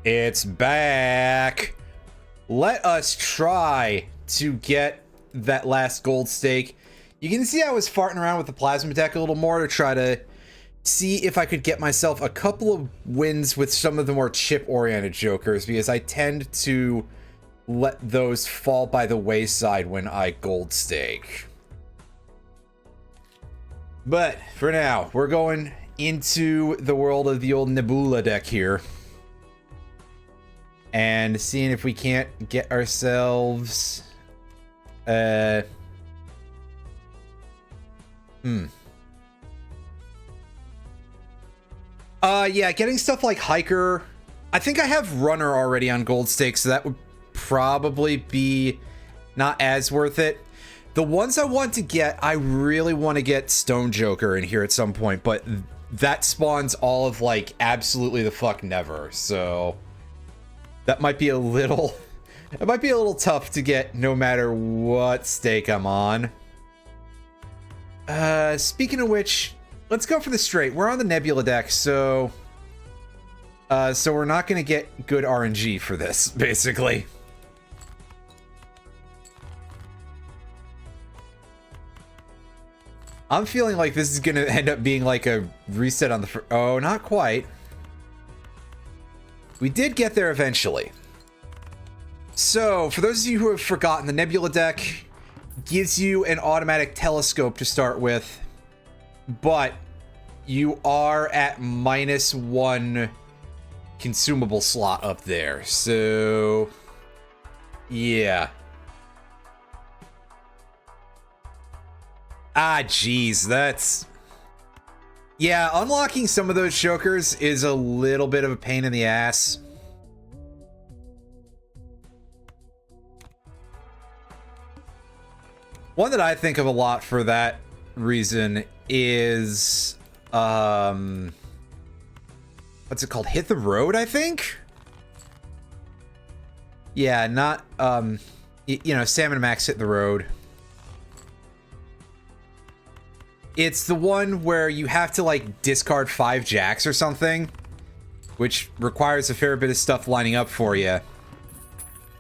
It's back. Let us try to get that last gold stake. You can see I was farting around with the plasma deck a little more to try to see if I could get myself a couple of wins with some of the more chip-oriented jokers, because I tend to let those fall by the wayside when I gold stake. But for now, we're going into the world of the old Nebula deck here and seeing if we can't get ourselves yeah, getting stuff like Hiker. I think I have Runner already on gold stake, so that would probably be not as worth it. The ones I want to get, I really want to get Stone Joker in here at some point, but that spawns all of, like, absolutely the fuck never, so that might be a little tough to get no matter what stake I'm on. Speaking of which, let's go for the straight. We're on the Nebula deck, so we're not going to get good RNG for this, basically. I'm feeling like this is going to end up being like a reset on the... Oh, not quite. We did get there eventually. So, for those of you who have forgotten, the Nebula deck gives you an automatic telescope to start with, but you are at -1 consumable slot up there. So, yeah. Ah, geez, that's... Yeah, unlocking some of those chokers is a little bit of a pain in the ass. One that I think of a lot for that reason is, what's it called? Hit the Road, I think? Yeah, not, you know, Salmon Max Hit the Road. It's the one where you have to, like, discard 5 jacks or something, which requires a fair bit of stuff lining up for you.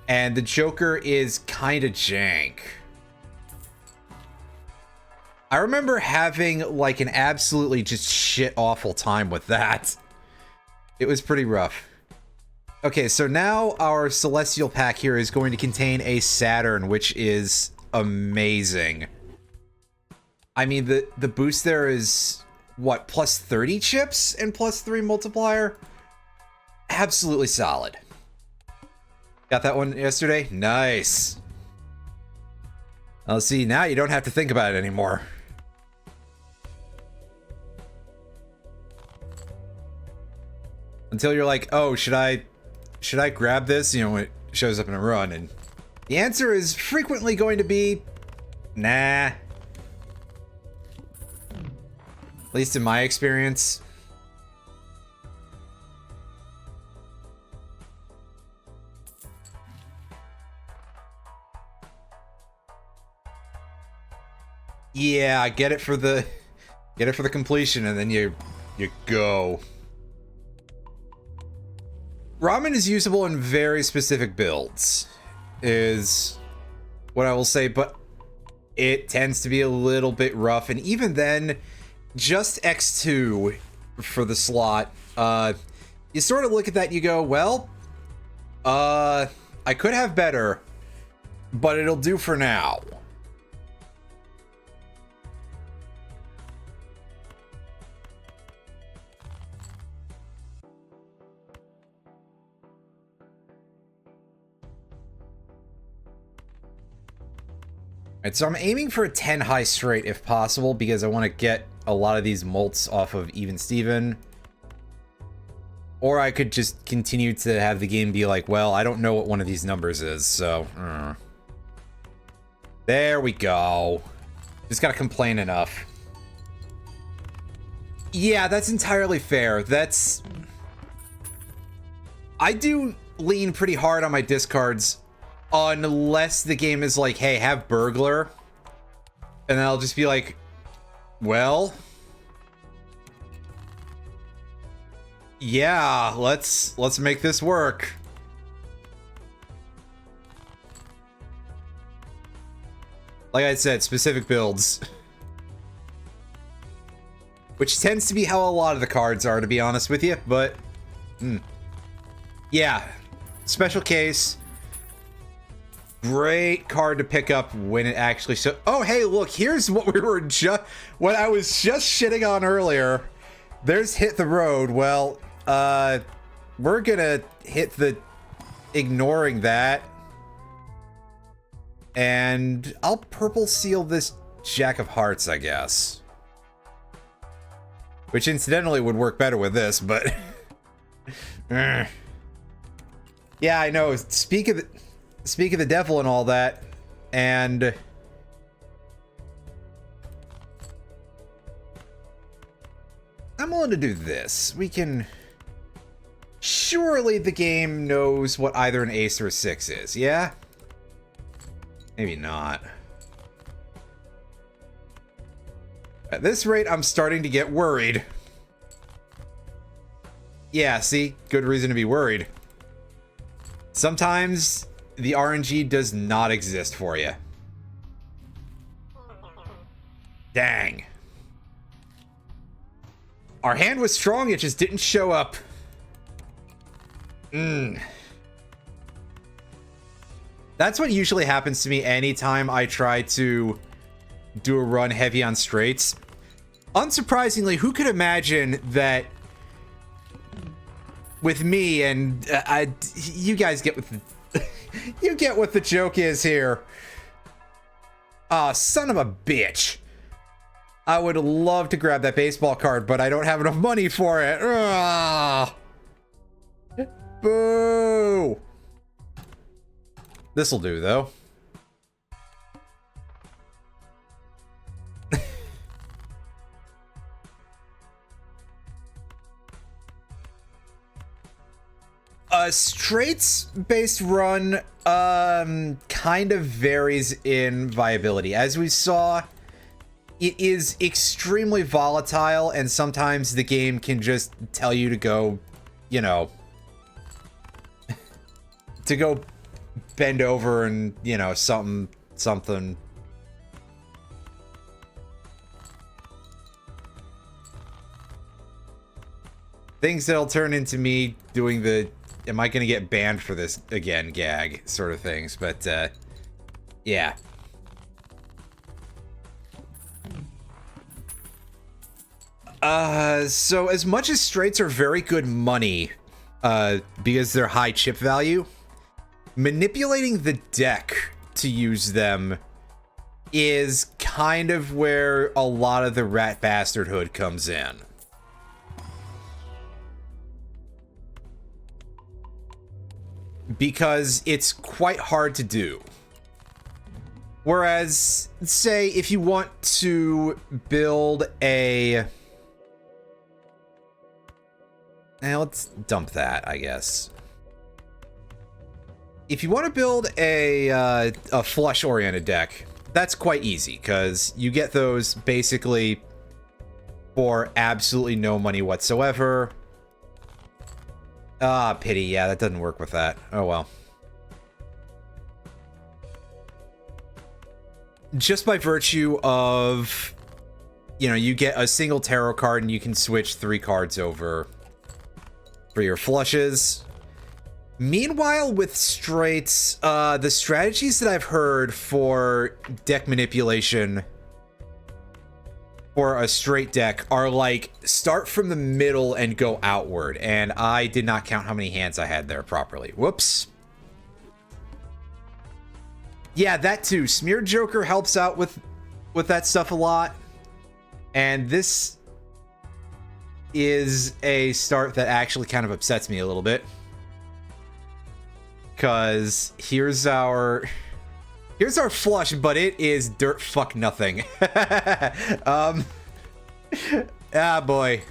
And the Joker is kind of jank. I remember having, like, an absolutely just shit-awful time with that. It was pretty rough. Okay, so now our Celestial pack here is going to contain a Saturn, which is amazing. I mean, the boost there is, what, plus 30 chips and plus 3 multiplier? Absolutely solid. Got that one yesterday? Nice. I'll see, now you don't have to think about it anymore. Until you're like, oh, should I grab this? You know, when it shows up in a run, and the answer is frequently going to be, nah. At least in my experience. Yeah, I get it for the completion, and then you go. Ramen is usable in very specific builds, is what I will say, but it tends to be a little bit rough, and even then, just X2 for the slot. You sort of look at that and you go, well, I could have better, but it'll do for now. Alright, so I'm aiming for a 10 high straight if possible, because I want to get a lot of these molts off of Even Steven. Or I could just continue to have the game be like, well, I don't know what one of these numbers is, so... There we go. Just gotta complain enough. Yeah, that's entirely fair. That's... I do lean pretty hard on my discards, unless the game is like, hey, have Burglar. And then I'll just be like, well... Yeah, let's make this work. Like I said, specific builds. Which tends to be how a lot of the cards are, to be honest with you, but... Yeah. Special case. Great card to pick up when it actually... Oh, hey, look, here's what what I was just shitting on earlier. There's Hit the Road. Well, we're gonna hit the... Ignoring that. And I'll purple seal this Jack of Hearts, I guess. Which incidentally would work better with this, but... Yeah, I know. Speak of the devil and all that, and... I'm willing to do this. We can... Surely the game knows what either an ace or a six is, yeah? Maybe not. At this rate, I'm starting to get worried. Yeah, see? Good reason to be worried. Sometimes the RNG does not exist for you. Dang. Our hand was strong, it just didn't show up. That's what usually happens to me anytime I try to do a run heavy on straights. Unsurprisingly, who could imagine that with me and you guys get what the you get what the joke is here. Ah, son of a bitch. I would love to grab that baseball card, but I don't have enough money for it. Ah. Boo! This'll do, though. A straights-based run, kind of varies in viability. As we saw, it is extremely volatile, and sometimes the game can just tell you to go, you know, to go bend over and, you know, something. Things that'll turn into me doing the, am I gonna get banned for this again gag sort of things, but, yeah. So as much as straights are very good money, because they're high chip value, manipulating the deck to use them is kind of where a lot of the rat bastardhood comes in. Because it's quite hard to do. Whereas, say, if you want to build a... Now, let's dump that, I guess. If you want to build a flush-oriented deck, that's quite easy, because you get those basically for absolutely no money whatsoever. Ah, pity. Yeah, that doesn't work with that. Oh, well. Just by virtue of, you know, you get a single tarot card and you can switch 3 cards over for your flushes. Meanwhile, with straights, the strategies that I've heard for deck manipulation for a straight deck are like, start from the middle and go outward. And I did not count how many hands I had there properly. Whoops. Yeah, that too. Smeared Joker helps out with that stuff a lot. And this is a start that actually kind of upsets me a little bit. Because here's our flush, but it is dirt fuck nothing. Ah, boy.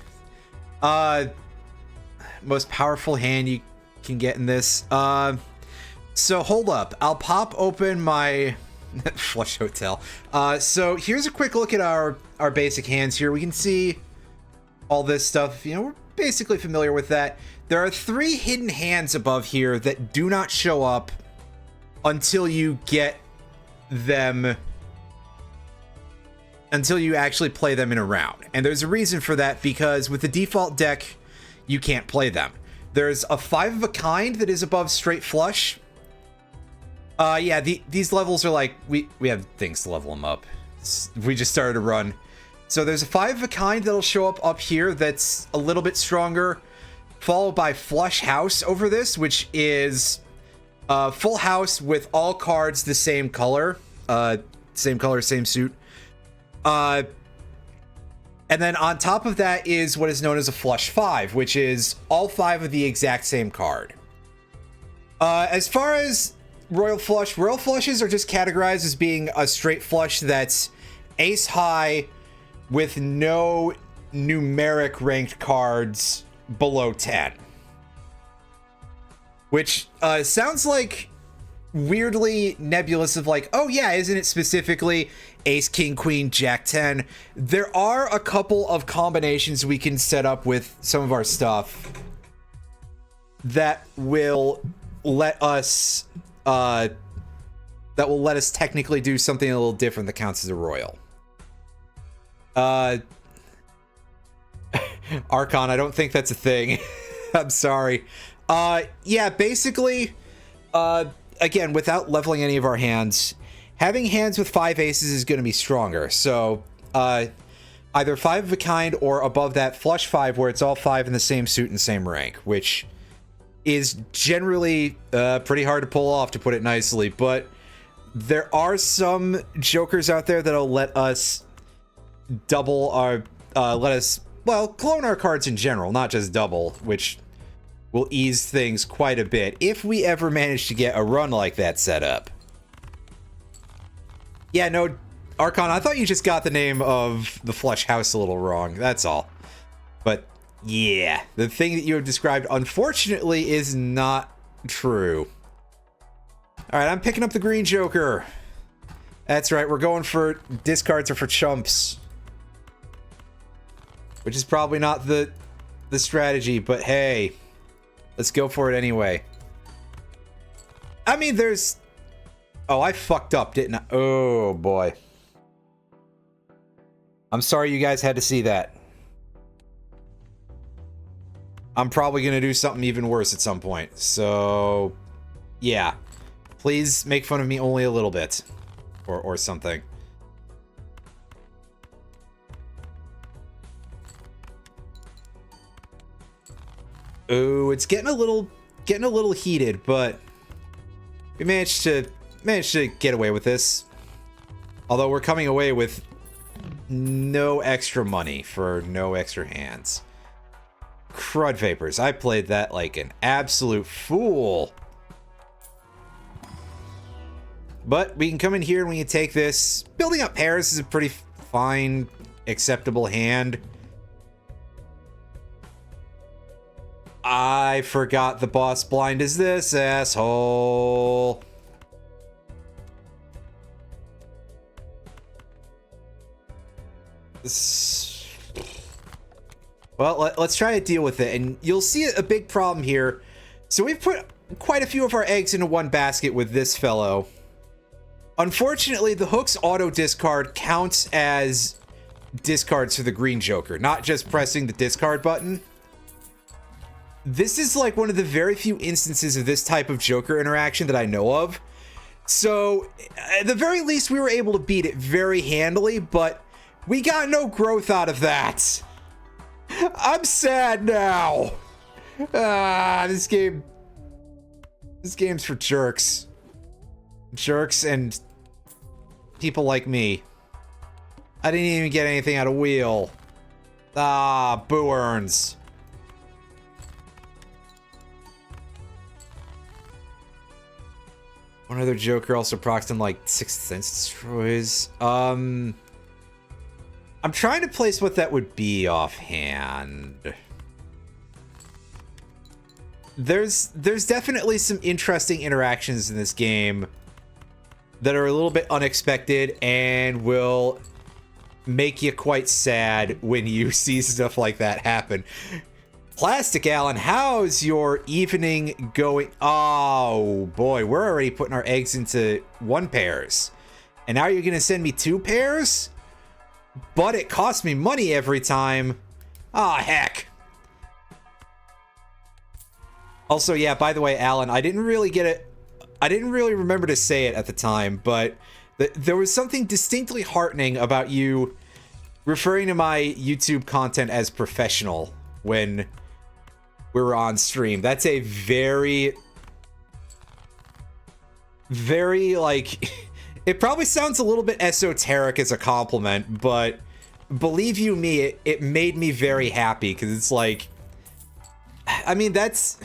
Most powerful hand you can get in this. So hold up. I'll pop open my Flush Hotel. So here's a quick look at our basic hands here. We can see all this stuff. You know, we're basically familiar with that. There are 3 hidden hands above here that do not show up until you get them, until you actually play them in a round. And there's a reason for that, because with the default deck, you can't play them. There's a 5 of a kind that is above straight flush. Yeah, these levels are like, we have things to level them up. We just started a run. So there's a 5 of a kind that'll show up here that's a little bit stronger, followed by flush house over this, which is full house with all cards the same color. Same color, same suit. And then on top of that is what is known as a flush 5, which is all 5 of the exact same card. As far as royal flushes are just categorized as being a straight flush that's ace high with no numeric ranked cards below 10. Which sounds like weirdly nebulous of like, oh yeah, isn't it specifically ace, king, queen, jack 10? There are a couple of combinations we can set up with some of our stuff that will let us technically do something a little different that counts as a royal. Archon, I don't think that's a thing. I'm sorry. Yeah, basically, again, without leveling any of our hands, having hands with 5 aces is going to be stronger. So, either 5 of a kind or above that flush 5 where it's all 5 in the same suit and same rank, which is generally pretty hard to pull off, to put it nicely. But there are some jokers out there that'll let us double our, clone our cards in general, not just double, which will ease things quite a bit if we ever manage to get a run like that set up. Yeah, no, Archon, I thought you just got the name of the flush house a little wrong, that's all. But yeah, the thing that you have described, unfortunately, is not true. Alright, I'm picking up the green joker. That's right, we're going for discards or for chumps. Which is probably not the strategy, but hey, let's go for it anyway. I mean, there's... Oh, I fucked up, didn't I? Oh, boy. I'm sorry you guys had to see that. I'm probably going to do something even worse at some point. So, yeah. Please make fun of me only a little bit. Or something. Oh, it's getting a little heated, but we managed to get away with this. Although we're coming away with no extra money for no extra hands. Crud Vapors. I played that like an absolute fool. But we can come in here and we can take this. Building up pairs is a pretty fine, acceptable hand. I forgot the boss blind is this asshole. Well, let's try to deal with it, and you'll see a big problem here. So we've put quite a few of our eggs into one basket with this fellow. Unfortunately, the hook's auto discard counts as discards for the green joker, not just pressing the discard button. This is like one of the very few instances of this type of joker interaction that I know of. So, at the very least, we were able to beat it very handily, but we got no growth out of that. I'm sad now. This game's for jerks. Jerks and people like me. I didn't even get anything out of wheel. Boo earns. One other joker also procs in like 6th Sense destroys. I'm trying to place what that would be offhand. There's definitely some interesting interactions in this game that are a little bit unexpected and will make you quite sad when you see stuff like that happen. Plastic Alan, how's your evening going? Oh boy, we're already putting our eggs into 1 pairs. And now you're gonna send me 2 pairs? But it costs me money every time. Ah, heck. Also, yeah, by the way, Alan, I didn't really get it. I didn't really remember to say it at the time, but there was something distinctly heartening about you referring to my YouTube content as professional when we were on stream. That's a very, like, it probably sounds a little bit esoteric as a compliment, but believe you me, it made me very happy, because it's like, I mean, that's...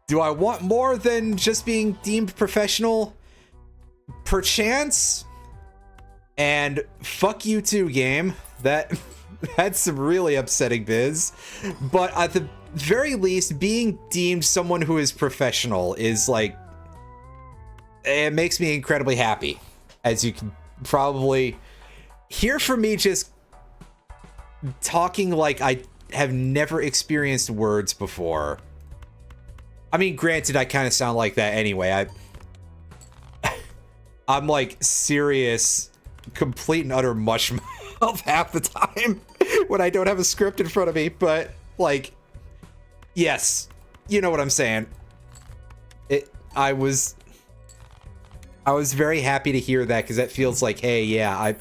Do I want more than just being deemed professional? Perchance. And fuck you too, game. That's some really upsetting biz. But at the very least, being deemed someone who is professional is like... It makes me incredibly happy. As you can probably hear from me just talking like I have never experienced words before. I mean, granted, I kind of sound like that anyway. I'm like serious, complete and utter mush mouth half the time when I don't have a script in front of me. But like, yes, you know what I'm saying. I was very happy to hear that, because that feels like, hey, yeah,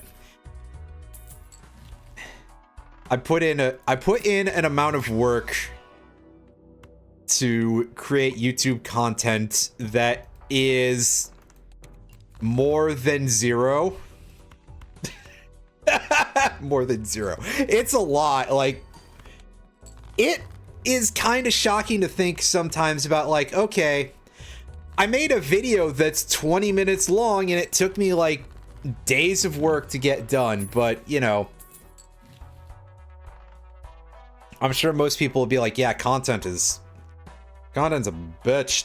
I put in an amount of work to create YouTube content that is more than 0. More than 0. It's a lot. Like, it is kind of shocking to think sometimes about, like, okay, I made a video that's 20 minutes long and it took me like days of work to get done, but you know, I'm sure most people will be like, yeah, content's a bitch,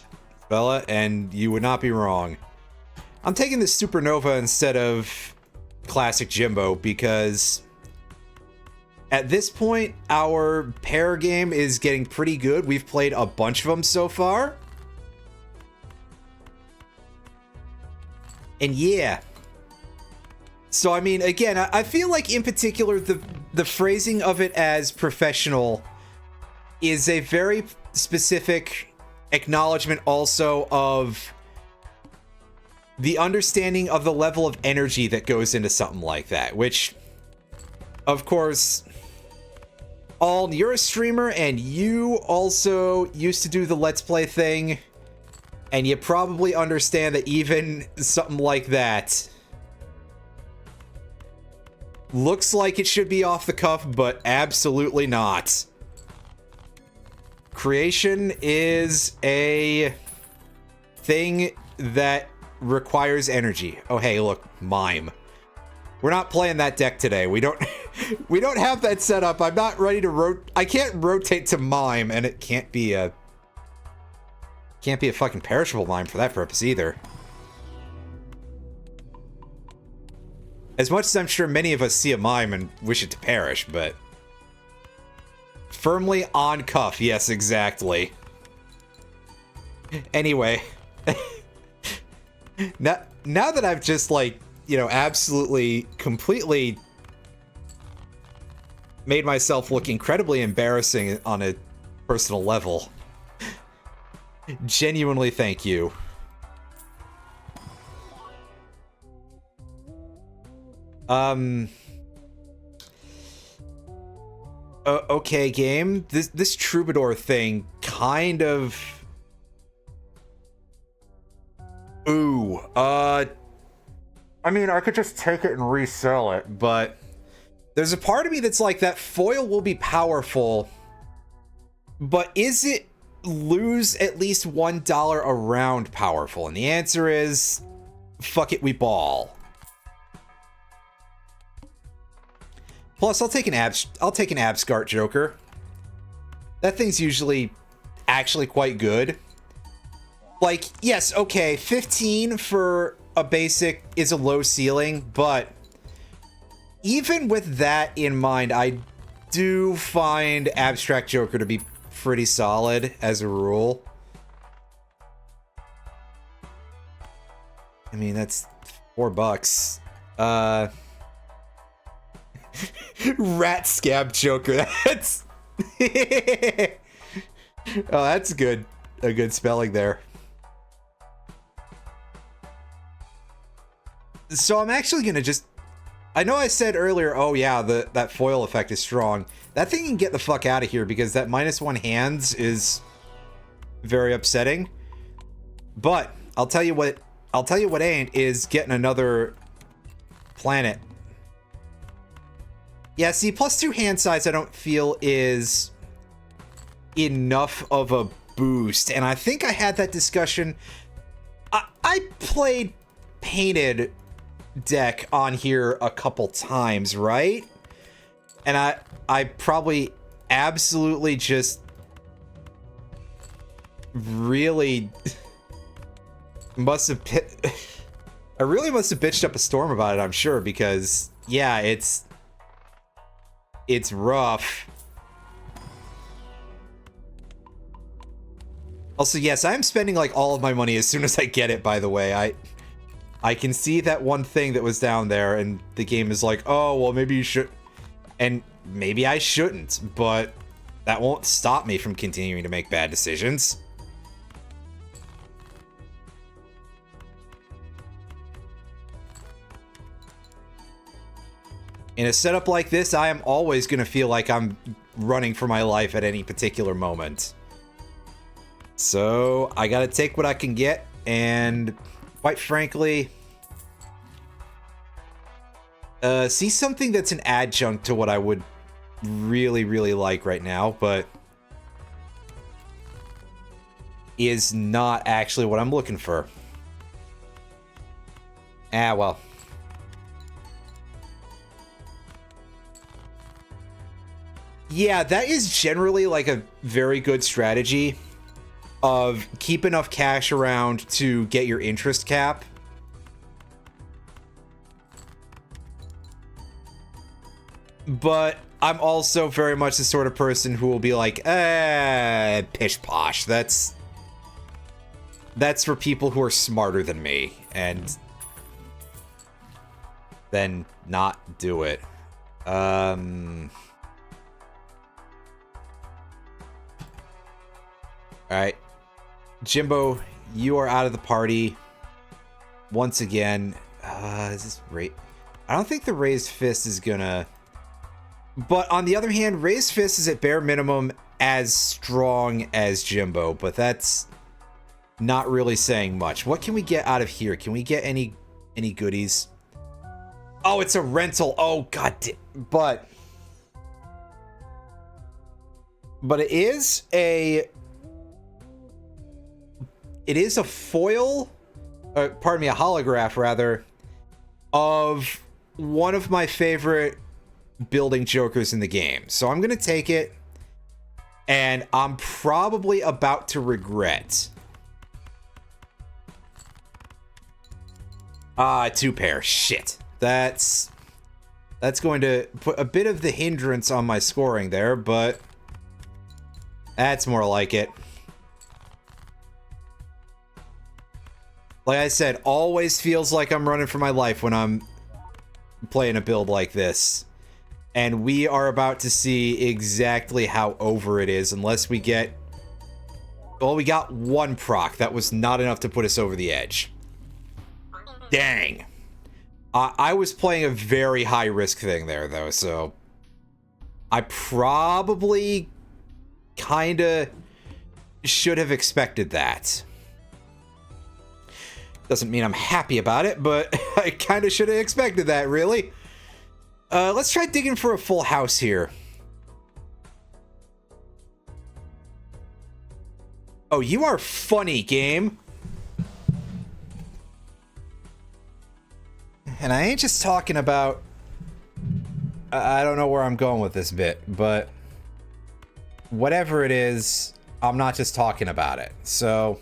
fella, and you would not be wrong. I'm taking this Supernova instead of Classic Jimbo because at this point, our pair game is getting pretty good. We've played a bunch of them so far. And yeah. So, I mean, again, I feel like in particular, the phrasing of it as professional is a very specific acknowledgement also of the understanding of the level of energy that goes into something like that, which, of course, you're a streamer and you also used to do the Let's Play thing, and you probably understand that even something like that looks like it should be off the cuff, but absolutely not. Creation is a thing that requires energy. Oh, hey, look, mime. We're not playing that deck today. We don't have that set up. I'm not ready to I can't rotate to mime, and it can't be a fucking perishable mime for that purpose either. As much as I'm sure many of us see a mime and wish it to perish, but firmly on cuff, yes, exactly. Anyway, now that I've just, like, you know, absolutely, completely made myself look incredibly embarrassing on a personal level, genuinely thank you. Okay, game. This troubadour thing kind of... Ooh, I mean, I could just take it and resell it, but there's a part of me that's like, that foil will be powerful, but is it lose at least $1 a round powerful? And the answer is, fuck it, we ball. Plus, I'll take an Abscart Joker. That thing's usually actually quite good. Like, yes, okay, 15 for a basic is a low ceiling, but even with that in mind, I do find Abstract Joker to be pretty solid as a rule. I mean, that's $4. Rat Scab Joker. That's oh, that's good. A good spelling there. So I'm actually gonna just... I know I said earlier, oh yeah, that foil effect is strong. That thing can get the fuck out of here because that -1 hands is very upsetting. But I'll tell you what ain't is getting another planet. Yeah, see, +2 hand size I don't feel is enough of a boost. And I think I had that discussion. I played Painted deck on here a couple times, right? And I probably absolutely just really must have I really must have bitched up a storm about it, I'm sure, because yeah, it's rough. Also, yes, I'm spending like all of my money as soon as I get it, by the way. I can see that one thing that was down there, and the game is like, oh, well, maybe you should... And maybe I shouldn't, but that won't stop me from continuing to make bad decisions. In a setup like this, I am always going to feel like I'm running for my life at any particular moment. So, I gotta take what I can get, and quite frankly, see something that's an adjunct to what I would really, really like right now, but is not actually what I'm looking for. Ah, well. Yeah, that is generally like a very good strategy of keep enough cash around to get your interest cap. But I'm also very much the sort of person who will be like, pish posh. That's for people who are smarter than me, and then not do it. Alright. Jimbo, you are out of the party. Once again. Is this right? I don't think the Raised Fist is gonna... But on the other hand, Raised Fist is at bare minimum as strong as Jimbo, but that's not really saying much. What can we get out of here? Can we get any goodies? Oh, it's a rental. Oh, god damn. But it is a... It is a foil, pardon me, a holograph, rather, of one of my favorite building jokers in the game. So I'm going to take it, and I'm probably about to regret. 2 pair. Shit. That's going to put a bit of the hindrance on my scoring there, but that's more like it. Like I said, always feels like I'm running for my life when I'm playing a build like this. And we are about to see exactly how over it is, unless we get... Well, we got 1 proc. That was not enough to put us over the edge. Dang. I was playing a very high-risk thing there, though, so... I probably kinda should have expected that. Doesn't mean I'm happy about it, but I kind of should have expected that, really. Let's try digging for a full house here. Oh, you are funny, game. And I ain't just talking about... I don't know where I'm going with this bit, but... Whatever it is, I'm not just talking about it. So...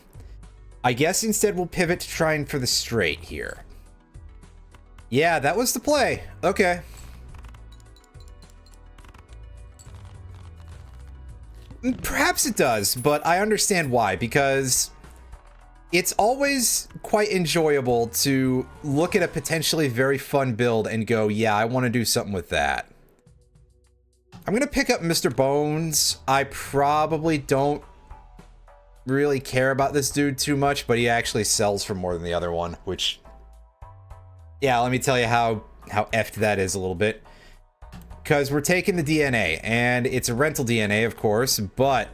I guess instead we'll pivot to trying for the straight here. Yeah, that was the play. Okay. Perhaps it does, but I understand why, because it's always quite enjoyable to look at a potentially very fun build and go, yeah, I want to do something with that. I'm going to pick up Mr. Bones. I probably don't really care about this dude too much, but he actually sells for more than the other one, which, yeah, let me tell you how effed that is a little bit. Because we're taking the DNA, and it's a rental DNA, of course, but...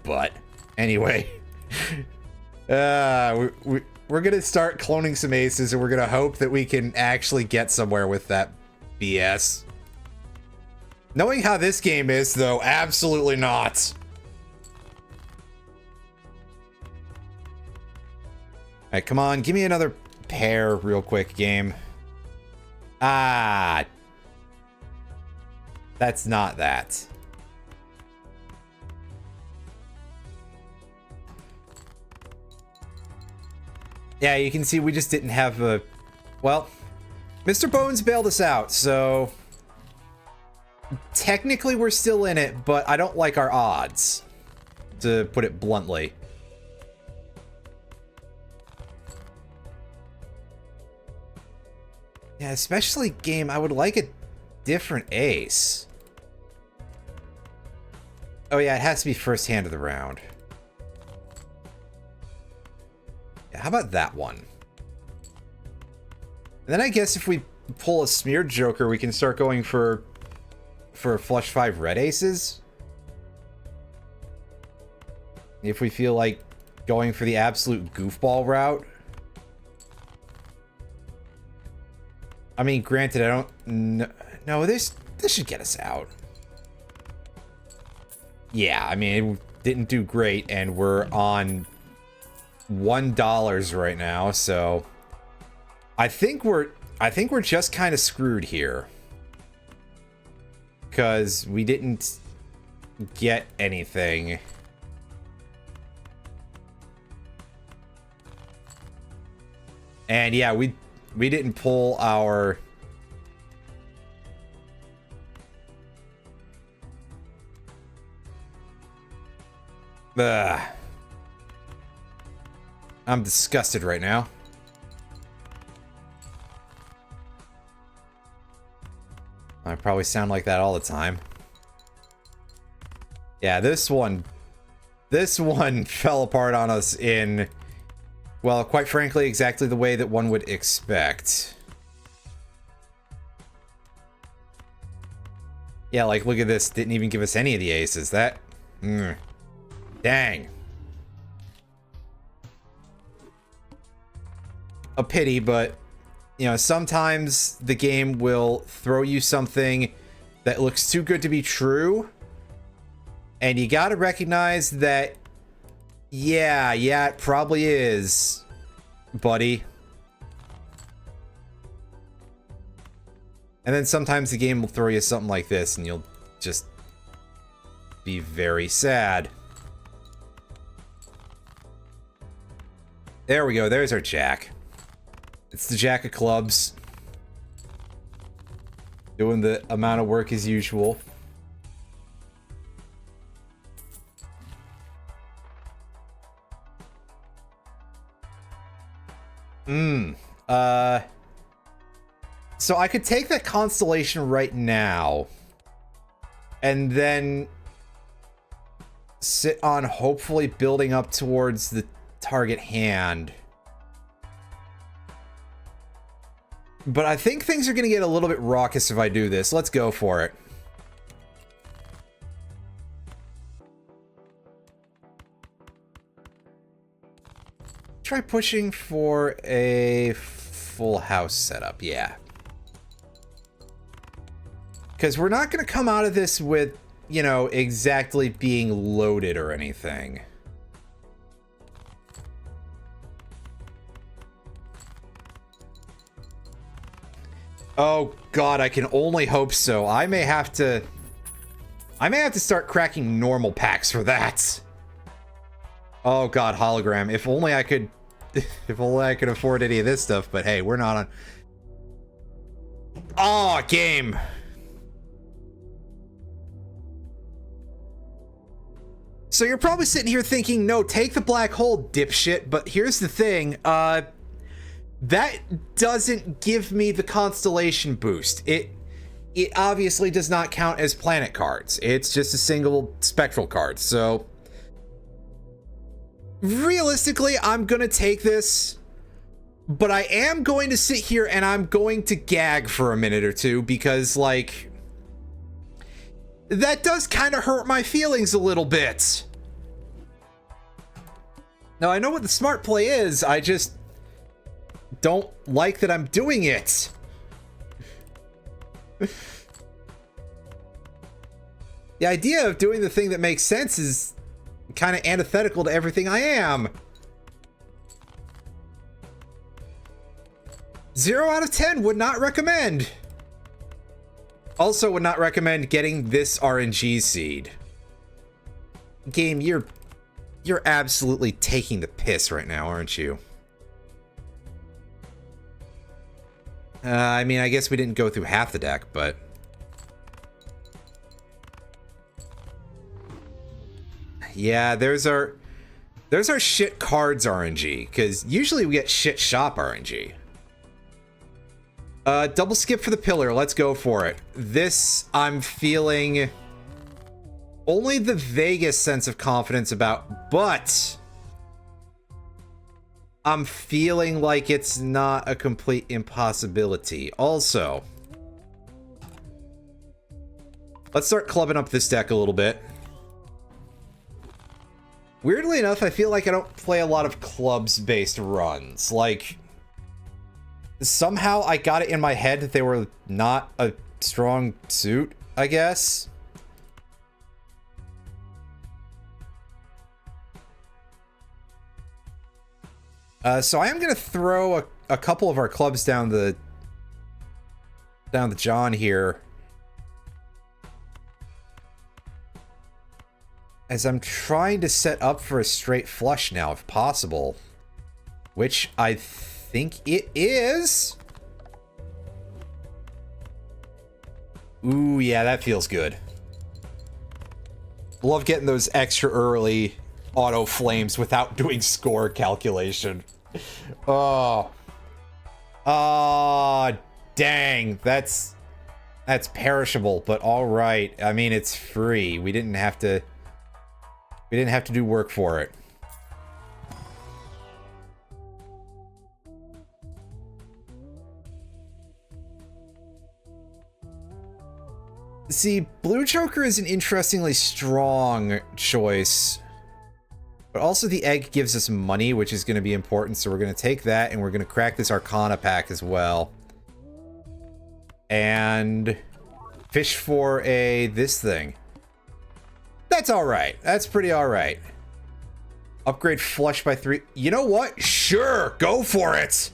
but... Anyway. We're gonna start cloning some aces, and we're gonna hope that we can actually get somewhere with that BS. Knowing how this game is, though, absolutely not. Alright, come on, give me another pair real quick, game. Ah. That's not that. Yeah, you can see we just didn't have a... Well, Mr. Bones bailed us out, so... Technically we're still in it, but I don't like our odds, to put it bluntly. Yeah, especially game, I would like a different ace. Oh yeah, it has to be first hand of the round. Yeah, how about that one? And then I guess if we pull a smeared joker, we can start going for flush 5 red aces. If we feel like going for the absolute goofball route. I mean, granted, I don't... No, this should get us out. Yeah, I mean, it didn't do great, and we're on $1 right now, so... I think we're just kind of screwed here. Because we didn't get anything. And yeah, we didn't pull our... Ugh. I'm disgusted right now. I probably sound like that all the time. Yeah, this one fell apart on us in... Well, quite frankly, exactly the way that one would expect. Yeah, like, look at this. Didn't even give us any of the aces. That... Dang. A pity, but... You know, sometimes the game will throw you something that looks too good to be true. And you gotta recognize that... Yeah, it probably is, buddy. And then sometimes the game will throw you something like this, and you'll just be very sad. There we go, there's our jack. It's the jack of clubs. Doing the amount of work as usual. So I could take that constellation right now and then sit on hopefully building up towards the target hand. But I think things are going to get a little bit raucous if I do this. Let's go for it. Try pushing for a full house setup, yeah. Because we're not going to come out of this with, you know, exactly being loaded or anything. Oh god, I can only hope so. I may have to start cracking normal packs for that. Oh god, hologram. If only I could afford any of this stuff, but hey, we're not on. Oh, game. So you're probably sitting here thinking, no, take the black hole, dipshit. But here's the thing, that doesn't give me the constellation boost. It obviously does not count as planet cards. It's just a single spectral card. So realistically, I'm gonna take this, but I am going to sit here and I'm going to gag for a minute or two because, like, that does kind of hurt my feelings a little bit. Now, I know what the smart play is, I just don't like that I'm doing it. The idea of doing the thing that makes sense is kind of antithetical to everything I am. 0 out of 10 would not recommend. Also would not recommend getting this RNG seed. Game, you're absolutely taking the piss right now, aren't you? I mean, I guess we didn't go through half the deck, but... yeah, there's our shit cards RNG, because usually we get shit shop RNG. Double skip for the pillar, let's go for it. This, I'm feeling only the vaguest sense of confidence about, but I'm feeling like it's not a complete impossibility. Also, let's start clubbing up this deck a little bit. Weirdly enough, I feel like I don't play a lot of clubs-based runs. Like, somehow I got it in my head that they were not a strong suit, I guess. So I am going to throw a couple of our clubs down the John here, as I'm trying to set up for a straight flush now, if possible, which I think it is. Ooh, yeah, that feels good. Love getting those extra early auto flames without doing score calculation. Oh. Oh, dang. That's perishable, but all right. I mean, it's free. We didn't have to do work for it. See, Blue Joker is an interestingly strong choice, but also the egg gives us money, which is going to be important, so we're going to take that, and we're going to crack this Arcana pack as well. And fish for this thing. That's alright. That's pretty alright. Upgrade flush by 3. You know what? Sure, go for it!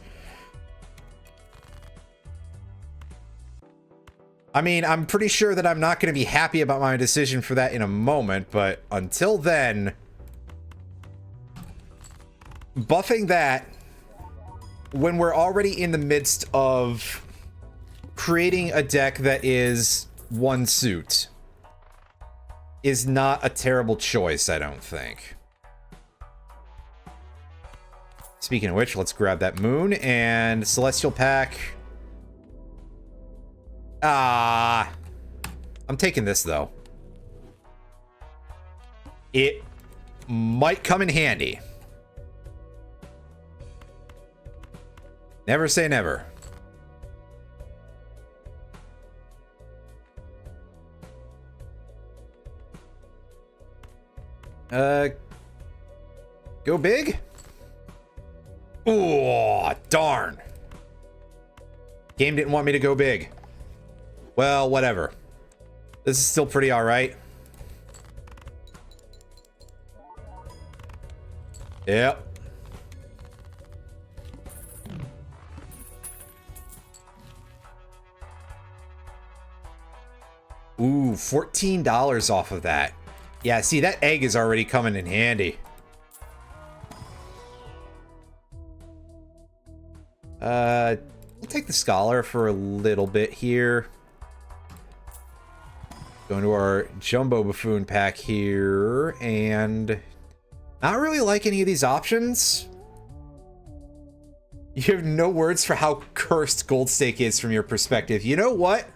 I mean, I'm pretty sure that I'm not going to be happy about my decision for that in a moment, but until then, buffing that when we're already in the midst of creating a deck that is one suit is not a terrible choice, I don't think. Speaking of which, let's grab that moon and Celestial Pack. I'm taking this, though. It might come in handy. Never say never. Go big? Oh, darn. Game didn't want me to go big. Well, whatever. This is still pretty alright. Yep. Ooh, $14 off of that. Yeah, see, that egg is already coming in handy. I'll take the Scholar for a little bit here. Going to our Jumbo Buffoon pack here, and not really like any of these options. You have no words for how cursed Gold Stake is from your perspective. You know what?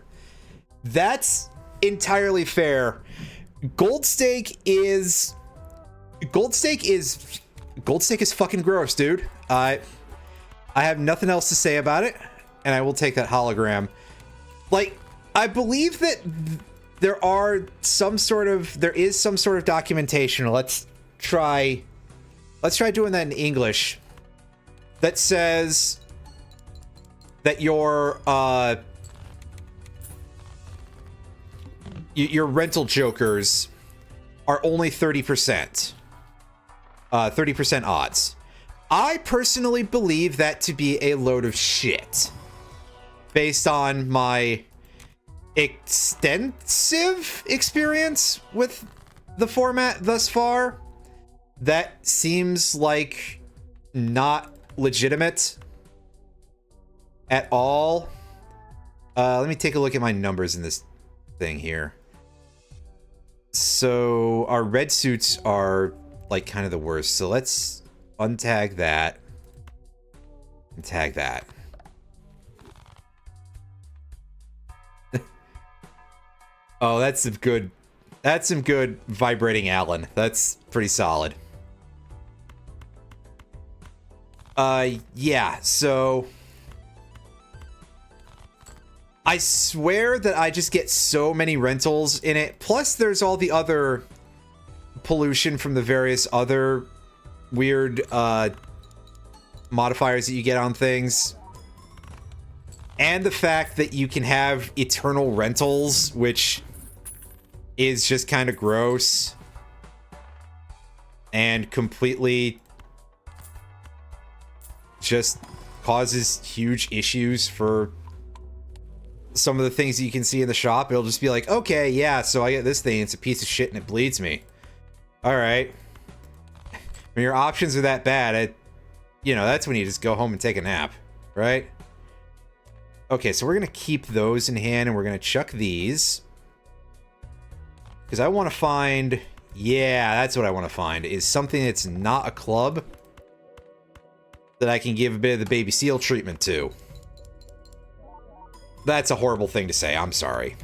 That's entirely fair. Gold Stake is fucking gross, dude. I have nothing else to say about it, and I will take that hologram. Like, I believe that there is some sort of documentation. Let's try doing that in English. That says that your rental jokers are only 30%. 30% odds. I personally believe that to be a load of shit. Based on my extensive experience with the format thus far, that seems like not legitimate at all. Let me take a look at my numbers in this thing here. So our red suits are like kind of the worst. So let's untag that and tag that. Oh, that's some good vibrating Allen. That's pretty solid. Yeah, so I swear that I just get so many rentals in it. Plus there's all the other pollution from the various other weird modifiers that you get on things. And the fact that you can have eternal rentals, which is just kind of gross and completely just causes huge issues for some of the things that you can see in the shop. It'll just be like, okay, yeah, so I get this thing, it's a piece of shit and it bleeds me. All right. When your options are that bad, that's when you just go home and take a nap, right? Okay, so we're gonna keep those in hand and we're gonna chuck these. Because I want to find, yeah, that's what I want to find, is something that's not a club that I can give a bit of the baby seal treatment to. That's a horrible thing to say, I'm sorry.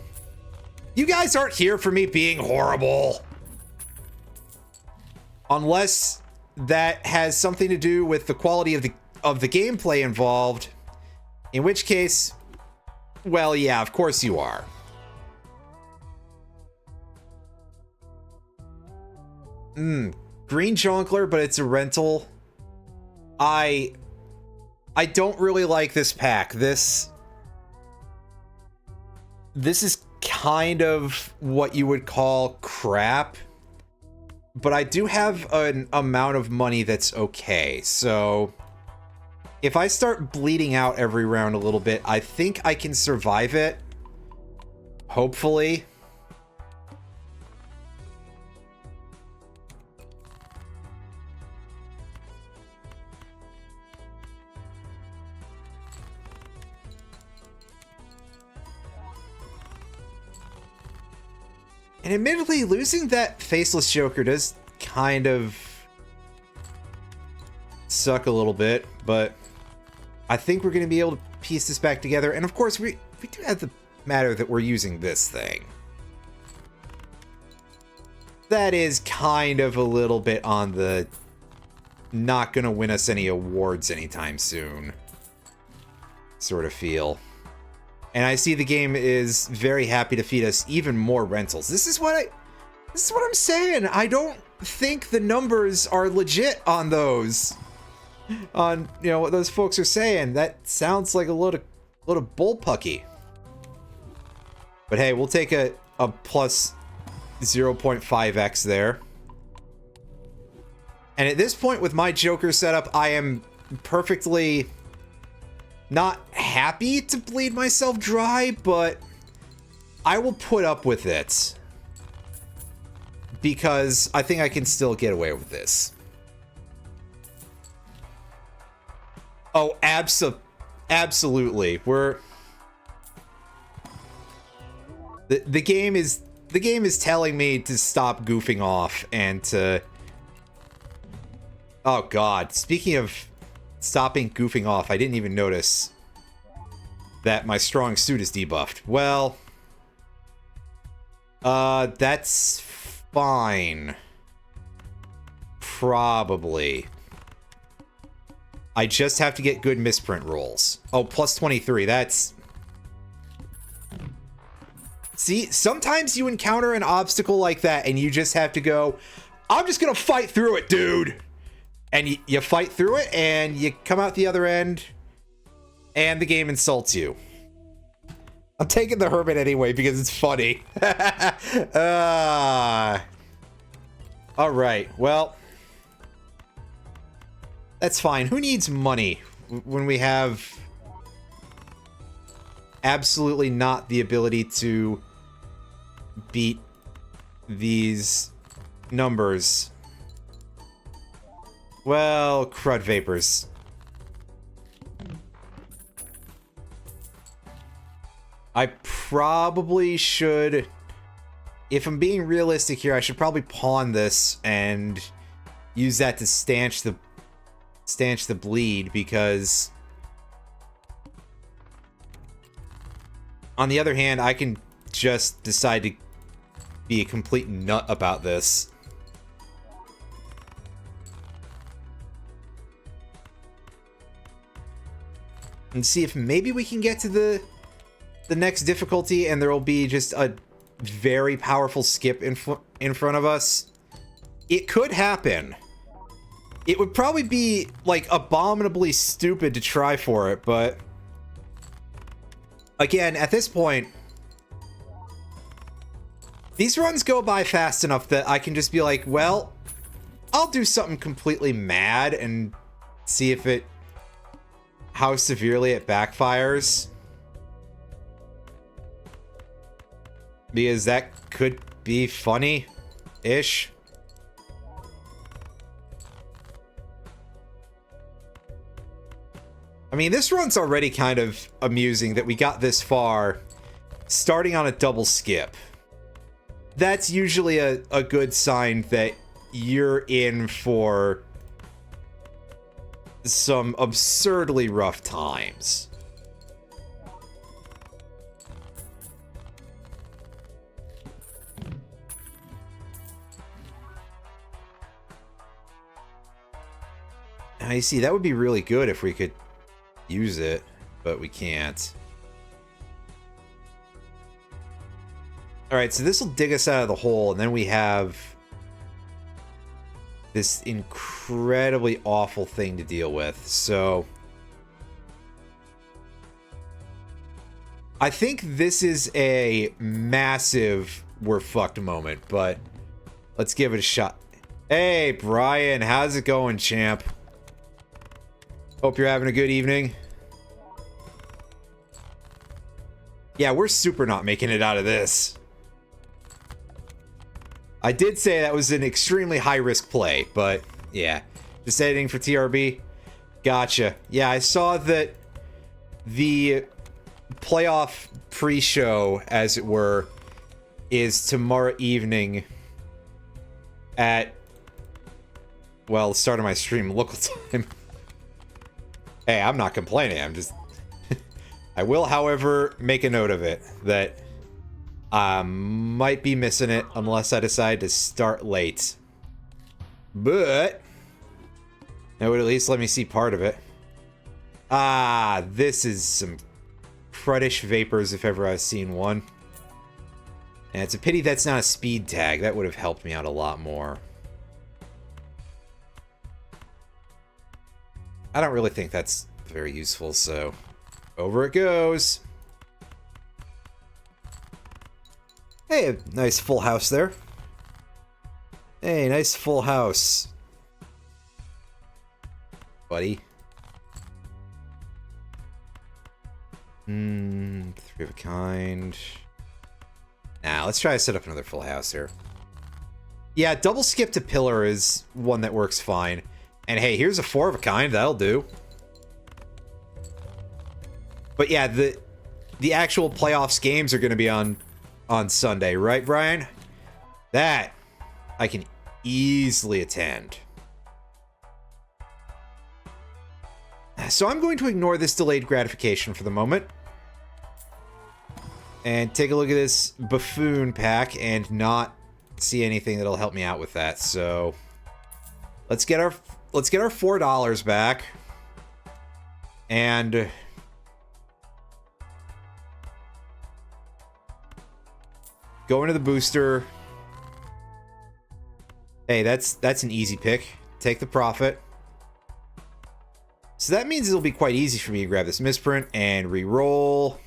You guys aren't here for me being horrible. Unless that has something to do with the quality of the gameplay involved. In which case, well, yeah, of course you are. Green Jonkler, but it's a rental. I don't really like this pack. This is kind of what you would call crap. But I do have an amount of money that's okay. So if I start bleeding out every round a little bit, I think I can survive it. Hopefully. And admittedly, losing that faceless Joker does kind of suck a little bit, but I think we're going to be able to piece this back together. And of course, we do have the matter that we're using this thing. That is kind of a little bit on the not going to win us any awards anytime soon sort of feel. And I see the game is very happy to feed us even more rentals. This is what I'm saying. I don't think the numbers are legit on those. On, what those folks are saying. That sounds like a load of bullpucky. But hey, we'll take a plus 0.5x there. And at this point with my Joker setup, I am perfectly not happy to bleed myself dry, but I will put up with it because I think I can still get away with this. Oh, absolutely. The game is the game is telling me to stop goofing off and to... Oh god, speaking of stopping goofing off, I didn't even notice that my strong suit is debuffed. Well, that's fine. Probably. I just have to get good misprint rolls. Oh, plus 23, that's... See, sometimes you encounter an obstacle like that and you just have to go, I'm just gonna fight through it, dude! And you fight through it and you come out the other end and the game insults you. I'm taking the Hermit anyway because it's funny. Alright, well... That's fine. Who needs money when we have absolutely not the ability to beat these numbers? Well, crud vapors. I probably should... If I'm being realistic here, I should probably pawn this and use that to stanch the bleed, because on the other hand, I can just decide to be a complete nut about this. And see if maybe we can get to the next difficulty and there will be just a very powerful skip in front of us. It could happen. It would probably be, like, abominably stupid to try for it, but... Again, at this point... These runs go by fast enough that I can just be like, well... I'll do something completely mad and see if it... how severely it backfires. Because that could be funny-ish. I mean, this run's already kind of amusing that we got this far, starting on a double skip. That's usually a good sign that you're in for some absurdly rough times. I see, that would be really good if we could use it, but we can't. Alright, so this will dig us out of the hole, and then we have this incredibly awful thing to deal with. So I think this is a massive we're fucked moment, but let's give it a shot. Hey, Brian, how's it going, champ? Hope you're having a good evening. Yeah, we're super not making it out of this. I did say that was an extremely high-risk play, but yeah. Just editing for TRB? Gotcha. Yeah, I saw that the playoff pre-show, as it were, is tomorrow evening at, well, the start of my stream, local time. Hey, I'm not complaining, I'm just... I will, however, make a note of it, that I might be missing it unless I decide to start late. But that would at least let me see part of it. Ah, this is some cruddish vapors if ever I've seen one. And it's a pity that's not a speed tag. That would have helped me out a lot more. I don't really think that's very useful, so over it goes. Hey, a nice full house there. Hey, nice full house, buddy. Three of a kind. Now, let's try to set up another full house here. Yeah, double skip to pillar is one that works fine. And hey, here's a four of a kind, that'll do. But yeah, the actual playoffs games are going to be on on Sunday, right, Brian? That I can easily attend. So I'm going to ignore this delayed gratification for the moment. And take a look at this buffoon pack and not see anything that'll help me out with that. So let's get our $4 back. And go into the booster. Hey, that's an easy pick. Take the profit. So that means it'll be quite easy for me to grab this misprint and re-roll.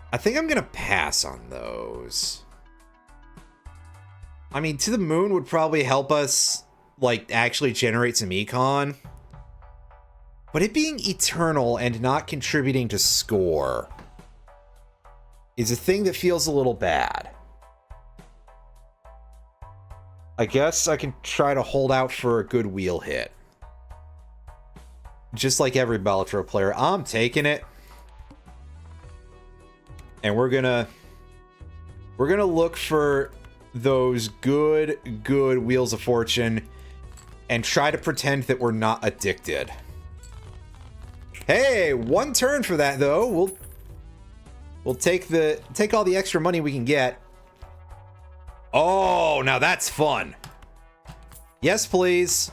I think I'm gonna pass on those. I mean, To the Moon would probably help us, like, actually generate some econ. But it being eternal and not contributing to score is a thing that feels a little bad. I guess I can try to hold out for a good wheel hit. Just like every Balatro player, I'm taking it. And we're gonna look for those good Wheels of Fortune and try to pretend that we're not addicted. Hey, one turn for that though. We'll take all the extra money we can get. Oh, now that's fun. Yes, please.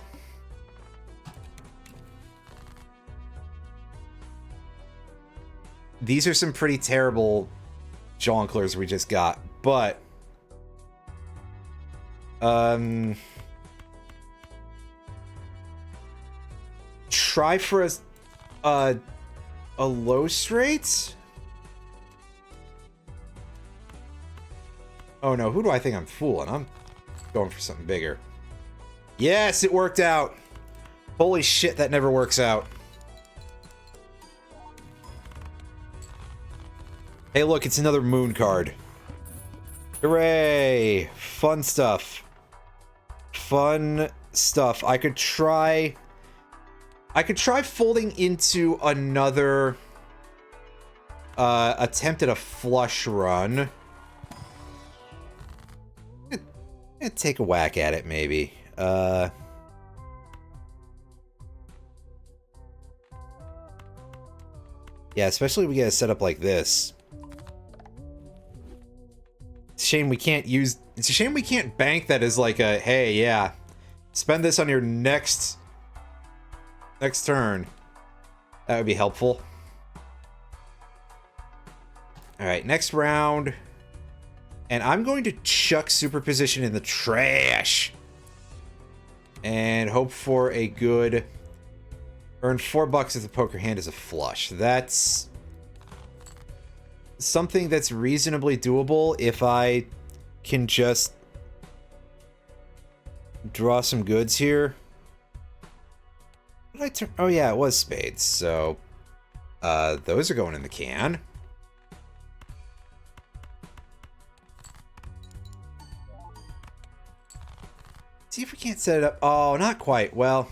These are some pretty terrible jonglers we just got, but try for a low straight? Oh no, who do I think I'm fooling? I'm going for something bigger. Yes, it worked out. Holy shit, that never works out. Hey, look, it's another moon card. Hooray! Fun stuff. Fun stuff. I could try folding into another attempt at a flush run. Take a whack at it, maybe. Yeah, especially if we get a setup like this. It's a shame we can't bank that as like a, hey, yeah, spend this on your next turn. That would be helpful. All right, next round. And I'm going to chuck superposition in the trash. And hope for a good... Earn $4 if the poker hand is a flush. That's something that's reasonably doable if I can just draw some goods here. What did I turn? Oh yeah, it was spades. So those are going in the can. See if we can't set it up. Oh, not quite. Well,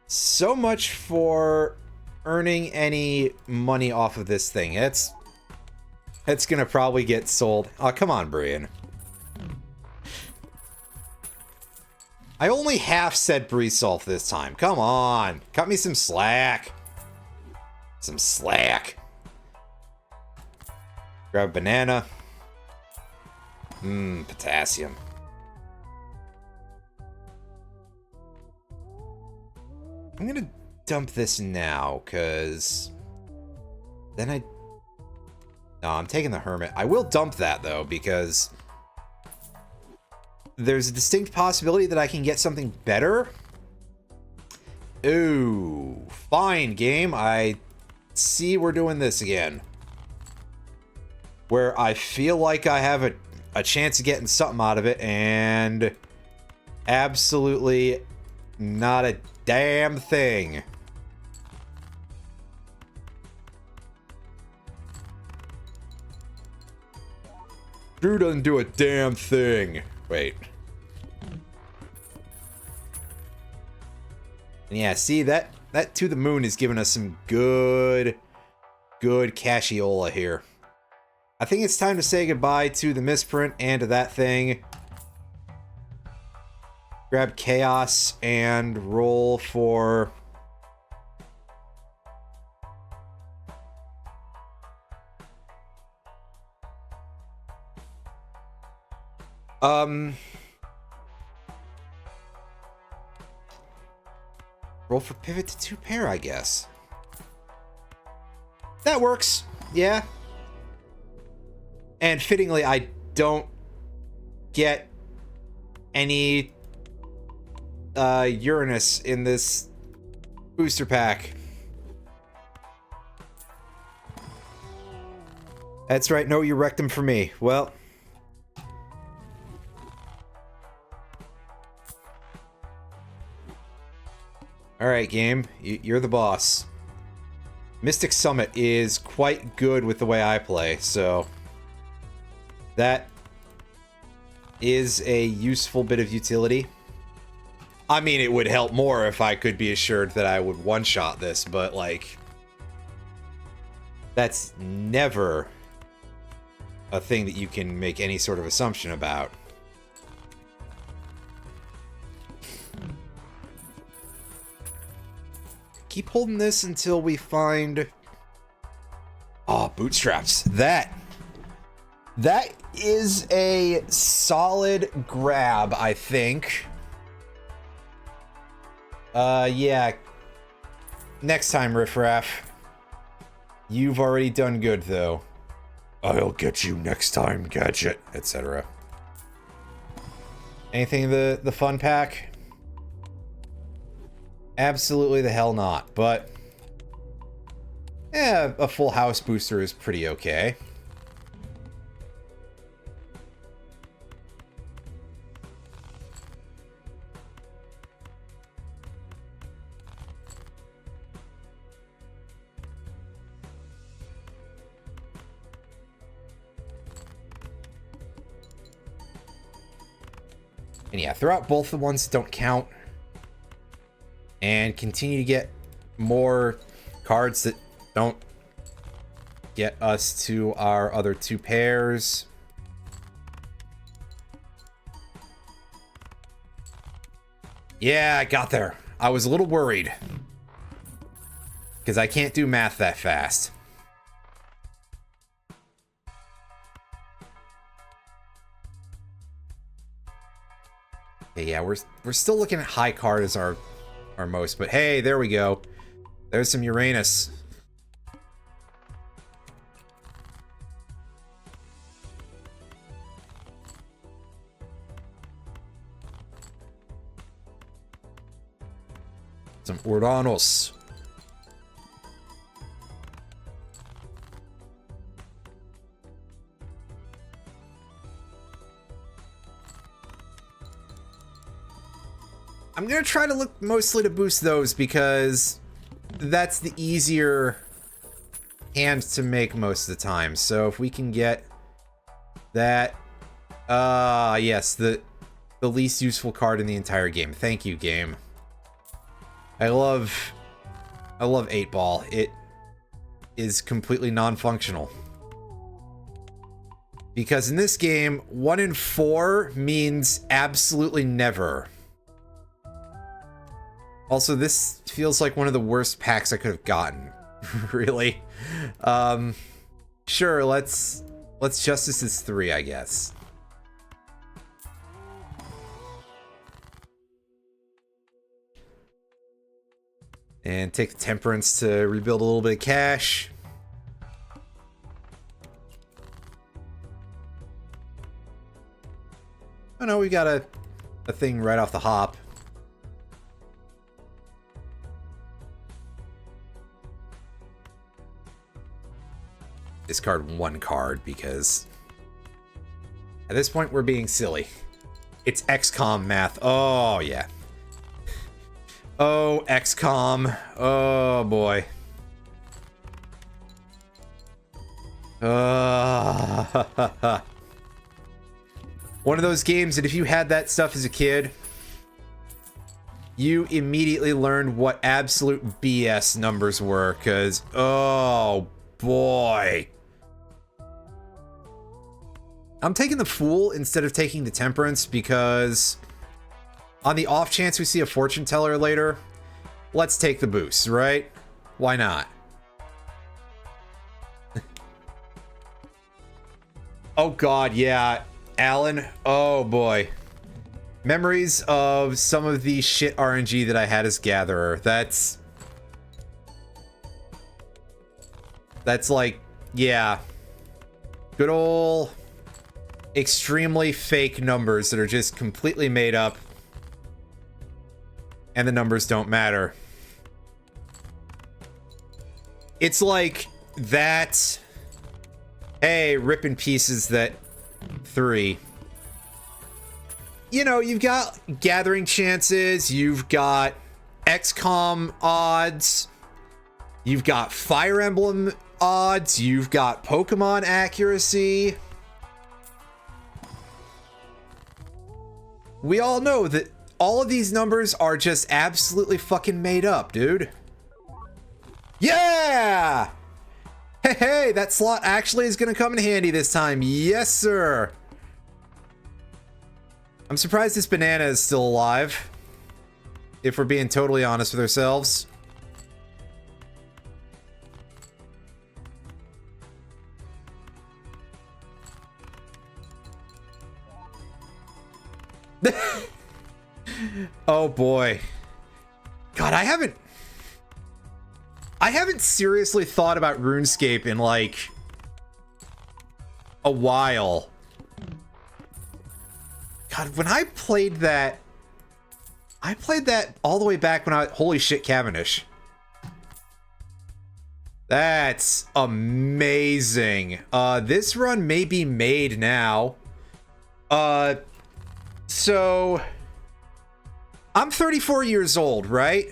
so much for earning any money off of this thing. It's gonna probably get sold. Oh, come on, Brian. I only half said Breesolf this time. Come on. Cut me some slack. Some slack. Grab a banana. Potassium. I'm gonna dump this now, because then no, I'm taking the Hermit. I will dump that, though, because there's a distinct possibility that I can get something better. Ooh, fine, game. I see we're doing this again. Where I feel like I have a chance of getting something out of it, and absolutely not a damn thing. Drew doesn't do a damn thing. Wait. And yeah, see, that To the Moon is giving us some good cassiola here. I think it's time to say goodbye to the misprint and to that thing. Grab Chaos and roll for... roll for pivot to 2 pair, I guess. That works. Yeah. And fittingly, I don't get any Uranus in this booster pack. That's right, no Eurectum for me. Well... Alright, game. You're the boss. Mystic Summit is quite good with the way I play, so... that is a useful bit of utility. I mean, it would help more if I could be assured that I would one-shot this, but, like... that's never a thing that you can make any sort of assumption about. Keep holding this until we find... oh, bootstraps. That is a solid grab, I think. Yeah. Next time, Riffraff. You've already done good, though. I'll get you next time, Gadget, etc. Anything in the fun pack? Absolutely the hell not, but... yeah, a full house booster is pretty okay. And yeah, throw out both the ones that don't count. And continue to get more cards that don't get us to our other 2 pairs. Yeah, I got there. I was a little worried. Because I can't do math that fast. Okay, yeah, we're still looking at high card as our most, but hey, there we go. There's some Uranus. Some Uranus. I'm gonna try to look mostly to boost those because that's the easier hand to make most of the time. So if we can get that, yes, the least useful card in the entire game. Thank you, game. I love 8-ball. It is completely non-functional. Because in this game, 1 in 4 means absolutely never. Also, this feels like one of the worst packs I could have gotten. Really. Sure, let's Justice this 3, I guess. And take the Temperance to rebuild a little bit of cash. Oh no, we got a thing right off the hop. Discard 1 card because at this point we're being silly. It's XCOM math. Oh yeah. Oh, XCOM. Oh boy. One of those games that if you had that stuff as a kid, you immediately learned what absolute BS numbers were, because, oh boy. I'm taking the Fool instead of taking the Temperance because on the off chance we see a fortune teller later, let's take the boost, right? Why not? Oh god, yeah. Alan, oh boy. Memories of some of the shit RNG that I had as Gatherer. That's like, yeah. Good ol' extremely fake numbers that are just completely made up. And the numbers don't matter. It's like that. Hey, rip in pieces that 3. You know, you've got gathering chances, you've got XCOM odds, you've got Fire Emblem odds, you've got Pokemon accuracy. We all know that all of these numbers are just absolutely fucking made up, dude. Yeah! Hey, that slot actually is gonna come in handy this time. Yes, sir. I'm surprised this banana is still alive, if we're being totally honest with ourselves. Oh boy. God, I haven't seriously thought about RuneScape in like a while. God, when I played that all the way back when holy shit, Cavendish. That's amazing. This run may be made now. So I'm 34 years old, right?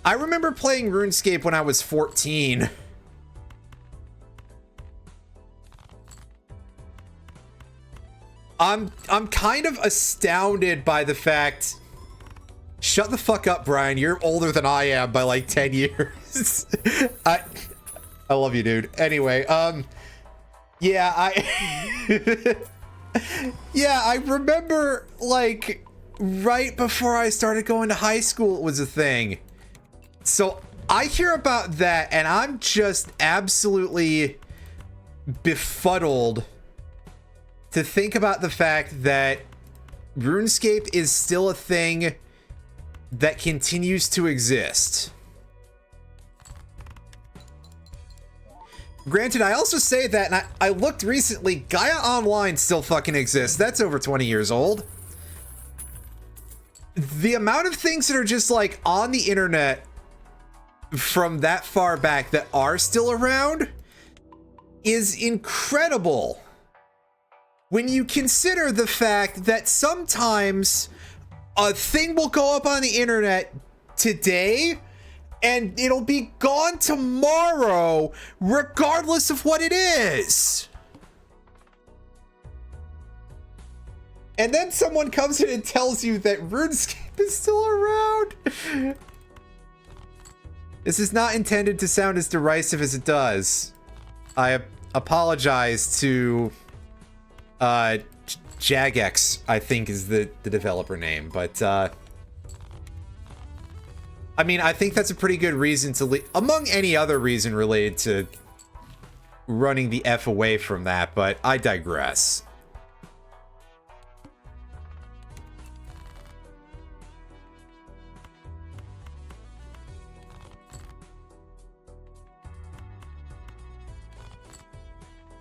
I remember playing RuneScape when I was 14. I'm kind of astounded by the fact. Shut the fuck up, Brian. You're older than I am by like 10 years. I love you, dude. Anyway, yeah, yeah, I remember like right before I started going to high school, it was a thing. So I hear about that and I'm just absolutely befuddled to think about the fact that RuneScape is still a thing that continues to exist. Granted, I also say that, and I looked recently, Gaia Online still fucking exists. That's over 20 years old. The amount of things that are just like on the internet from that far back that are still around is incredible. When you consider the fact that sometimes a thing will go up on the internet today and it'll be gone tomorrow, regardless of what it is. And then someone comes in and tells you that RuneScape is still around. This is not intended to sound as derisive as it does. I apologize to Jagex, I think is the developer name, but I mean, I think that's a pretty good reason to among any other reason related to running the F away from that, but I digress.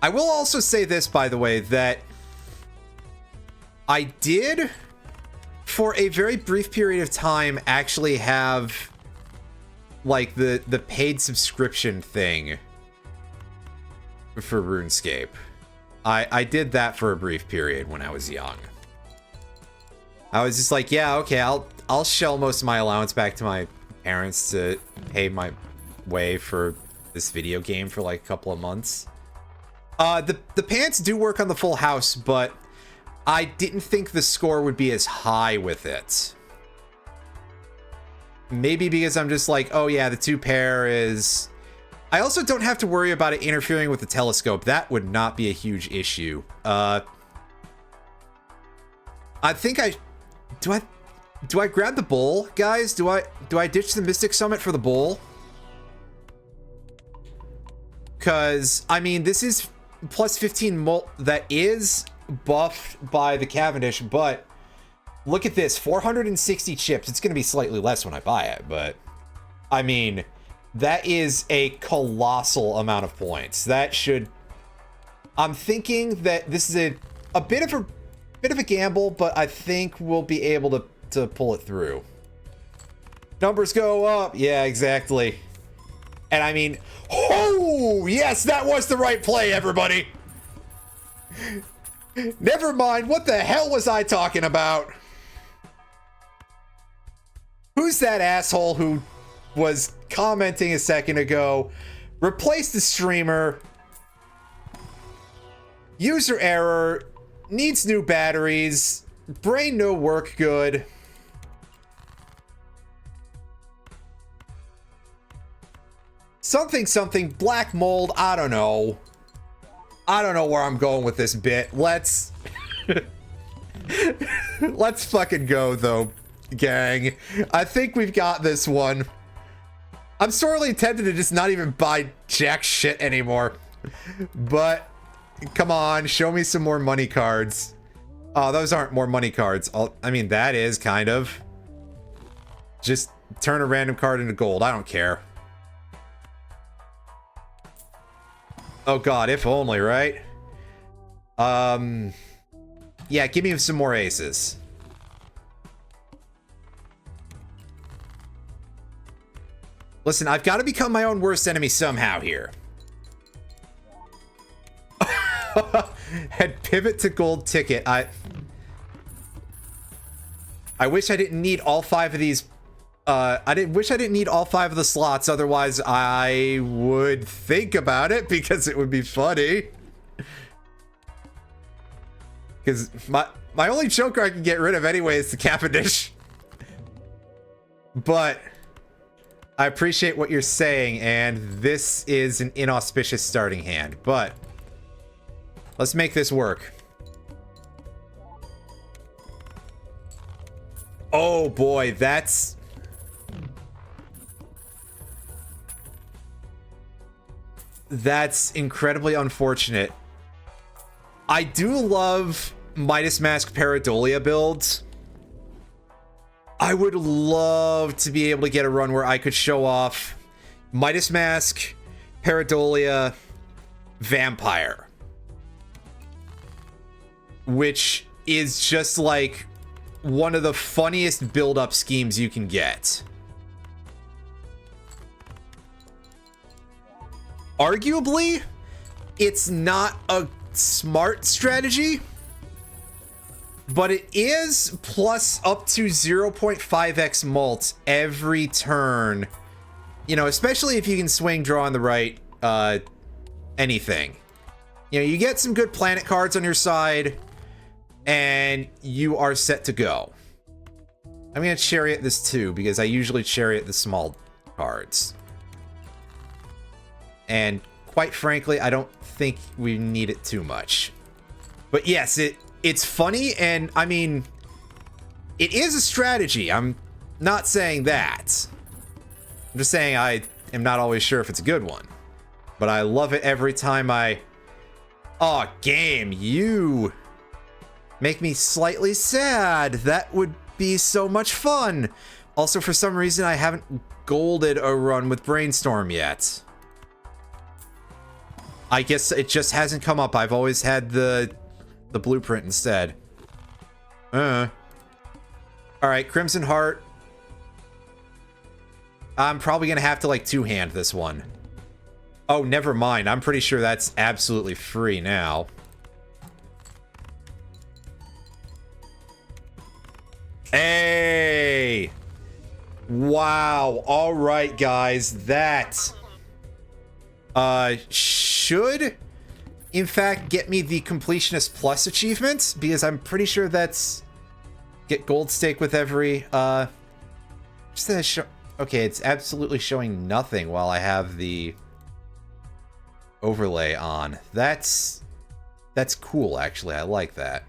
I will also say this, by the way, that I did, for a very brief period of time, actually have like the paid subscription thing for RuneScape. I did that for a brief period when I was young. I was just like, yeah, okay, I'll shell most of my allowance back to my parents to pay my way for this video game for like a couple of months. The pants do work on the full house, but I didn't think the score would be as high with it. Maybe because I'm just like, oh yeah, the 2 pair is... I also don't have to worry about it interfering with the telescope. That would not be a huge issue. I think do I grab the bowl, guys? Do I ditch the Mystic Summit for the bowl? Because, I mean, this is plus 15 mult that is buffed by the Cavendish, but look at this, 460 chips. It's going to be slightly less when I buy it, but I mean, that is a colossal amount of points. That should... I'm thinking that this is a bit of a gamble, but I think we'll be able to pull it through. Numbers go up. Yeah, exactly. And I mean, oh, yes, that was the right play, everybody. Never mind, what the hell was I talking about? Who's that asshole who was commenting a second ago? Replace the streamer. User error. Needs new batteries. Brain no work good. Something, black mold, I don't know. I don't know where I'm going with this bit. Let's fucking go though, gang. I think we've got this one. I'm sorely tempted to just not even buy jack shit anymore. But come on, show me some more money cards. Oh, those aren't more money cards. I mean, that is kind of. Just turn a random card into gold. I don't care. Oh god, if only, right? Yeah, give me some more aces. Listen, I've got to become my own worst enemy somehow here. Had pivot to gold ticket. I wish I didn't need all 5 of these. Wish I didn't need all 5 of the slots, otherwise I would think about it because it would be funny. Because my only joker I can get rid of anyway is the Cavendish. But I appreciate what you're saying, and this is an inauspicious starting hand, but let's make this work. Oh boy, that's incredibly unfortunate. I do love Midas Mask Pareidolia builds. I would love to be able to get a run where I could show off Midas Mask, Pareidolia, Vampire. Which is just like one of the funniest build-up schemes you can get. Arguably, it's not a smart strategy, but it is plus up to 0.5x mult every turn. You know, especially if you can swing draw on the right anything. You know, you get some good planet cards on your side, and you are set to go. I'm going to chariot this too, because I usually chariot the small cards. And quite frankly, I don't think we need it too much. But yes, it's funny, and I mean, it is a strategy. I'm not saying that. I'm just saying I am not always sure if it's a good one. But I love it every time I... Oh, game, you make me slightly sad. That would be so much fun. Also, for some reason, I haven't golded a run with Brainstorm yet. I guess it just hasn't come up. I've always had the blueprint instead. Alright, Crimson Heart. I'm probably gonna have to like two-hand this one. Oh, never mind. I'm pretty sure that's absolutely free now. Hey! Wow. Alright, guys. That should in fact get me the Completionist Plus achievement, because I'm pretty sure that's get gold stake with every just Okay, it's absolutely showing nothing while I have the overlay on. That's cool, actually. I like that.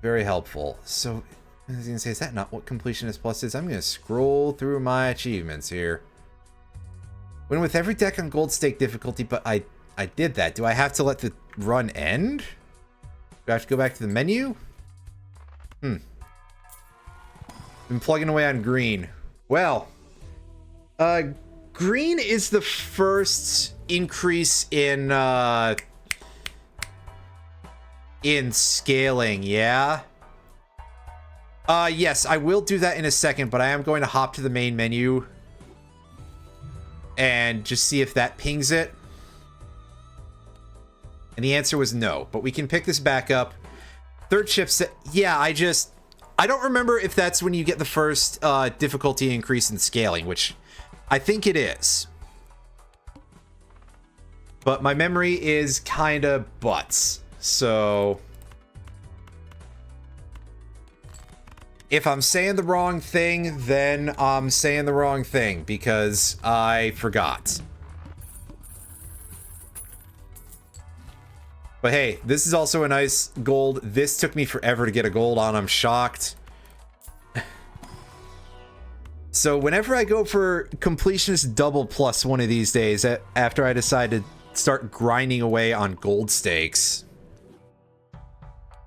Very helpful. So, I was gonna say, is that not what Completionist Plus is? I'm gonna scroll through my achievements here. Win with every deck on gold stake difficulty, but I did that. Do I have to let the run end? Do I have to go back to the menu? Been plugging away on green. Well, green is the first increase in scaling, yeah? Yes, I will do that in a second, but I am going to hop to the main menu and just see if that pings it. And the answer was no, but we can pick this back up. Third shift set, yeah, I don't remember if that's when you get the first difficulty increase in scaling, which I think it is. But my memory is kind of butts, so if I'm saying the wrong thing, then I'm saying the wrong thing because I forgot. But hey, this is also a nice gold. This took me forever to get a gold on. I'm shocked. So whenever I go for Completionist Double Plus one of these days, after I decide to start grinding away on gold stakes,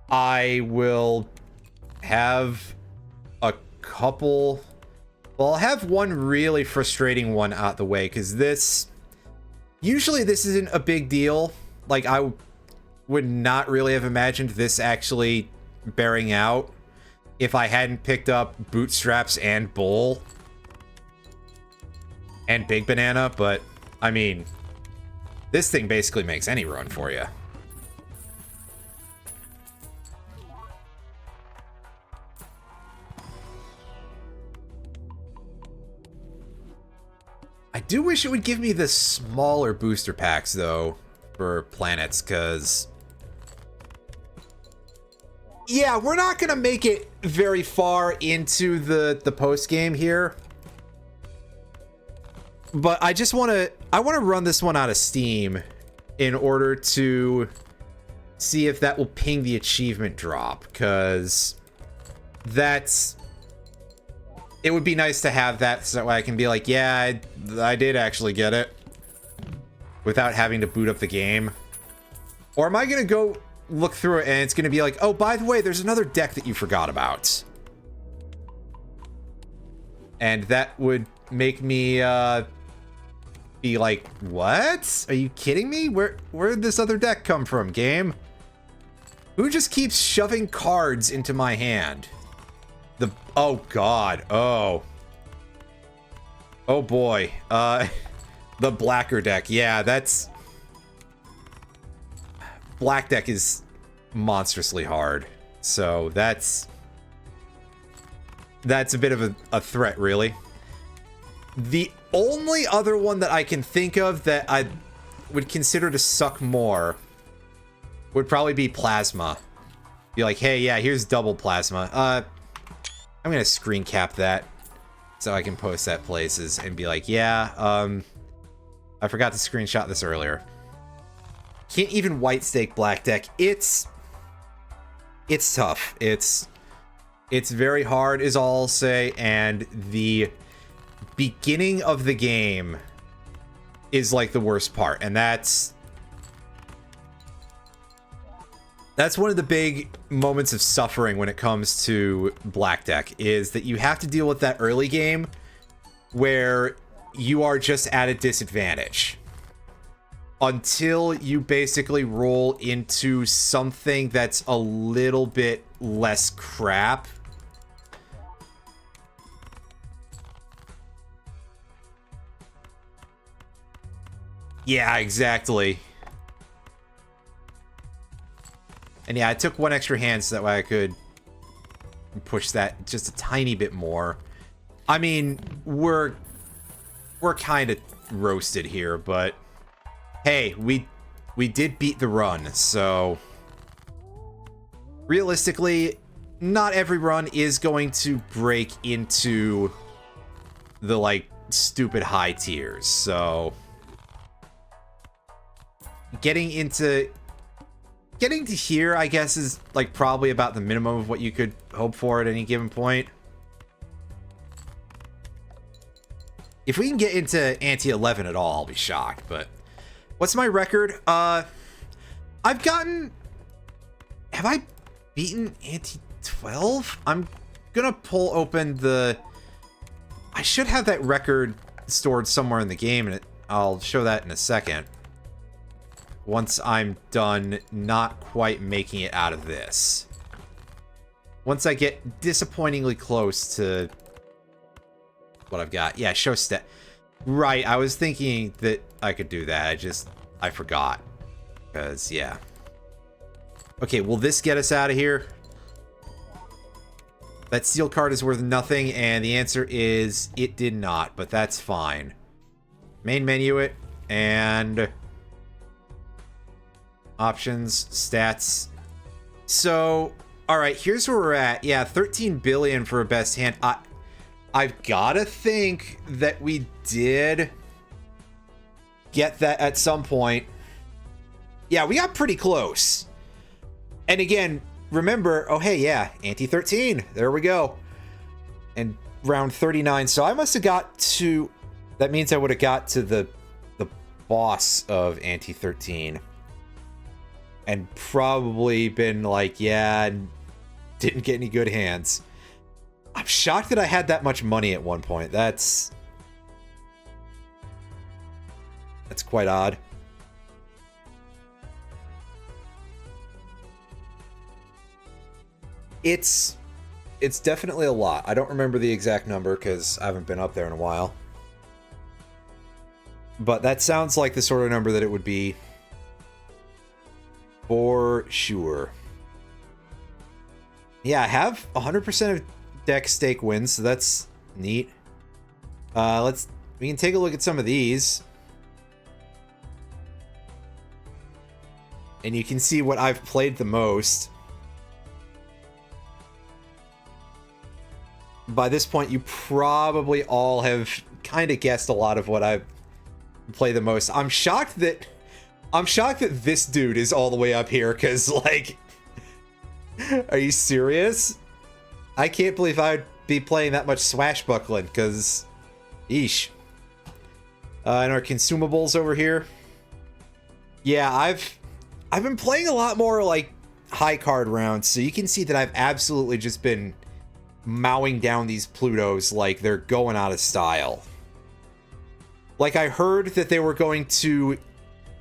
I will have a couple... Well, I'll have one really frustrating one out the way, because this... Usually this isn't a big deal. Like, I would not really have imagined this actually bearing out if I hadn't picked up Bootstraps and Bull and Big Banana, but, I mean, this thing basically makes any run for you. I do wish it would give me the smaller booster packs, though, for planets, because... Yeah, we're not going to make it very far into the post-game here. But I just want to... I want to run this one out of Steam in order to see if that will ping the achievement drop, because that's... It would be nice to have that so I can be like, yeah, I did actually get it, without having to boot up the game. Or am I going to go look through it and it's going to be like, oh, by the way, there's another deck that you forgot about. And that would make me be like, what? Are you kidding me? Where'd this other deck come from, game? Who just keeps shoving cards into my hand? Oh god. Oh boy. The blacker deck. Yeah, that's... Black deck is monstrously hard. So that's a bit of a threat, really. The only other one that I can think of that I would consider to suck more would probably be Plasma. Be like, hey, yeah, here's double Plasma. I'm gonna screen cap that so I can post that places and be like, yeah, I forgot to screenshot this earlier. Can't even white stake black deck. It's tough. It's very hard is all I'll say, and the beginning of the game is like the worst part, and that's one of the big moments of suffering when it comes to black deck, is that you have to deal with that early game where you are just at a disadvantage until you basically roll into something that's a little bit less crap. Yeah, exactly. And yeah, I took one extra hand so that way I could push that just a tiny bit more. I mean, we're kind of roasted here, but hey, we did beat the run, so realistically, not every run is going to break into the, like, stupid high tiers, so getting to here, I guess, is, like, probably about the minimum of what you could hope for at any given point. If we can get into Ante-11 at all, I'll be shocked, but what's my record? Have I beaten Ante-12? I'm gonna pull open I should have that record stored somewhere in the game, and I'll show that in a second. Once I'm done not quite making it out of this. Once I get disappointingly close to what I've got. Yeah, show stat. Right, I was thinking that I could do that. I forgot. Because, yeah. Okay, will this get us out of here? That steel card is worth nothing, and the answer is it did not, but that's fine. Main menu it, and options, stats. So, alright, here's where we're at. Yeah, 13 billion for a best hand. I've gotta think that we did get that at some point. Yeah, we got pretty close. And again, remember, oh hey, yeah, Ante-13. There we go. And round 39. So I must have got to... That means I would have got to the boss of Ante-13. And probably been like, yeah, didn't get any good hands. I'm shocked that I had that much money at one point. That's quite odd. It's definitely a lot. I don't remember the exact number because I haven't been up there in a while. But that sounds like the sort of number that it would be. For sure. Yeah, I have 100% of deck stake wins, so that's neat. We can take a look at some of these. And you can see what I've played the most. By this point, you probably all have kind of guessed a lot of what I've played the most. I'm shocked that this dude is all the way up here, because, like, are you serious? I can't believe I'd be playing that much swashbuckling, because, eesh. And our consumables over here. Yeah, I've been playing a lot more, like, high card rounds, so you can see that I've absolutely just been mowing down these Plutos like they're going out of style. Like, I heard that they were going to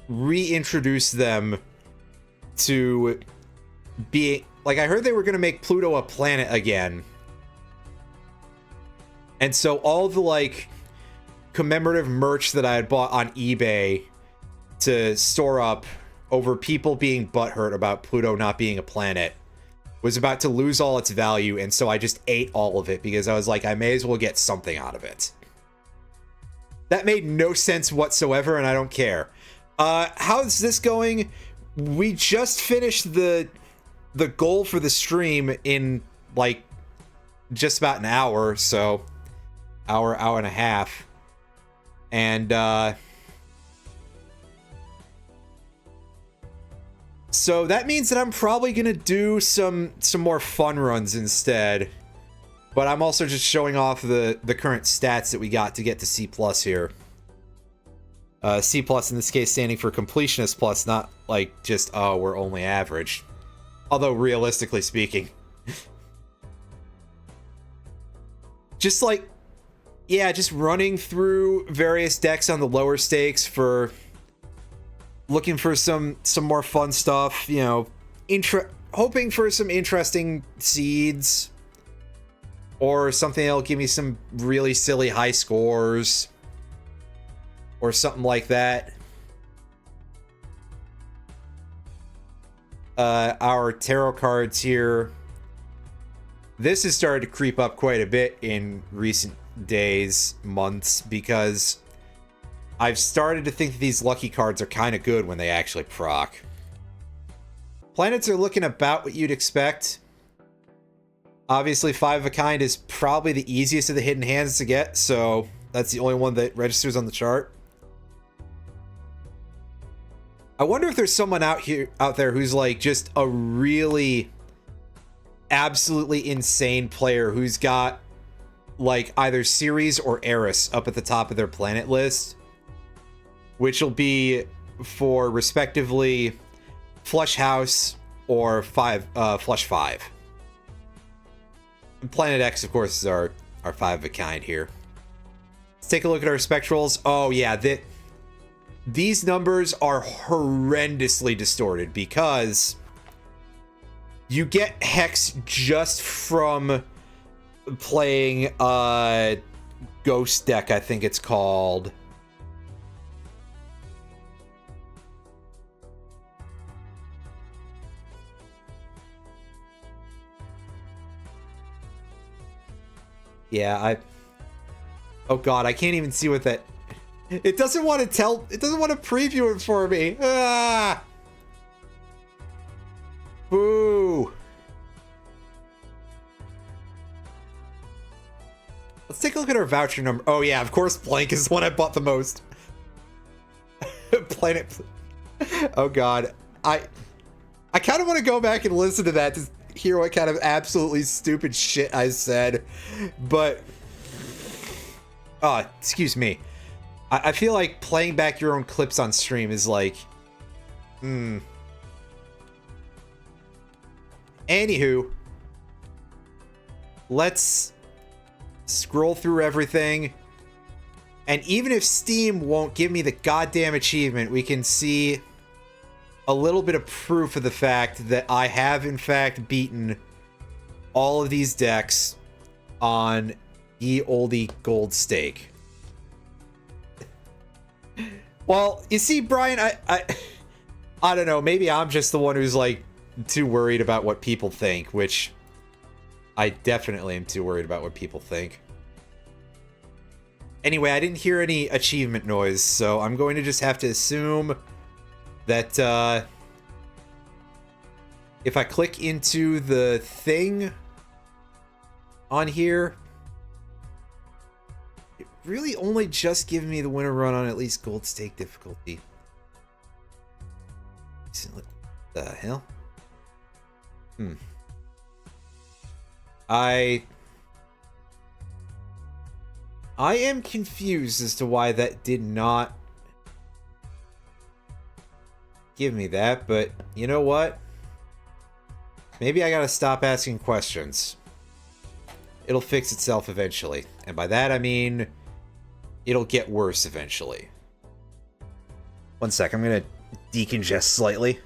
reintroduce them to be... Like, I heard they were going to make Pluto a planet again. And so all the, like, commemorative merch that I had bought on eBay to store up over people being butthurt about Pluto not being a planet was about to lose all its value, and so I just ate all of it because I was like, I may as well get something out of it. That made no sense whatsoever, and I don't care. How's this going? We just finished the goal for the stream in, like, just about an hour, so hour and a half. And, so that means that I'm probably gonna do some more fun runs instead. But I'm also just showing off the current stats that we got to get to C+ here. C+ in this case standing for Completionist Plus, not like just, oh, we're only average. Although, realistically speaking. Just like, yeah, just running through various decks on the lower stakes for... looking for some more fun stuff, you know, hoping for some interesting seeds or something that'll give me some really silly high scores or something like that. Our tarot cards here. This has started to creep up quite a bit in recent days, months, because I've started to think that these lucky cards are kind of good when they actually proc. Planets are looking about what you'd expect. Obviously, 5 of a kind is probably the easiest of the hidden hands to get, so that's the only one that registers on the chart. I wonder if there's someone out there who's like just a really absolutely insane player who's got like either Ceres or Eris up at the top of their planet list, which will be for respectively Flush House or Flush 5. Planet X, of course, is our 5 of a kind here. Let's take a look at our spectrals. Oh yeah, these numbers are horrendously distorted because you get Hex just from playing Ghost Deck, I think it's called. Yeah, oh god, I can't even see what that... It doesn't want to tell... It doesn't want to preview it for me. Ah! Boo! Let's take a look at our voucher number. Oh yeah, of course Blank is the one I bought the most. Planet... Oh god. I kind of want to go back and listen to that to hear what kind of absolutely stupid shit I said. But... excuse me. I feel like playing back your own clips on stream is like... Anywho. Let's scroll through everything. And even if Steam won't give me the goddamn achievement, we can see a little bit of proof of the fact that I have in fact beaten all of these decks on ye olde gold stake. Well, you see, Brian, I don't know, maybe I'm just the one who's like too worried about what people think, which I definitely am too worried about what people think. Anyway, I didn't hear any achievement noise, so I'm going to just have to assume that if I click into the thing on here, it really only just gives me the winner run on at least gold stake difficulty. What the hell? I am confused as to why that did not give me that, but you know what? Maybe I gotta stop asking questions. It'll fix itself eventually. And by that I mean, it'll get worse eventually. One sec, I'm gonna decongest slightly.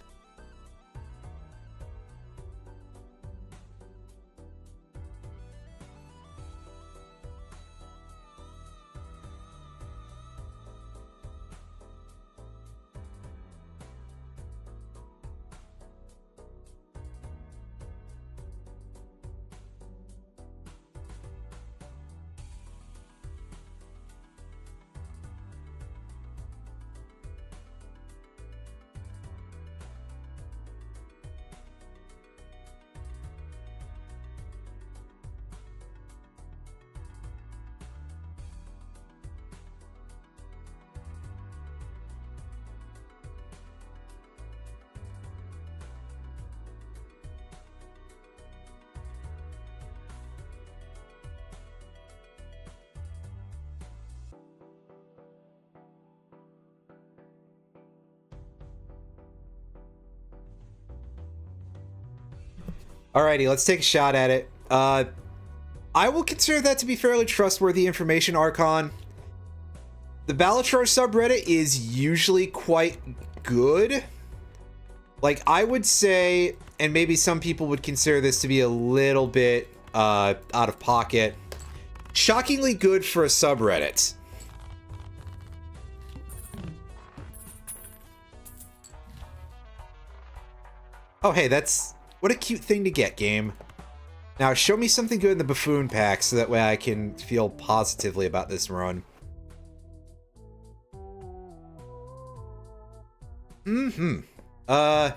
Alrighty, let's take a shot at it. I will consider that to be fairly trustworthy information, Archon. The Balatro subreddit is usually quite good. Like, I would say, and maybe some people would consider this to be a little bit out of pocket, shockingly good for a subreddit. Oh, hey, that's... What a cute thing to get, game. Now, show me something good in the Buffoon pack so that way I can feel positively about this run. Let's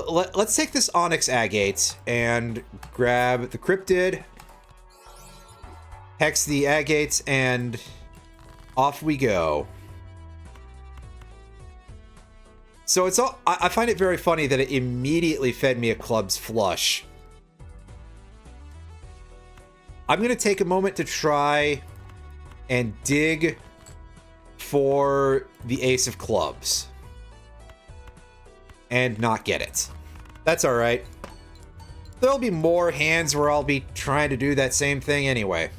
Let's take this Onyx Agate and grab the Cryptid, hex the Agates, and off we go. So it's all, I find it very funny that it immediately fed me a Club's Flush. I'm going to take a moment to try and dig for the Ace of Clubs. And not get it. That's alright. There'll be more hands where I'll be trying to do that same thing anyway.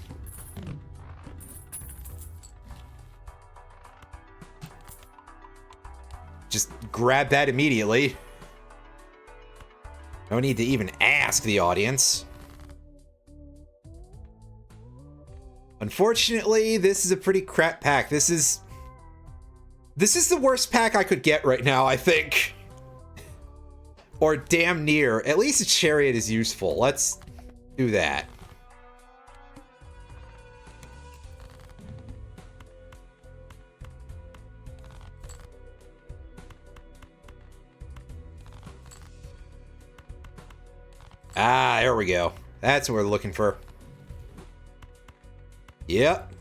Just grab that immediately. No need to even ask the audience. Unfortunately, this is a pretty crap pack. This is the worst pack I could get right now, I think. Or damn near. At least a Chariot is useful. Let's do that. Ah, there we go. That's what we're looking for. Yep.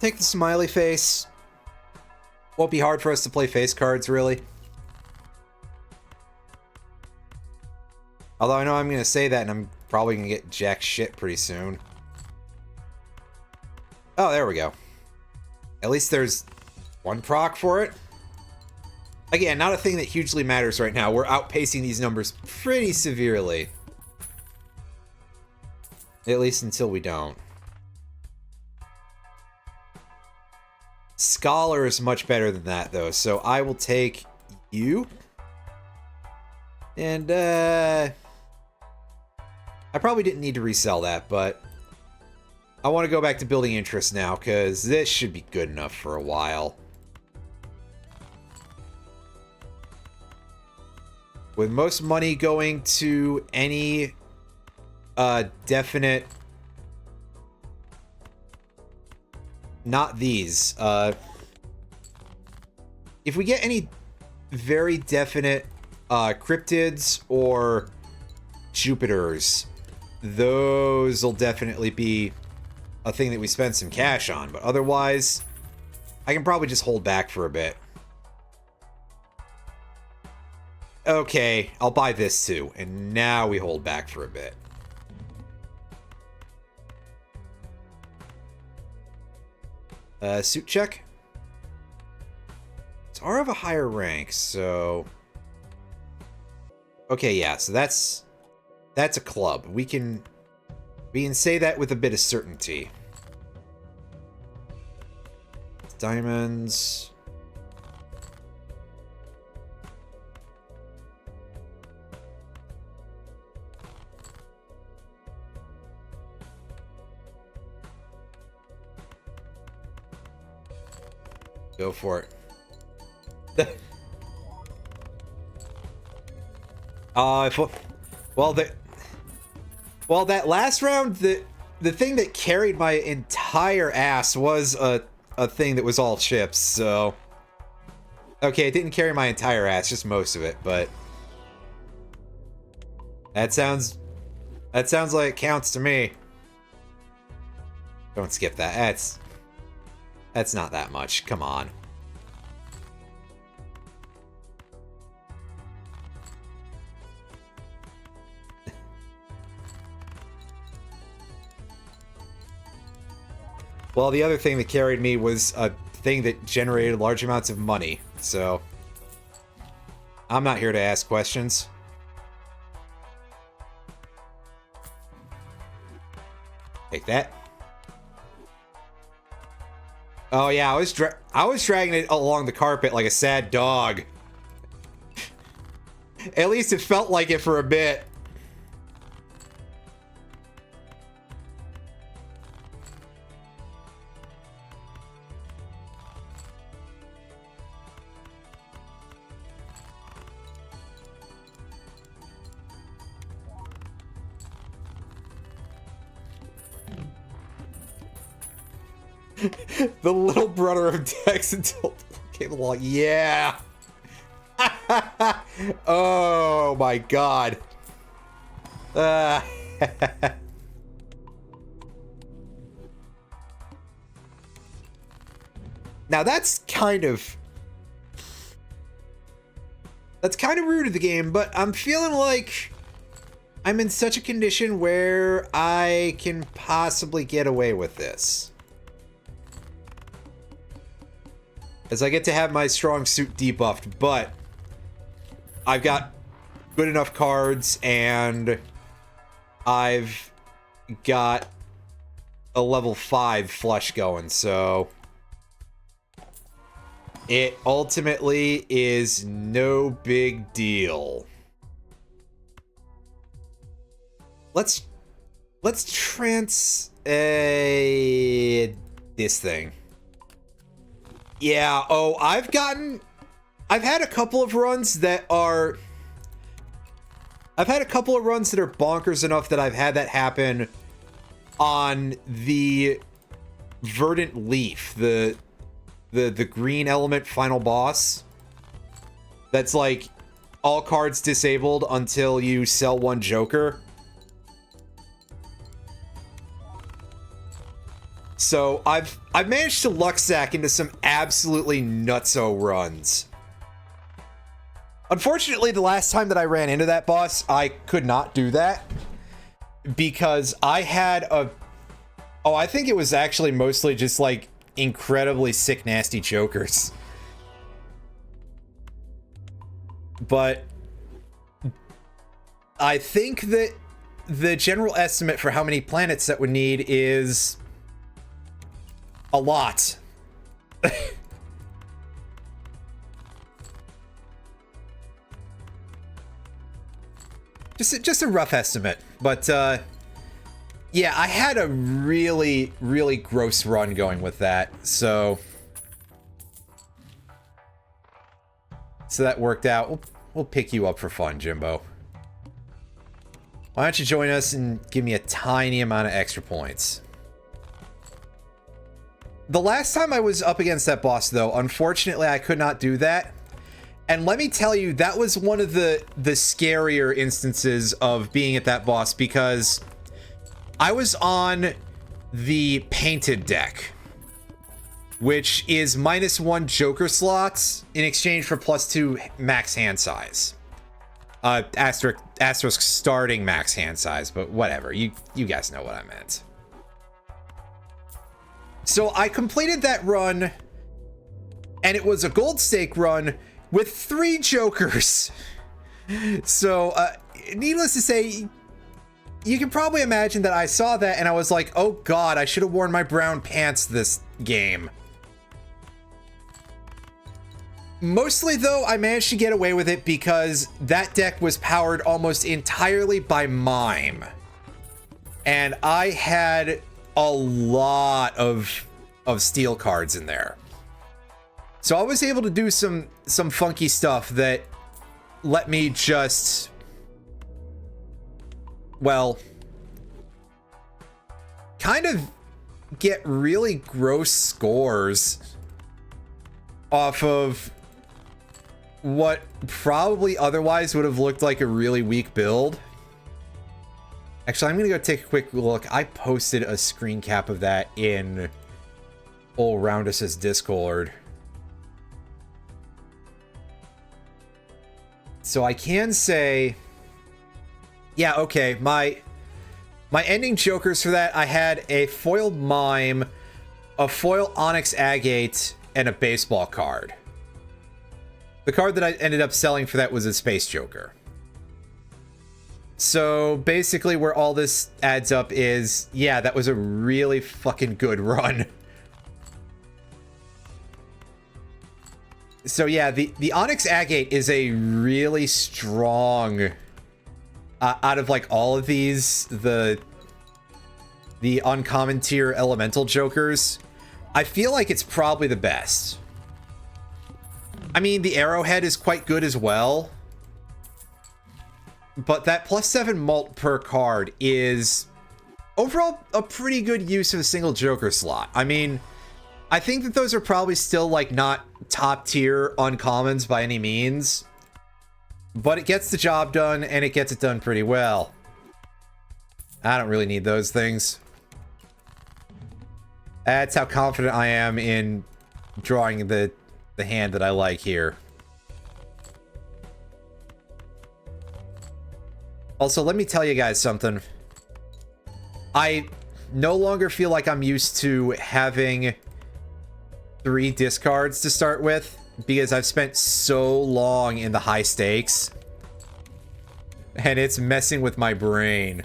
Take the smiley face. Won't be hard for us to play face cards, really. Although I know I'm going to say that and I'm probably going to get jack shit pretty soon. Oh, there we go. At least there's one proc for it. Again, not a thing that hugely matters right now. We're outpacing these numbers pretty severely. At least until we don't. Scholar is much better than that, though, so I will take you. And, I probably didn't need to resell that, but I want to go back to building interest now, because this should be good enough for a while. With most money going to any definite... Not these. If we get any very definite cryptids or Jupiters, those will definitely be a thing that we spend some cash on. But otherwise, I can probably just hold back for a bit. Okay, I'll buy this too. And now we hold back for a bit. Suit check. It's R of a higher rank, so... Okay, yeah, so that's a club. We can say that with a bit of certainty. Diamonds. Go for it. Well, that last round, the thing that carried my entire ass was a thing that was all chips, so... Okay, it didn't carry my entire ass, just most of it, but... That sounds like it counts to me. Don't skip that. That's not that much. Come on. Well, the other thing that carried me was a thing that generated large amounts of money, so... I'm not here to ask questions. Take that. Oh yeah, I was dragging it along the carpet like a sad dog. At least it felt like it for a bit. The little brother of Dex until came along. Yeah. Oh my god. Now that's kind of rude of the game, but I'm feeling like I'm in such a condition where I can possibly get away with this. As I get to have my strong suit debuffed, but I've got good enough cards and I've got a level 5 flush going, so it ultimately is no big deal. Let's this thing. Yeah, oh, I've had a couple of runs that are bonkers enough that I've had that happen on the Verdant Leaf, the green element final boss. That's like all cards disabled until you sell one Joker. So I've managed to luck sack into some absolutely nutso runs. Unfortunately, the last time that I ran into that boss, I could not do that because I had I think it was actually mostly just like incredibly sick, nasty Jokers. But I think that the general estimate for how many planets that would need is a lot. just a rough estimate, but yeah, I had a really gross run going with that, so that worked out. We'll pick you up for fun, Jimbo. Why don't you join us and give me a tiny amount of extra points? The last time I was up against that boss, though, unfortunately, I could not do that. And let me tell you, that was one of the scarier instances of being at that boss, because I was on the painted deck, which is -1 Joker slots in exchange for +2 max hand size. Asterisk starting max hand size, but whatever. You guys know what I meant. So I completed that run, and it was a gold stake run with 3 Jokers. So, needless to say, you can probably imagine that I saw that and I was like, oh god, I should have worn my brown pants this game. Mostly, though, I managed to get away with it because that deck was powered almost entirely by Mime. And I had a lot of steel cards in there. So I was able to do some funky stuff that let me just, well, kind of get really gross scores off of what probably otherwise would have looked like a really weak build. Actually, I'm gonna go take a quick look. I posted a screen cap of that in old Roundus's Discord. So I can say, yeah, okay, my ending Jokers for that, I had a foiled Mime, a foil Onyx Agate, and a baseball card. The card that I ended up selling for that was a Space Joker. So basically where all this adds up is, yeah, that was a really fucking good run. So yeah, the Onyx Agate is a really strong, out of like all of these, the uncommon tier elemental Jokers, I feel like it's probably the best. I mean, the Arrowhead is quite good as well, but that +7 mult per card is overall a pretty good use of a single Joker slot. I mean, I think that those are probably still, like, not top tier uncommons by any means. But it gets the job done, and it gets it done pretty well. I don't really need those things. That's how confident I am in drawing the hand that I like here. Also, let me tell you guys something. I no longer feel like I'm used to having 3 discards to start with, because I've spent so long in the high stakes. And it's messing with my brain.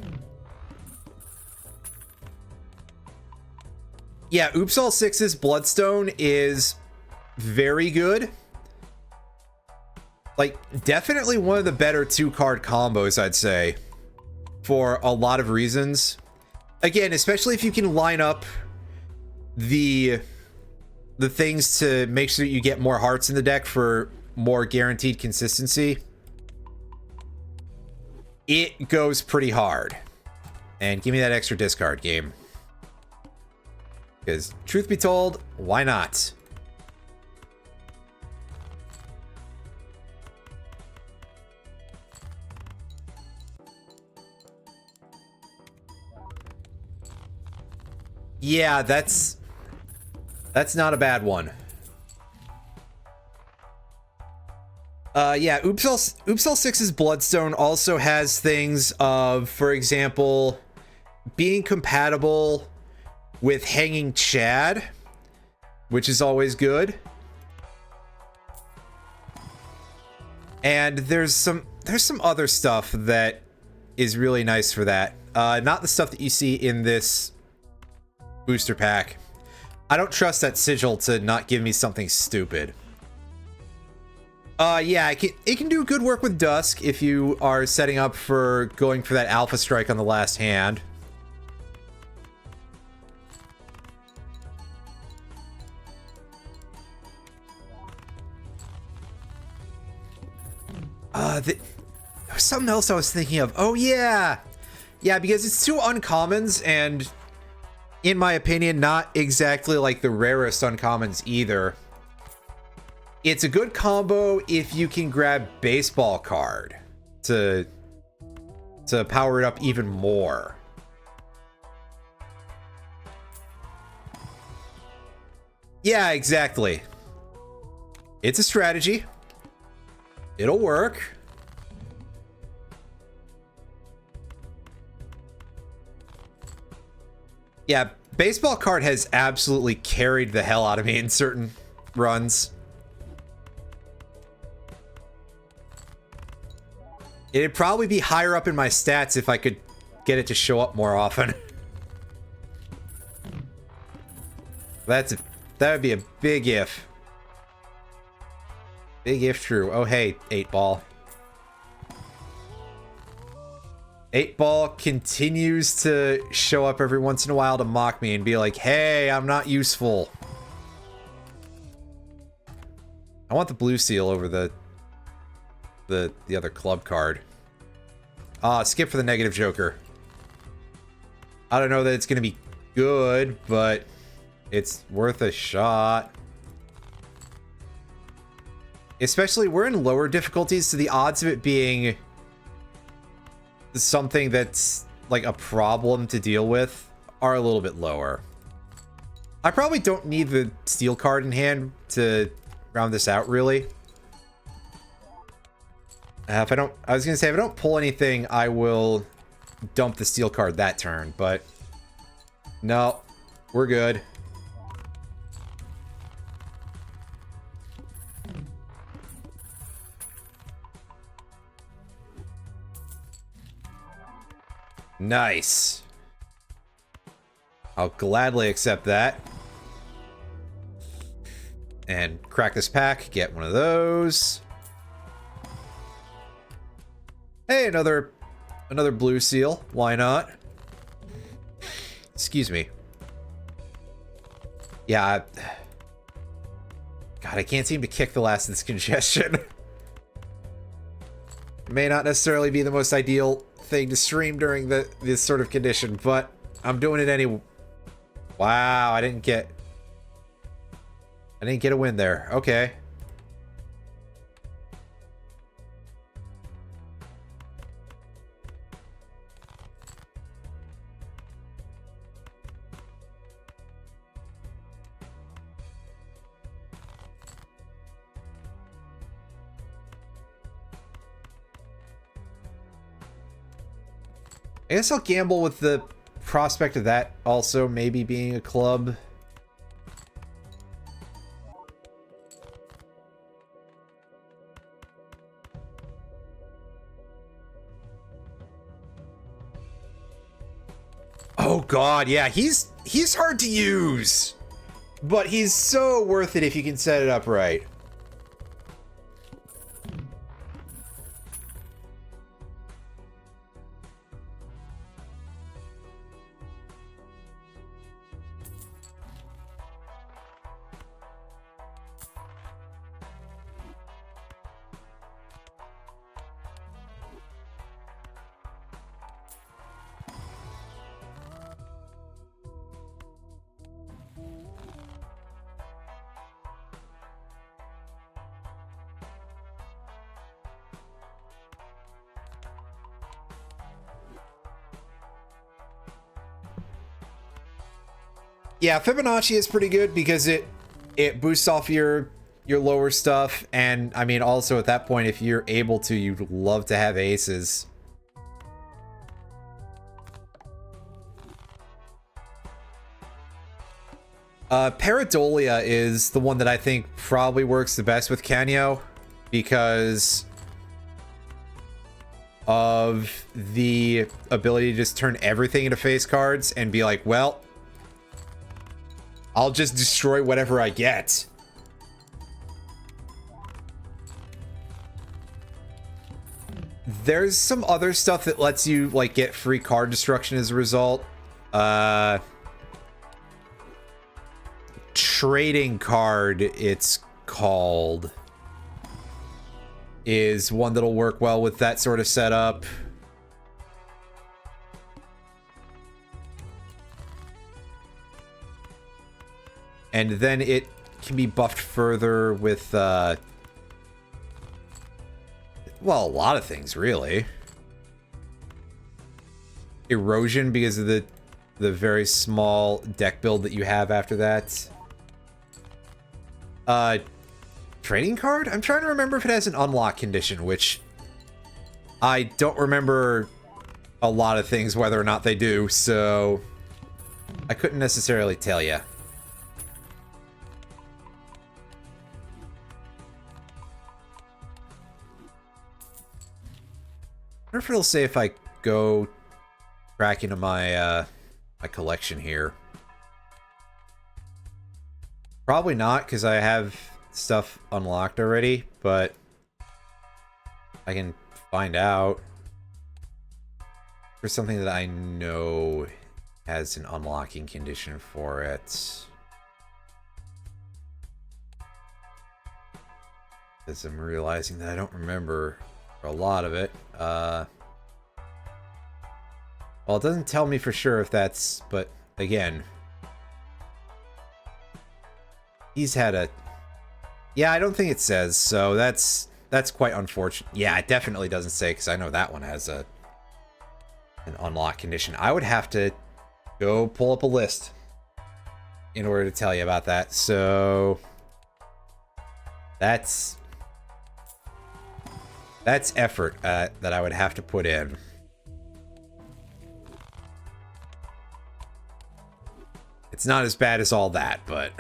Yeah, Oops All Sixes Bloodstone is very good. Like, definitely one of the better 2-card combos, I'd say. For a lot of reasons. Again, especially if you can line up the things to make sure that you get more hearts in the deck for more guaranteed consistency. It goes pretty hard. And give me that extra discard, game. Because, truth be told, why not? Yeah, that's not a bad one. Yeah, Oops All 6's Bloodstone also has things of, for example, being compatible with Hanging Chad, which is always good. And there's some other stuff that is really nice for that. Not the stuff that you see in this booster pack. I don't trust that sigil to not give me something stupid. Yeah, it can do good work with Dusk if you are setting up for going for that Alpha Strike on the last hand. There was something else I was thinking of. Oh, yeah! Yeah, because it's 2 uncommons, and in my opinion, not exactly like the rarest uncommons either. It's a good combo if you can grab Baseball Card to power it up even more. Yeah, exactly. It's a strategy. It'll work. Yeah, Baseball Card has absolutely carried the hell out of me in certain runs. It'd probably be higher up in my stats if I could get it to show up more often. That would be a big if. Big if true. Oh, hey, 8-Ball. 8-Ball continues to show up every once in a while to mock me and be like, hey, I'm not useful. I want the blue seal over the other club card. Skip for the negative Joker. I don't know that it's going to be good, but it's worth a shot. Especially, we're in lower difficulties, so the odds of it being something that's like a problem to deal with are a little bit lower. I probably don't need the steel card in hand to round this out, really. I was gonna say, if I don't pull anything, I will dump the steel card that turn, but no, we're good. Nice. I'll gladly accept that. And crack this pack, get one of those. Hey, another blue seal. Why not? Excuse me. Yeah. God, I can't seem to kick the last of this congestion. May not necessarily be the most ideal thing to stream during this sort of condition, but I'm doing it anyway. Wow, I didn't get I didn't get a win there. Okay. I guess I'll gamble with the prospect of that also maybe being a club. Oh god, yeah, he's hard to use. But he's so worth it if you can set it up right. Yeah, Fibonacci is pretty good because it boosts off your lower stuff, and I mean also at that point if you're able to, you'd love to have aces. Pareidolia is the one that I think probably works the best with Canio because of the ability to just turn everything into face cards and be like, well, I'll just destroy whatever I get. There's some other stuff that lets you, like, get free card destruction as a result. Trading card, it's called, is one that'll work well with that sort of setup. And then it can be buffed further with, well, a lot of things, really. Erosion, because of the very small deck build that you have after that. Trading card? I'm trying to remember if it has an unlock condition, which I don't remember a lot of things, whether or not they do, so I couldn't necessarily tell you. I wonder if it'll say if I go back into my my collection here. Probably not, because I have stuff unlocked already, but I can find out. For something that I know has an unlocking condition for it. Because I'm realizing that I don't remember a lot of it. Well, it doesn't tell me for sure if that's, but again, he's had a, yeah, I don't think it says, so that's quite unfortunate. Yeah, it definitely doesn't say, because I know that one has an unlock condition. I would have to go pull up a list in order to tell you about that, so that's effort that I would have to put in. It's not as bad as all that, but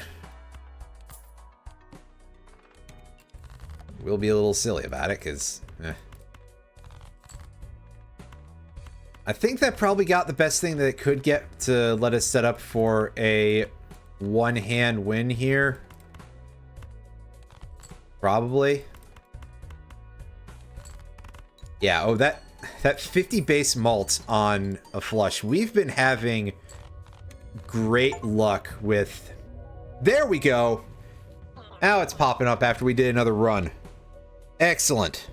we'll be a little silly about it, because I think that probably got the best thing that it could get to let us set up for a one-hand win here. Probably. Yeah, oh, that 50 base malt on a flush. We've been having great luck with... There we go! Now it's popping up after we did another run. Excellent.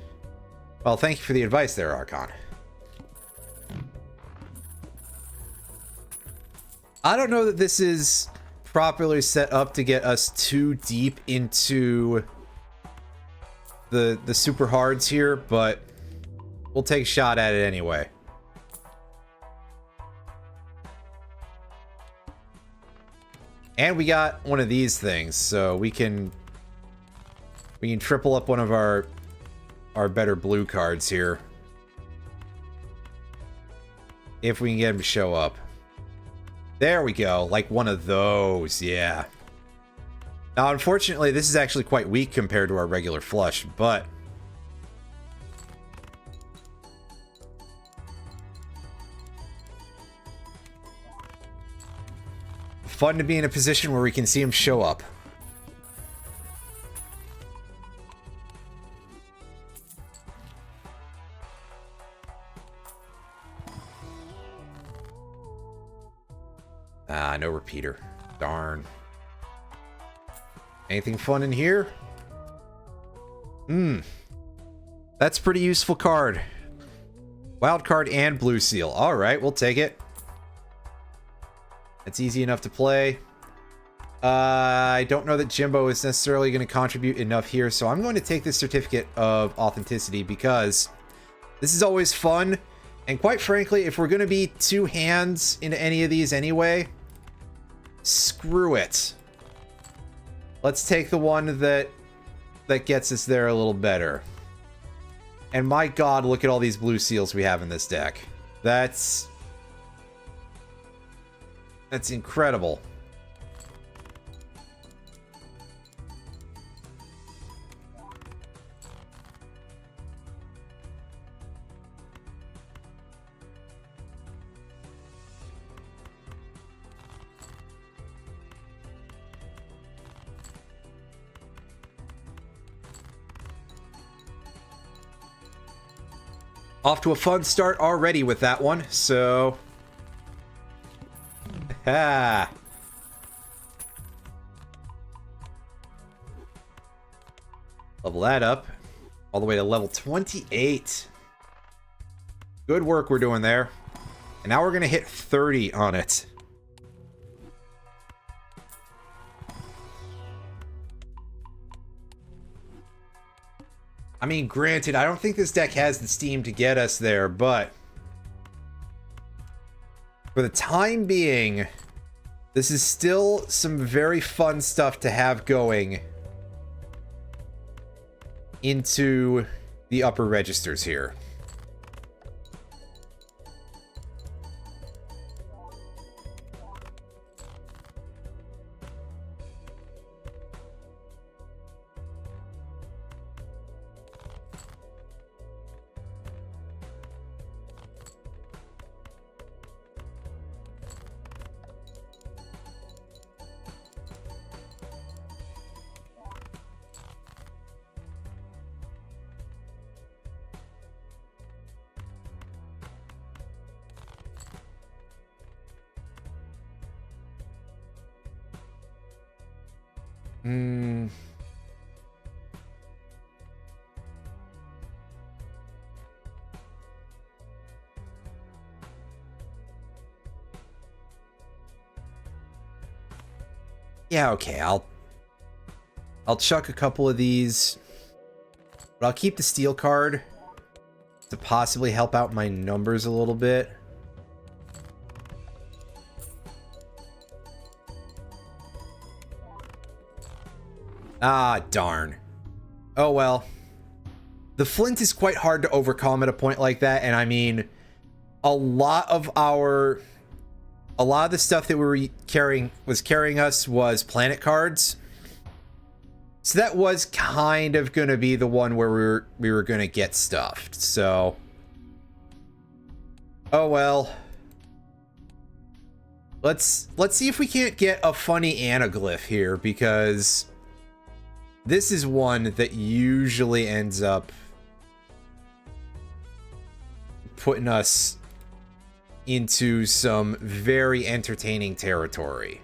Well, thank you for the advice there, Archon. I don't know that this is properly set up to get us too deep into the super hards here, but we'll take a shot at it anyway. And we got one of these things, so we can triple up one of our better blue cards here. If we can get him to show up. There we go, like one of those, yeah. Now, unfortunately, this is actually quite weak compared to our regular flush, but fun to be in a position where we can see him show up. Ah, no repeater. Darn. Anything fun in here? That's a pretty useful card. Wild card and blue seal. Alright, we'll take it. It's easy enough to play. I don't know that Jimbo is necessarily going to contribute enough here, so I'm going to take this certificate of authenticity because this is always fun. And quite frankly, if we're going to be two hands into any of these anyway, screw it. Let's take the one that gets us there a little better. And my god, look at all these blue seals we have in this deck. That's incredible. Off to a fun start already with that one, so... Ha! Level that up. All the way to level 28. Good work we're doing there. And now we're going to hit 30 on it. I mean, granted, I don't think this deck has the steam to get us there, but for the time being, this is still some very fun stuff to have going into the upper registers here. Yeah, okay, I'll chuck a couple of these, but I'll keep the steel card to possibly help out my numbers a little bit. Ah, darn. Oh well. The flint is quite hard to overcome at a point like that, and I mean, a lot of the stuff that we were carrying us was planet cards. So that was kind of going to be the one where we were going to get stuffed. So, oh well. Let's see if we can't get a funny anaglyph here, because this is one that usually ends up putting us into some very entertaining territory.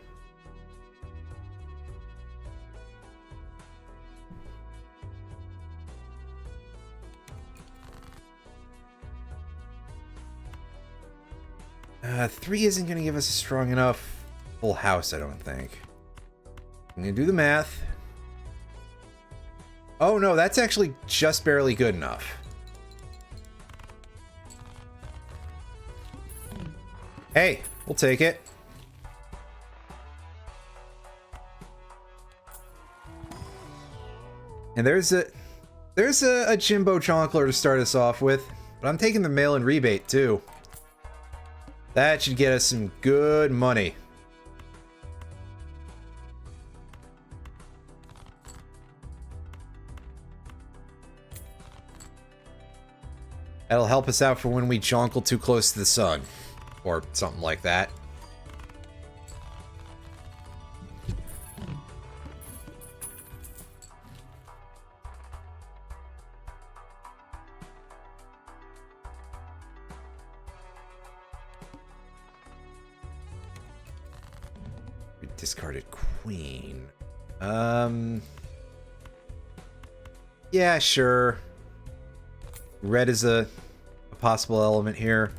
Three isn't going to give us a strong enough full house, I don't think. I'm gonna do the math. Oh no, that's actually just barely good enough. Hey, we'll take it. And there's a Jimbo Chonkler to start us off with, but I'm taking the mail-in rebate too. That should get us some good money. That'll help us out for when we jonkle too close to the sun. Or something like that. We discarded queen. Yeah, sure. Red is a possible element here.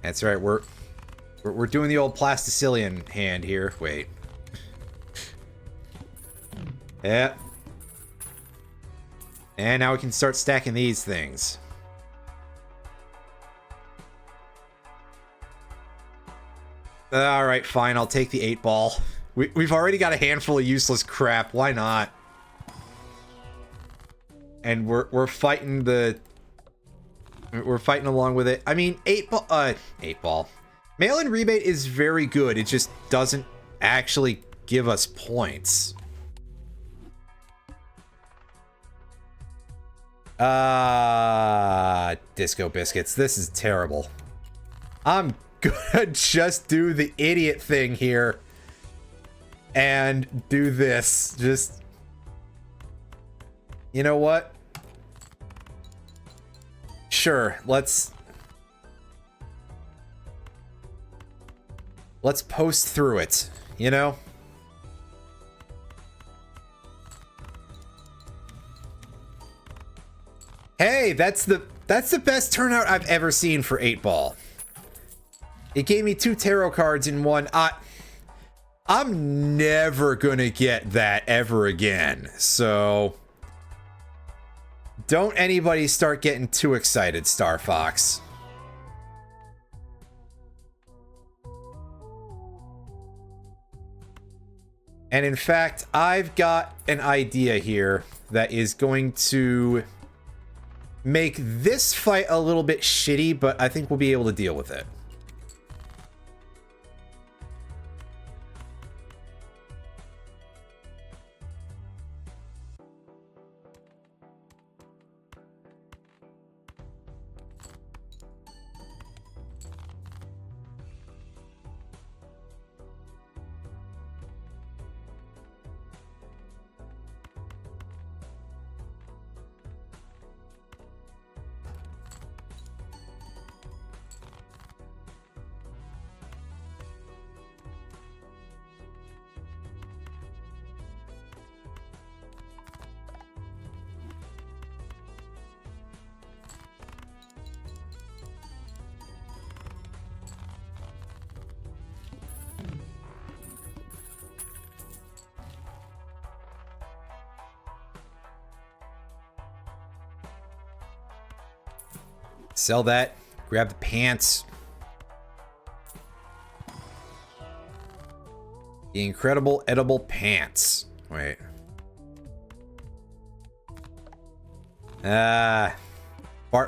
That's right, we're doing the old plasticillion hand here. Wait. Yeah. And now we can start stacking these things. Alright, fine, I'll take the 8-ball. We've already got a handful of useless crap, why not? And we're fighting the... We're fighting along with it. I mean, 8-ball. Mail-in rebate is very good, it just doesn't actually give us points. Disco Biscuits, this is terrible. I'm gonna just do the idiot thing here and do this. Just, you know what? Sure, let's post through it, you know? Hey, that's the best turnout I've ever seen for 8-ball. It gave me 2 tarot cards in one. I'm never gonna get that ever again, so don't anybody start getting too excited, Star Fox. And in fact, I've got an idea here that is going to make this fight a little bit shitty, but I think we'll be able to deal with it. Sell that. Grab the pants. The incredible edible pants. Wait. Bart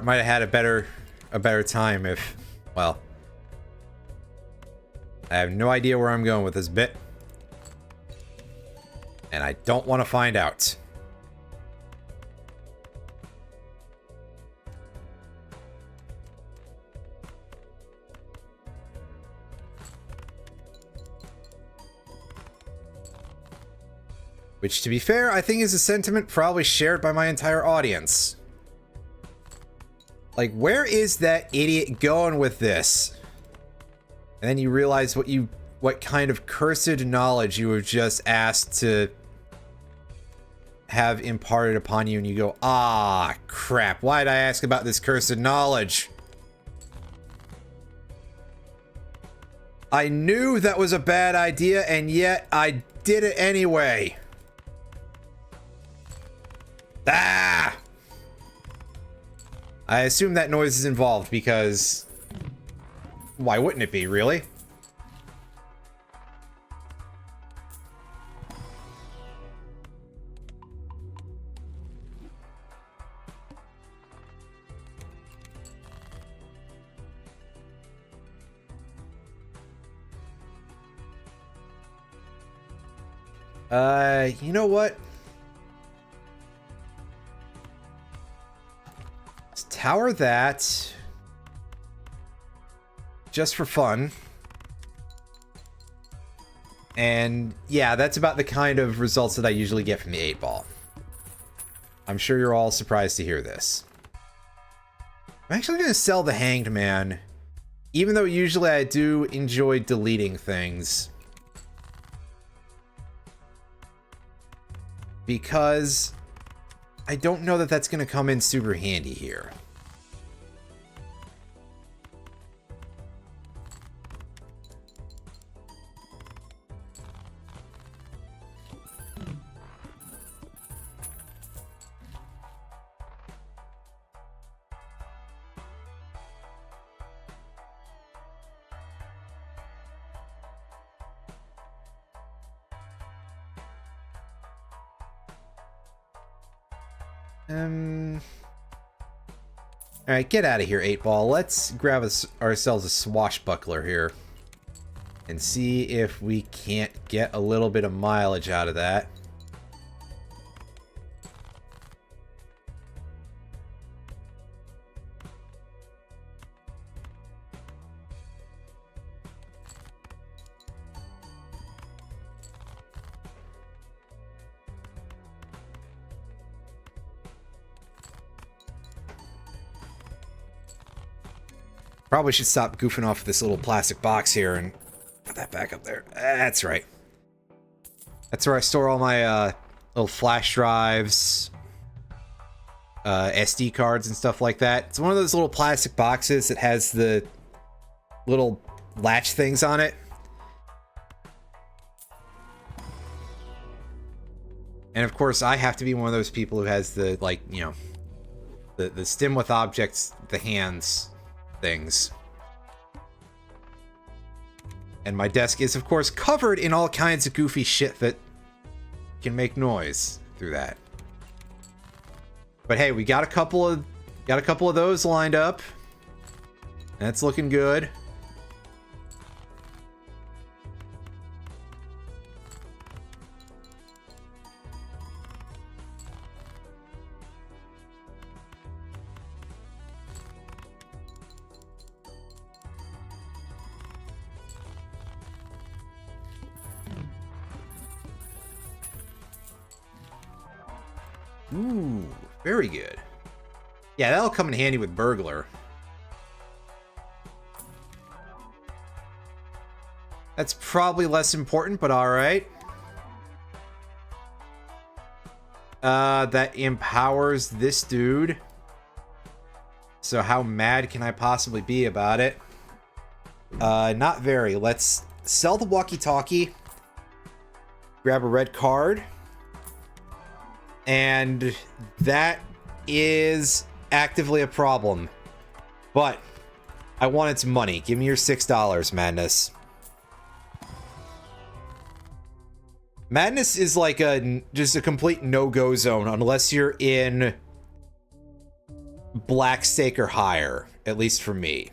might have had a better time if, well, I have no idea where I'm going with this bit. And I don't want to find out. Which, to be fair, I think is a sentiment probably shared by my entire audience. Like, where is that idiot going with this? And then you realize what kind of cursed knowledge you were just asked to have imparted upon you, and you go, ah, crap, why'd I ask about this cursed knowledge? I knew that was a bad idea, and yet I did it anyway. Ah! I assume that noise is involved because... why wouldn't it be, really? You know what? Let's tower that. Just for fun. And yeah, that's about the kind of results that I usually get from the 8-ball. I'm sure you're all surprised to hear this. I'm actually going to sell the Hanged Man, even though usually I do enjoy deleting things. Because I don't know that that's going to come in super handy here. Alright, get out of here, 8-ball. Let's grab ourselves a swashbuckler here. And see if we can't get a little bit of mileage out of that. Probably should stop goofing off with this little plastic box here and put that back up there. That's right. That's where I store all my little flash drives, SD cards and stuff like that. It's one of those little plastic boxes that has the little latch things on it. And of course, I have to be one of those people who has the, like, you know, the stim with objects, the hands things. And my desk is, of course, covered in all kinds of goofy shit that can make noise through that. But hey, we got a couple of those lined up. That's looking good. Ooh, very good. Yeah, that'll come in handy with Burglar. That's probably less important, but alright. That empowers this dude. So how mad can I possibly be about it? Not very. Let's sell the walkie-talkie. Grab a red card. And that is actively a problem. But I want its money. Give me your $6, Madness. Madness is like just a complete no-go zone unless you're in black stake or higher, at least for me.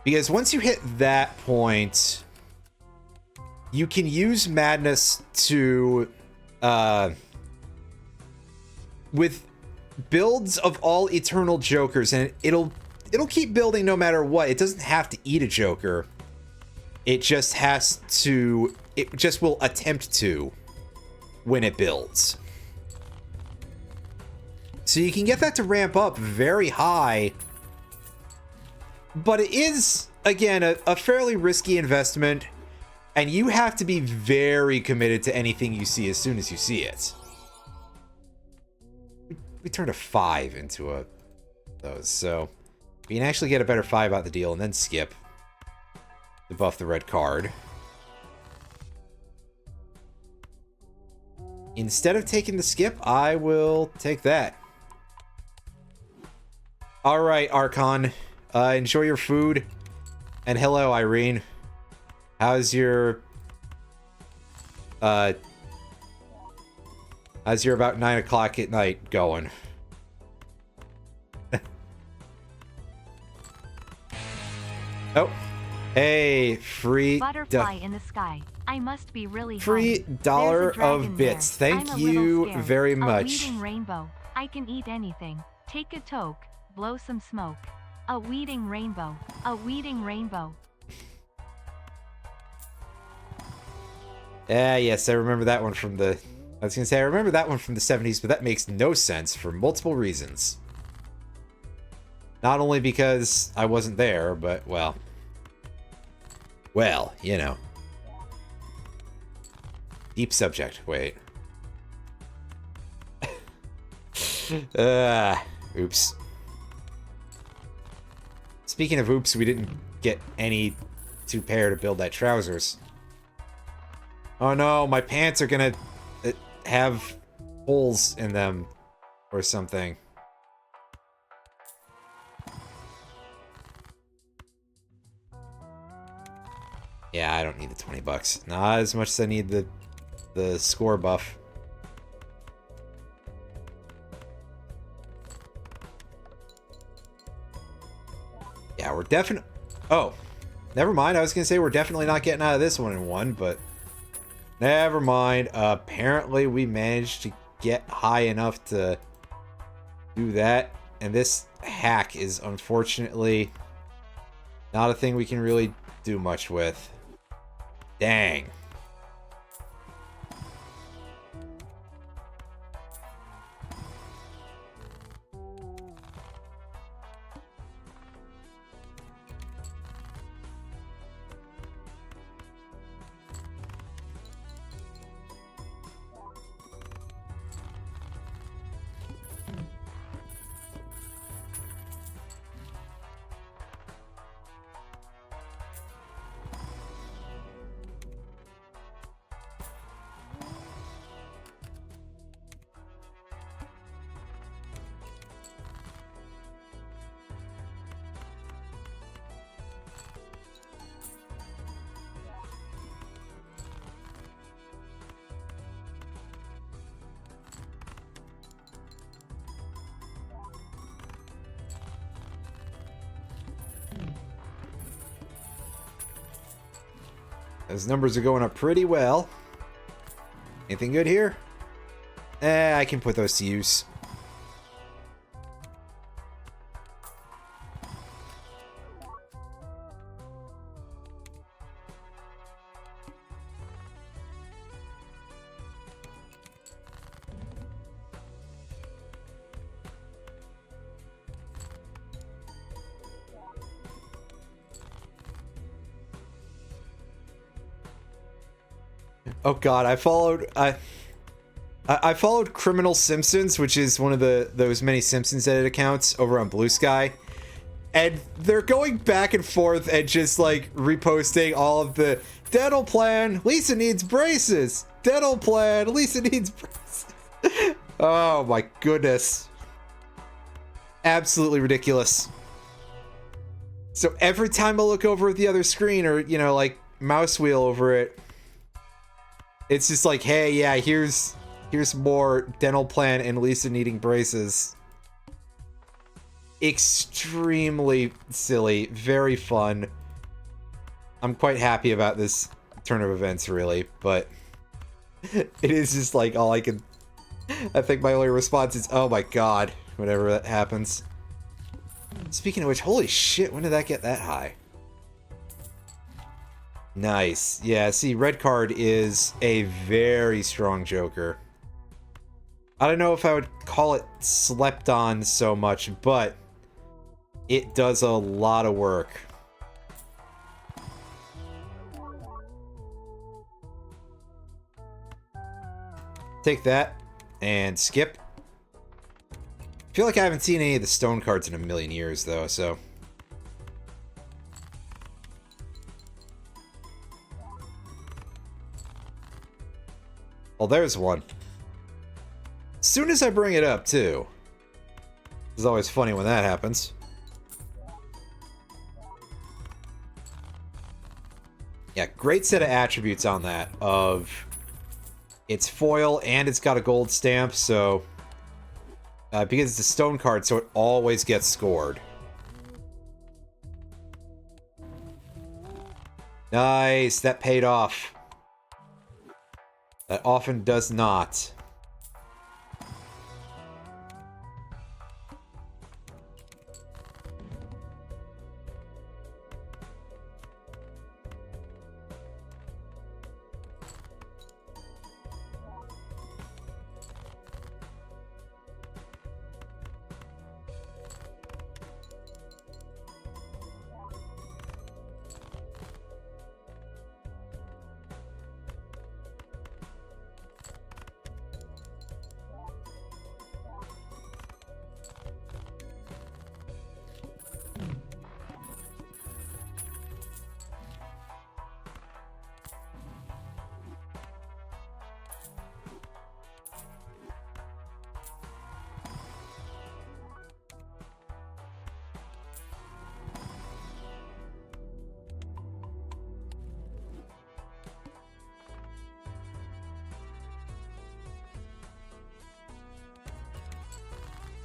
Because once you hit that point, you can use Madness to with builds of all eternal jokers, and it'll keep building no matter what. It doesn't have to eat a joker. It just will attempt to when it builds. So you can get that to ramp up very high, but it is, again, a fairly risky investment, and you have to be very committed to anything you see as soon as you see it. We turned a 5 into those, so we can actually get a better 5 out the deal and then skip. to buff the red card. Instead of taking the skip, I will take that. Alright, Archon. Enjoy your food. And hello, Irene. How's your about 9 o'clock at night going? Oh. Hey, free butterfly in the sky. I must be really free hungry. dollar There's a dragon of bits. there. Thank I'm a you little scared. very A much. weeding rainbow. I can eat anything. Take a toke. Blow some smoke. A weeding rainbow. A weeding rainbow. Yes, I remember that one from the... I was gonna say, I remember that one from the 70s, but that makes no sense for multiple reasons. Not only because I wasn't there, but, well... Well, you know. Deep subject. Wait. Oops. Speaking of oops, we didn't get any 2 pair to build that trousers. Oh no, my pants are gonna have holes in them or something. Yeah, I don't need the 20 bucks. Not as much as I need the score buff. Yeah, we're definitely... Oh, never mind. I was gonna say we're definitely not getting out of this one in one, but... Never mind. Apparently we managed to get high enough to do that. And this hack is unfortunately not a thing we can really do much with. Dang. Those numbers are going up pretty well. Anything good here? I can put those to use. Oh god, I followed Criminal Simpsons, which is one of those many Simpsons edit accounts over on Blue Sky. And they're going back and forth and just like reposting all of the dental plan, Lisa needs braces. Dental plan, Lisa needs braces. Oh my goodness. Absolutely ridiculous. So every time I look over at the other screen or, you know, like mouse wheel over it, it's just like, hey, yeah, here's more dental plan and Lisa needing braces. Extremely silly, very fun. I'm quite happy about this turn of events, really, but it is just like all I can... I think my only response is, oh my god, whenever that happens. Speaking of which, holy shit, when did that get that high? Nice. Yeah, see, red card is a very strong Joker. I don't know if I would call it slept on so much, but it does a lot of work. Take that and skip. I feel like I haven't seen any of the stone cards in a million years, though, so... Oh, there's one. As soon as I bring it up, too. It's always funny when that happens. Yeah, great set of attributes on that. Of it's foil and it's got a gold stamp, so because it's a stone card, so it always gets scored. Nice, that paid off. That often does not.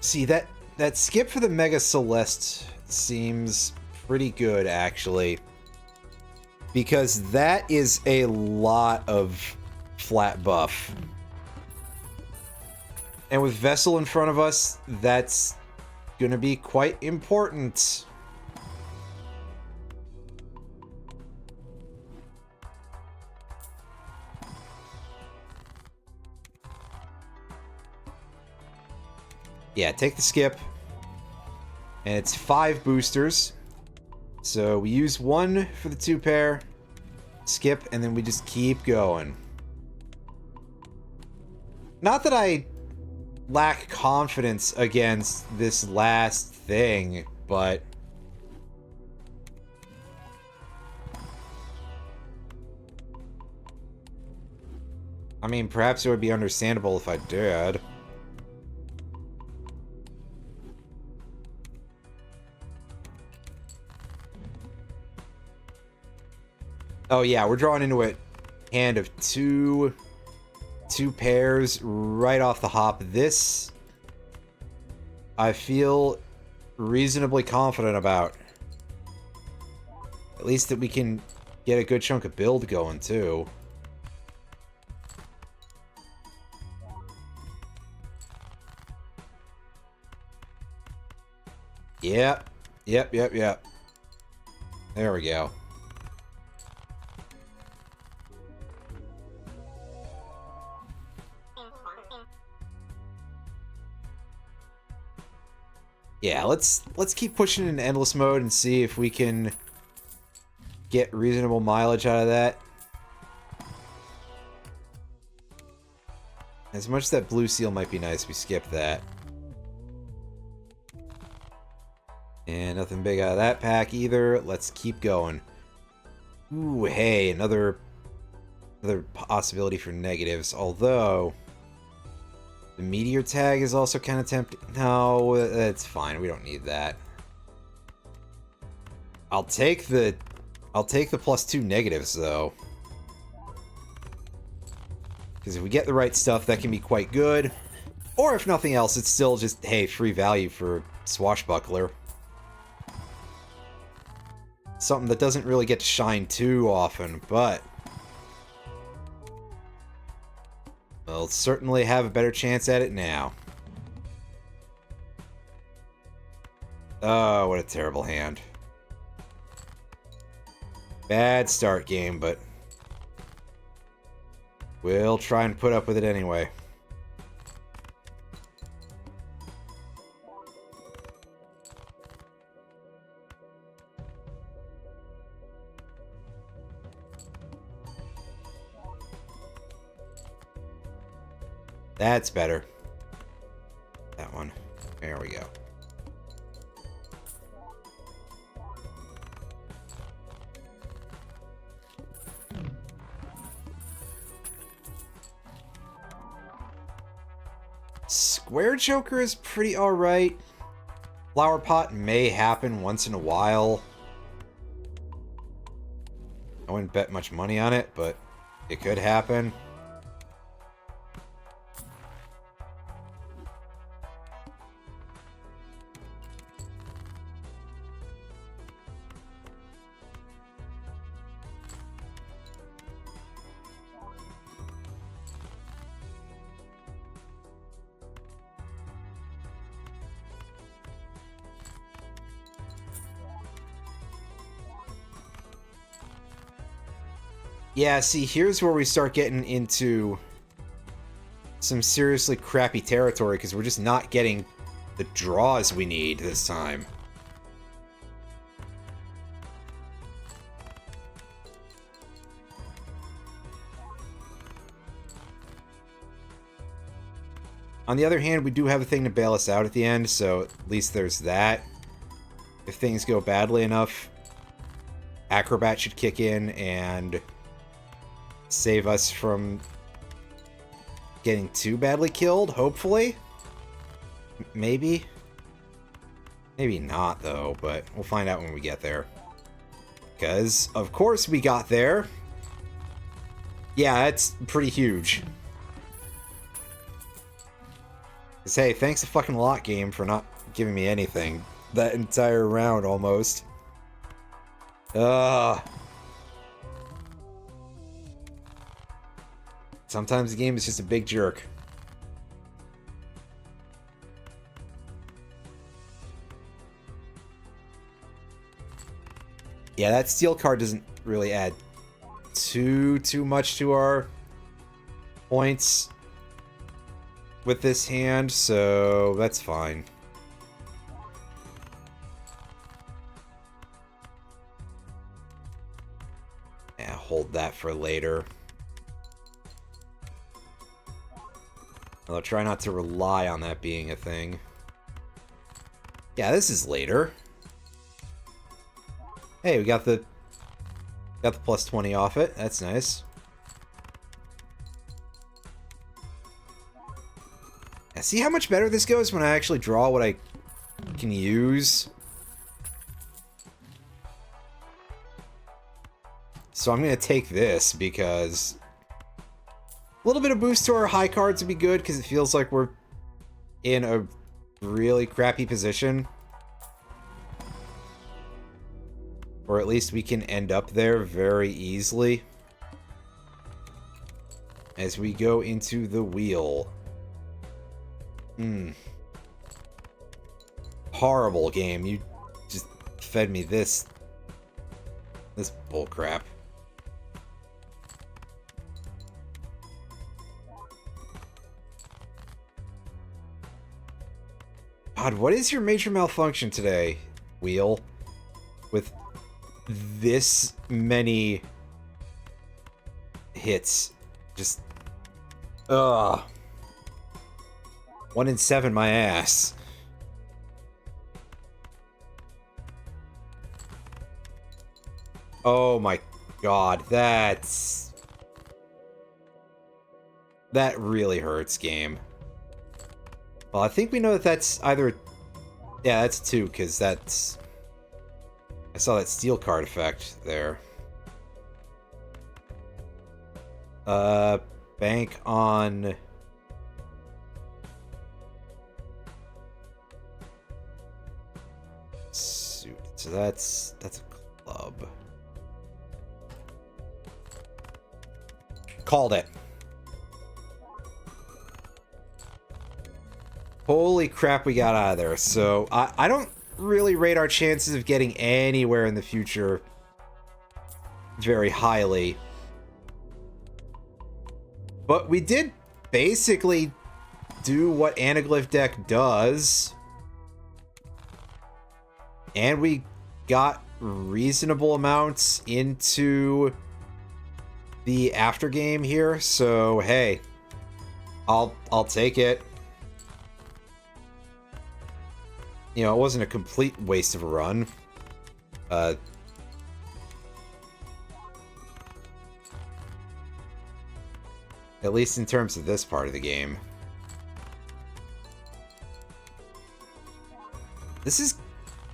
See, that skip for the Mega Celeste seems pretty good, actually. Because that is a lot of flat buff. And with Vessel in front of us, that's gonna be quite important. Yeah, take the skip. And it's 5 boosters. So we use 1 for the 2 pair, skip, and then we just keep going. Not that I lack confidence against this last thing, but I mean, perhaps it would be understandable if I did. Oh yeah, we're drawing into a hand of two pairs right off the hop. This I feel reasonably confident about. At least that we can get a good chunk of build going too. Yep. There we go. Yeah, let's keep pushing in endless mode and see if we can get reasonable mileage out of that. As much as that blue seal might be nice, we skip that. And nothing big out of that pack either. Let's keep going. Ooh, hey, another possibility for negatives, although the meteor tag is also kind of tempting. No, that's fine. We don't need that. I'll take the +2 negatives though. Because if we get the right stuff, that can be quite good. Or if nothing else, it's still just, hey, free value for Swashbuckler. Something that doesn't really get to shine too often, but we'll certainly have a better chance at it now. Oh, what a terrible hand. Bad start game, but we'll try and put up with it anyway. That's better. That one. There we go. square Joker is pretty alright. Flower Pot may happen once in a while. I wouldn't bet much money on it, but it could happen. Yeah, see, here's where we start getting into some seriously crappy territory, because we're just not getting the draws we need this time. On the other hand, we do have a thing to bail us out at the end, so at least there's that. If things go badly enough, Acrobat should kick in and save us from getting too badly killed, hopefully. Maybe. Maybe not, though, but we'll find out when we get there. Because, of course, we got there. Yeah, that's pretty huge. Because, hey, thanks a fucking lot, game, for not giving me anything. That entire round, almost. Ugh. Sometimes the game is just a big jerk. Yeah, that steel card doesn't really add too much to our points with this hand, so that's fine. Yeah, hold that for later. I'll try not to rely on that being a thing. Yeah, this is later. Hey, we got the plus 20 off it. That's nice. Yeah, see how much better this goes when I actually draw what I can use? So I'm going to take this because a little bit of boost to our high cards would be good, because it feels like we're in a really crappy position. Or at least we can end up there very easily. As we go into the wheel. Horrible game. You just fed me this bullcrap. God, what is your major malfunction today, wheel? With this many hits. Just... ugh. 1 in 7, my ass. Oh my god, that really hurts, game. Well, I think we know that that's either... yeah, that's 2, because that's... I saw that steel card effect there. Bank on... suit. So that's a club. Called it. Holy crap, we got out of there. So, I don't really rate our chances of getting anywhere in the future very highly. But we did basically do what Anaglyph deck does. And we got reasonable amounts into the aftergame here. So, hey, I'll take it. You know, it wasn't a complete waste of a run. At least in terms of this part of the game. This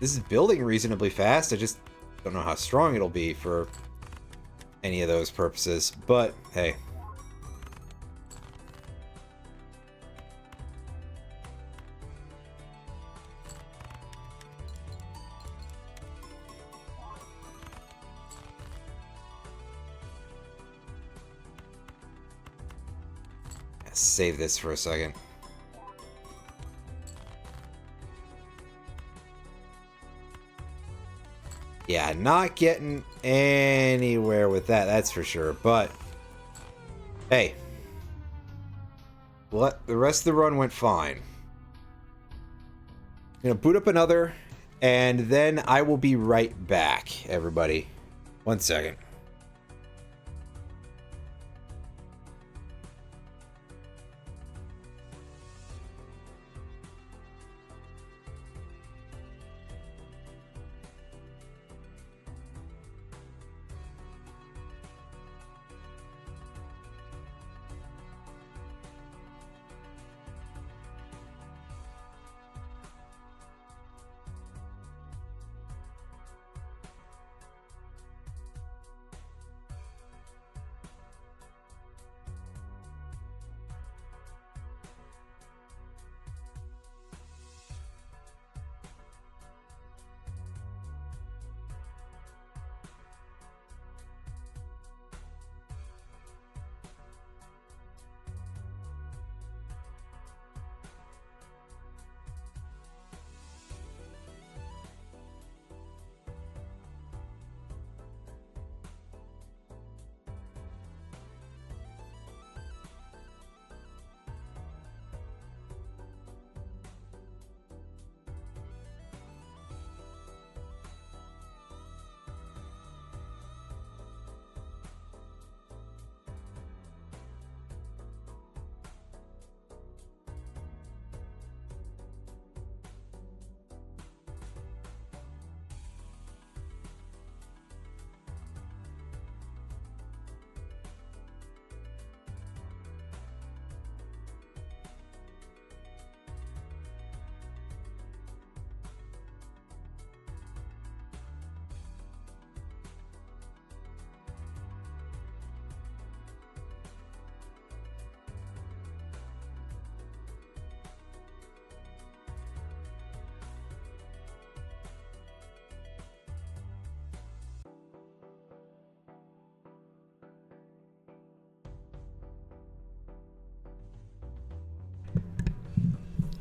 is building reasonably fast. I just don't know how strong it'll be for any of those purposes. But hey. Save this for a second. Yeah, not getting anywhere with that, that's for sure. But hey, the rest of the run went fine. I'm gonna boot up another, and then I will be right back, everybody. 1 second.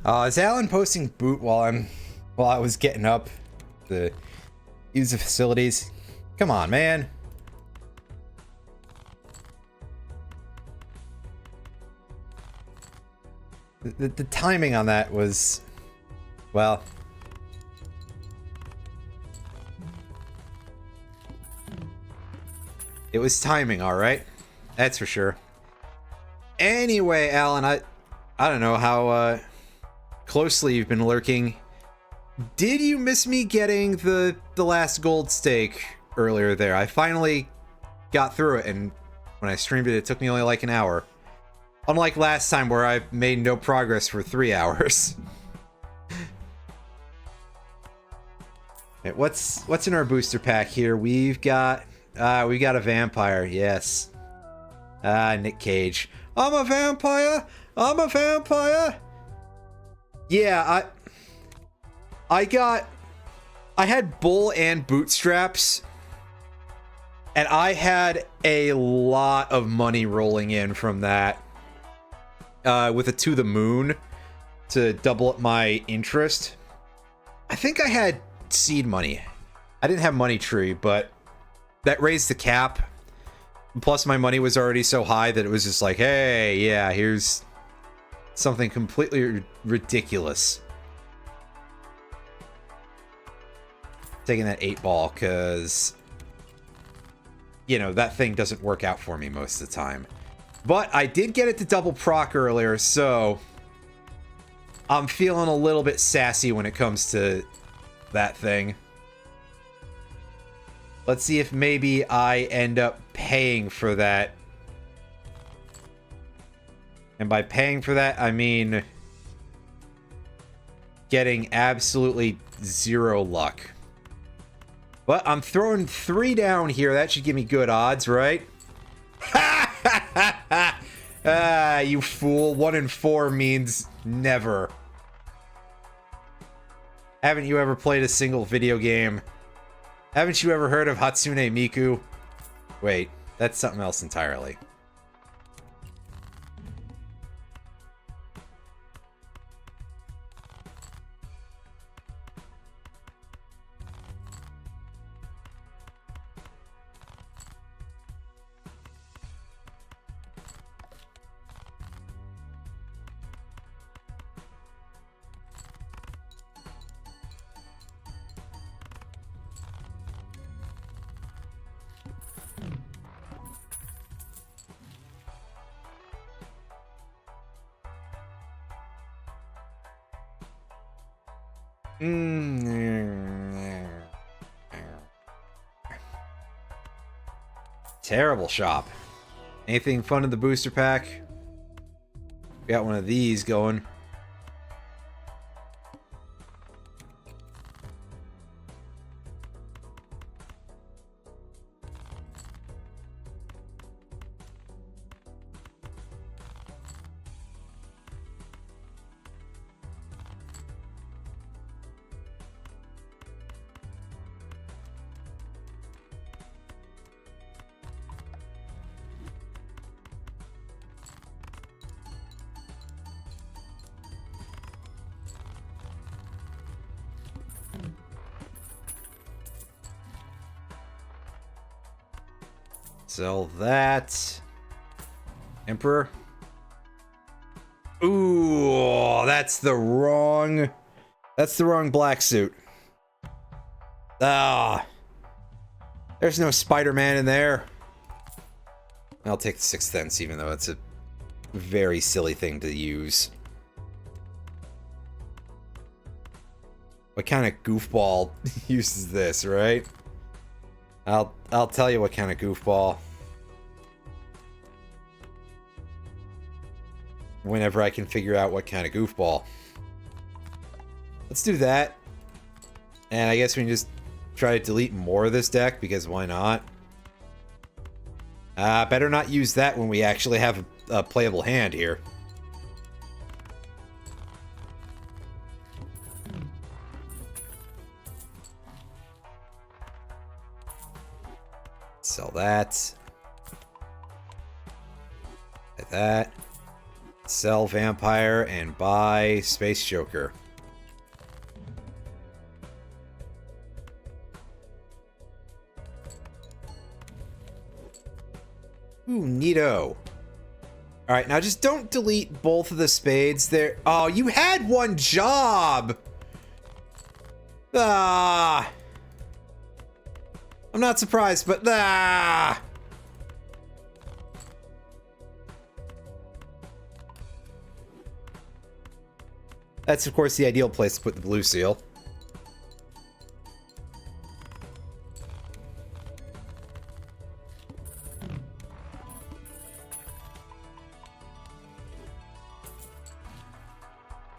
Is Alan posting boot while I was getting up to use the facilities? Come on, man. The timing on that was, well, it was timing, all right. That's for sure. Anyway, Alan, I don't know how closely you've been lurking. Did you miss me getting the last gold stake earlier there? I finally got through it, and when I streamed it, it took me only like an hour. Unlike last time where I made no progress for 3 hours. Right, what's in our booster pack here? We got a vampire, yes. Nick Cage. I'm a vampire! I'm a vampire! Yeah, I had bull and bootstraps, and I had a lot of money rolling in from that. With a to the moon to double up my interest. I think I had seed money. I didn't have money tree, but that raised the cap. Plus my money was already so high that it was just like, hey, yeah, here's something completely ridiculous. Taking that 8-ball because, you know, that thing doesn't work out for me most of the time. But I did get it to double proc earlier, so I'm feeling a little bit sassy when it comes to that thing. Let's see if maybe I end up paying for that. And by paying for that, I mean getting absolutely zero luck. But I'm throwing 3 down here. That should give me good odds, right? Ah, you fool. 1 in 4 means never. Haven't you ever played a single video game? Haven't you ever heard of Hatsune Miku? Wait, that's something else entirely. Terrible shop. Anything fun in the booster pack? Got one of these going. Sell that. Emperor. Ooh, that's the wrong black suit. Ah. There's no Spider-Man in there. I'll take the 6th Sense, even though it's a very silly thing to use. What kind of goofball uses this, right? I'll tell you what kind of goofball. Whenever I can figure out what kind of goofball. Let's do that. And I guess we can just try to delete more of this deck, because why not? Better not use that when we actually have a playable hand here. Sell that. Like that. Sell Vampire and buy Space Joker. Ooh, neato. Alright, now just don't delete both of the spades there. Oh, you had one job! Ah! I'm not surprised, but ah! That's, of course, the ideal place to put the blue seal.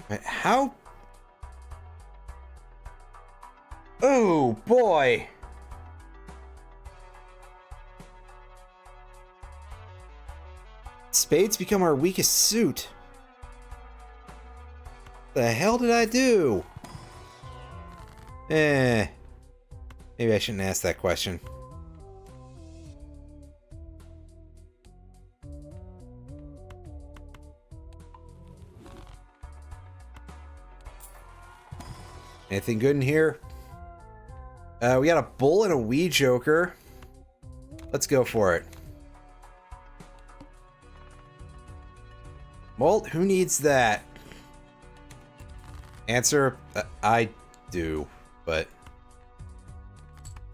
Right, how? Oh, boy! Spades become our weakest suit. The hell did I do? Maybe I shouldn't ask that question. Anything good in here? We got a bull and a wee joker. Let's go for it. Molt, who needs that? Answer, I do, but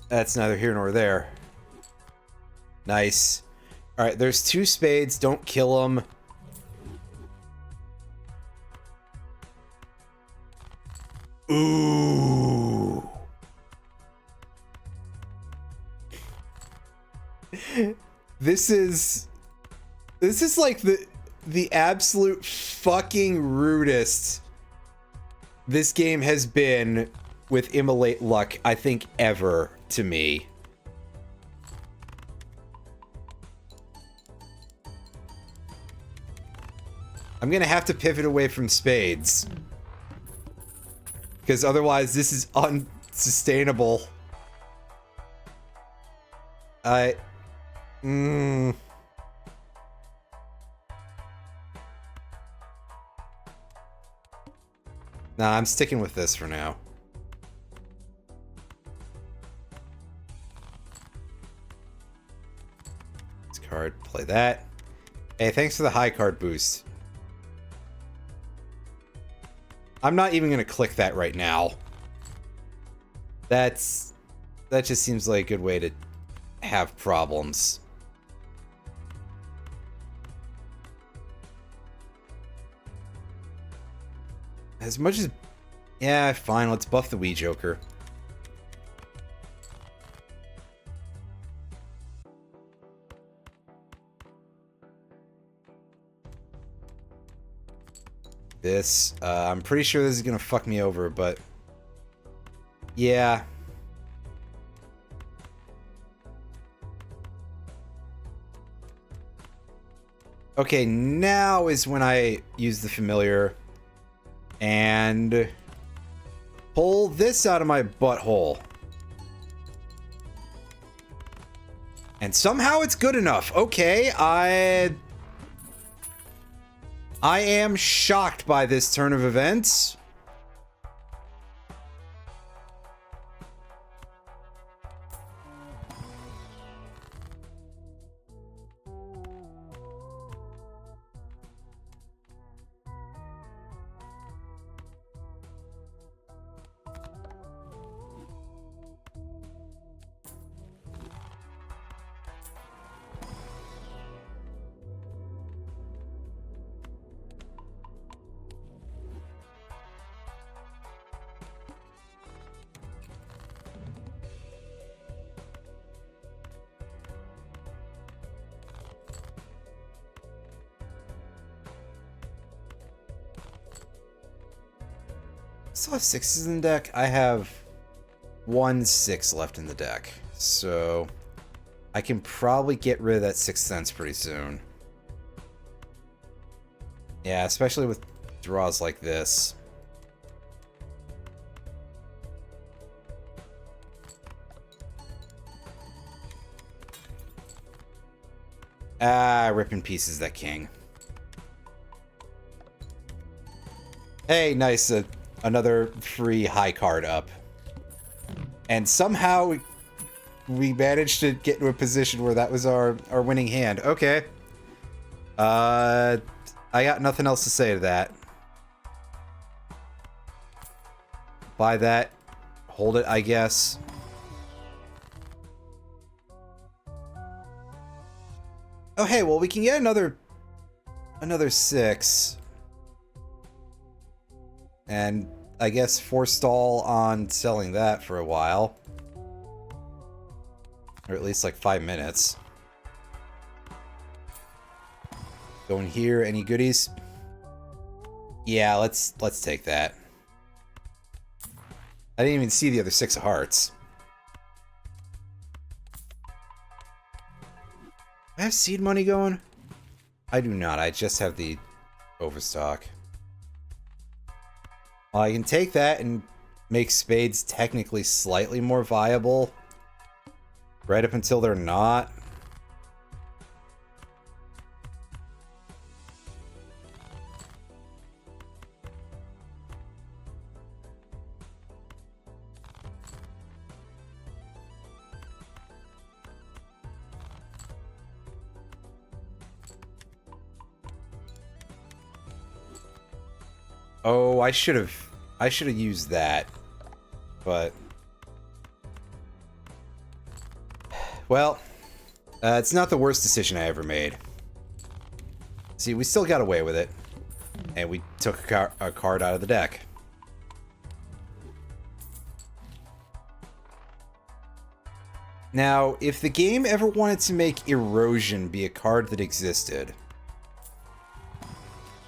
that's neither here nor there. Nice. Alright, there's 2 spades. Don't kill them. Ooh. This is like the absolute fucking rudest this game has been with Immolate Luck, I think, ever to me. I'm gonna have to pivot away from spades. Because otherwise this is unsustainable. Nah, I'm sticking with this for now. This card, play that. Hey, thanks for the high card boost. I'm not even gonna click that right now. That just seems like a good way to have problems. As much as... Yeah, fine, let's buff the Wii Joker. This, I'm pretty sure this is gonna fuck me over, but... Yeah. Okay, now is when I use the familiar and pull this out of my butthole. And somehow it's good enough. Okay, I am shocked by this turn of events. Still have 6s in the deck. I have 1 6 left in the deck, so I can probably get rid of that 6th Sense pretty soon. Yeah, especially with draws like this. Ah, rip in pieces that king. Hey, nice. Another free high card up. And somehow we managed to get into a position where that was our winning hand. Okay. I got nothing else to say to that. Buy that. Hold it, I guess. Oh, hey, well, we can get another 6. And I guess forestall on selling that for a while. Or at least like 5 minutes. Going here, any goodies? Yeah, let's take that. I didn't even see the other 6 of hearts. I have seed money going? I do not, I just have the overstock. Well, I can take that and make spades technically slightly more viable. Right up until they're not. Oh, I should have used that. But well, it's not the worst decision I ever made. See, we still got away with it. And we took a card out of the deck. Now, if the game ever wanted to make Erosion be a card that existed,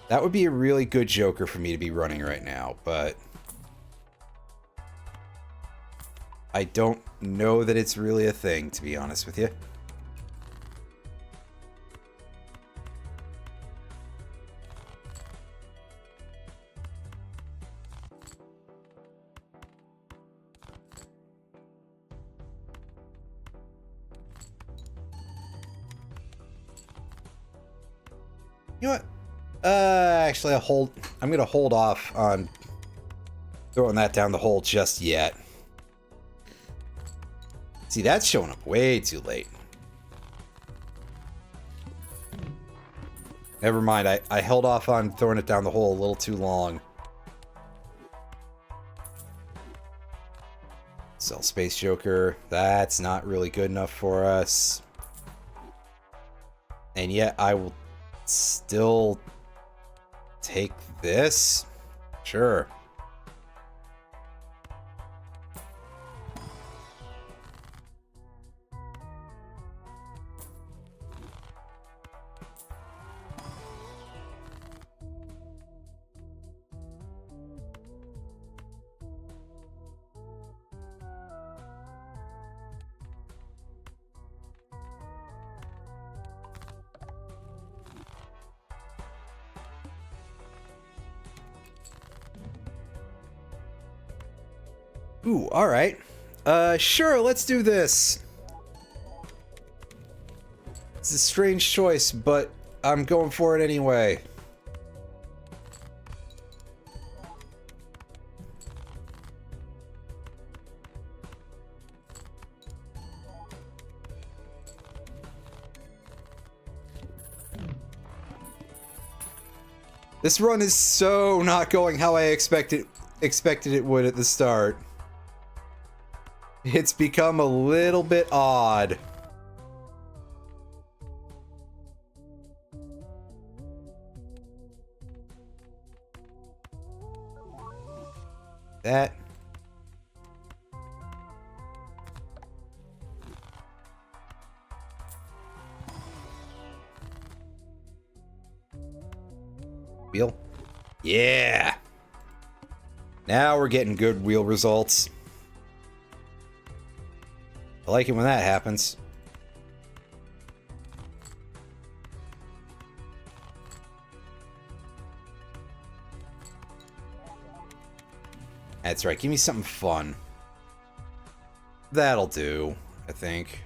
that would be a really good Joker for me to be running right now, but I don't know that it's really a thing, to be honest with you. You know what? Actually, I'm gonna hold off on throwing that down the hole just yet. See, that's showing up way too late. Never mind, I held off on throwing it down the hole a little too long. Sell Space Joker. That's not really good enough for us. And yet, I will still take this? Sure. Ooh, alright. Sure, let's do this. It's a strange choice, but I'm going for it anyway. This run is so not going how I expected it would at the start. It's become a little bit odd. That. Wheel. Yeah. Now we're getting good wheel results. I like it when that happens. That's right, give me something fun. That'll do, I think.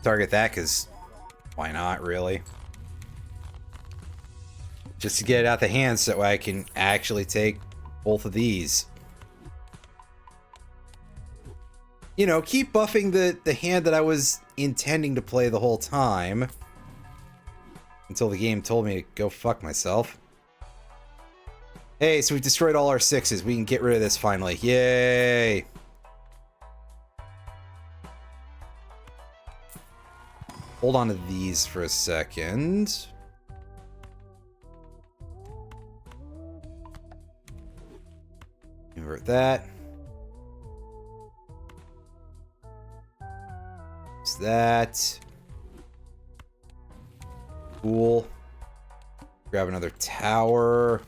Target that, because why not, really? Just to get it out the hand so I can actually take both of these. You know, keep buffing the hand that I was intending to play the whole time. Until the game told me to go fuck myself. Hey, so we destroyed all our 6s. We can get rid of this finally. Yay! Hold on to these for a second. Invert that. Use that. Cool. Grab another tower.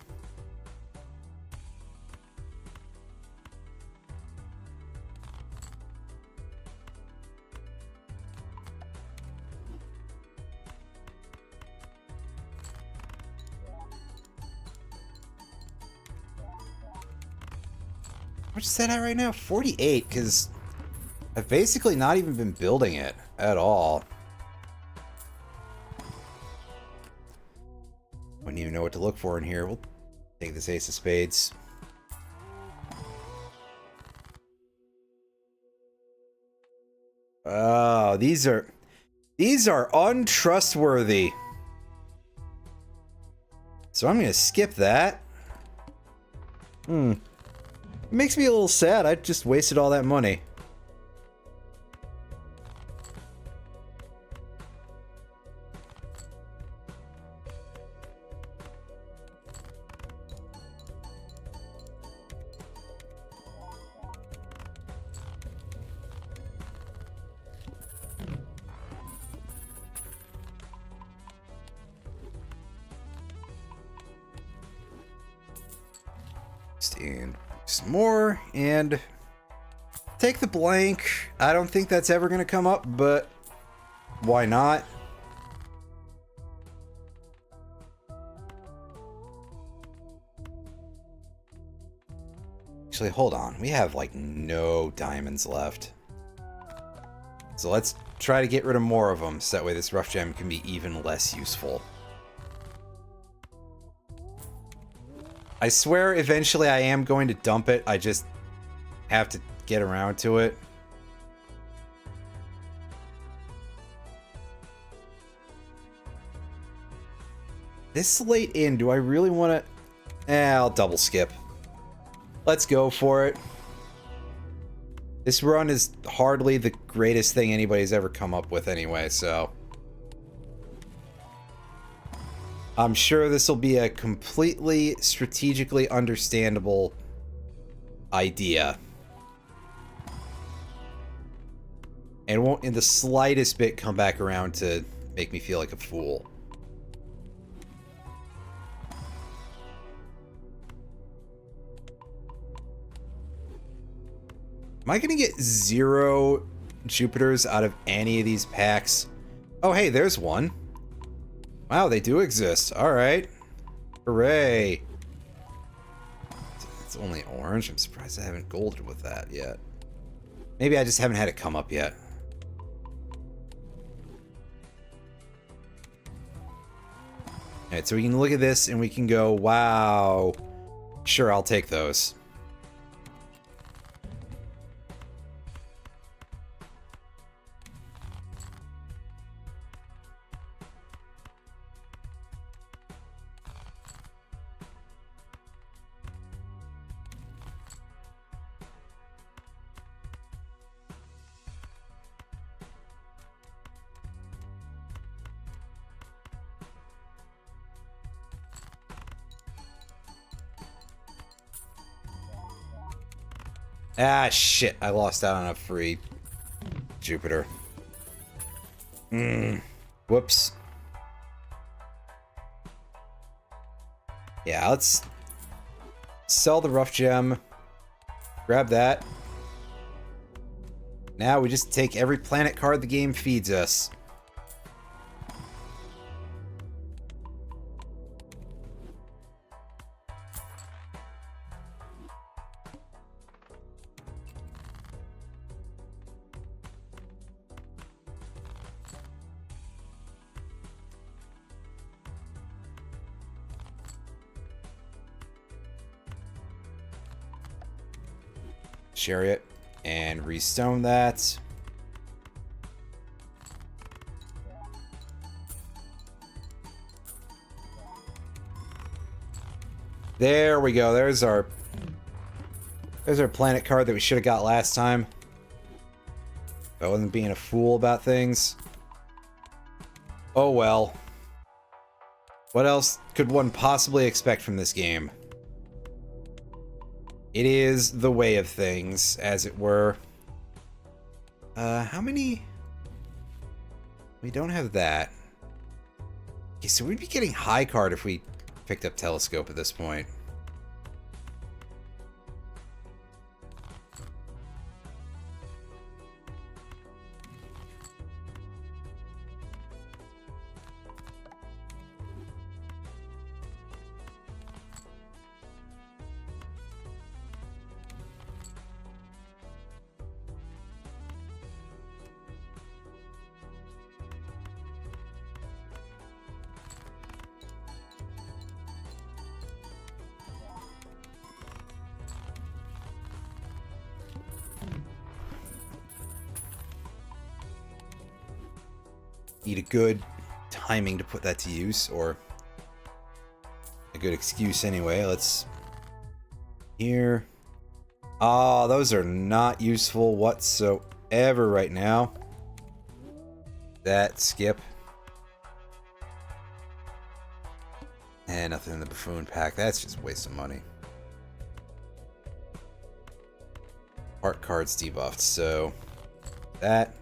How much is that at right now? 48, because I've basically not even been building it at all. Wouldn't even know what to look for in here. We'll take this Ace of Spades. Oh, these are untrustworthy. So I'm gonna skip that. It makes me a little sad. I just wasted all that money. and some more, and take the blank. I don't think that's ever going to come up, but why not? Actually, hold on. We have, like, no diamonds left. So let's try to get rid of more of them, so that way this rough gem can be even less useful. I swear eventually I am going to dump it. I just have to get around to it. This late in, do I really want to... I'll double skip. Let's go for it. This run is hardly the greatest thing anybody's ever come up with anyway, so... I'm sure this will be a completely strategically understandable idea. And won't in the slightest bit come back around to make me feel like a fool. Am I gonna get 0 Jupiters out of any of these packs? Oh, hey, there's one. Wow, they do exist. Alright. Hooray. It's only orange. I'm surprised I haven't golded with that yet. Maybe I just haven't had it come up yet. Alright, so we can look at this and we can go, wow. Sure, I'll take those. Ah, shit. I lost out on a free Jupiter. Whoops. Yeah, let's sell the rough gem. Grab that. Now we just take every planet card the game feeds us. Chariot and restone that. There we go. There's our planet card that we should have got last time. If I wasn't being a fool about things. Oh well. What else could one possibly expect from this game? It is the way of things, as it were. How many? We don't have that. Okay, so we'd be getting high card if we picked up telescope at this point. Need a good timing to put that to use, or a good excuse anyway. Let's... Here. Ah, those are not useful whatsoever right now. That, skip. And nothing in the buffoon pack. That's just a waste of money. Art cards debuffed, so... That...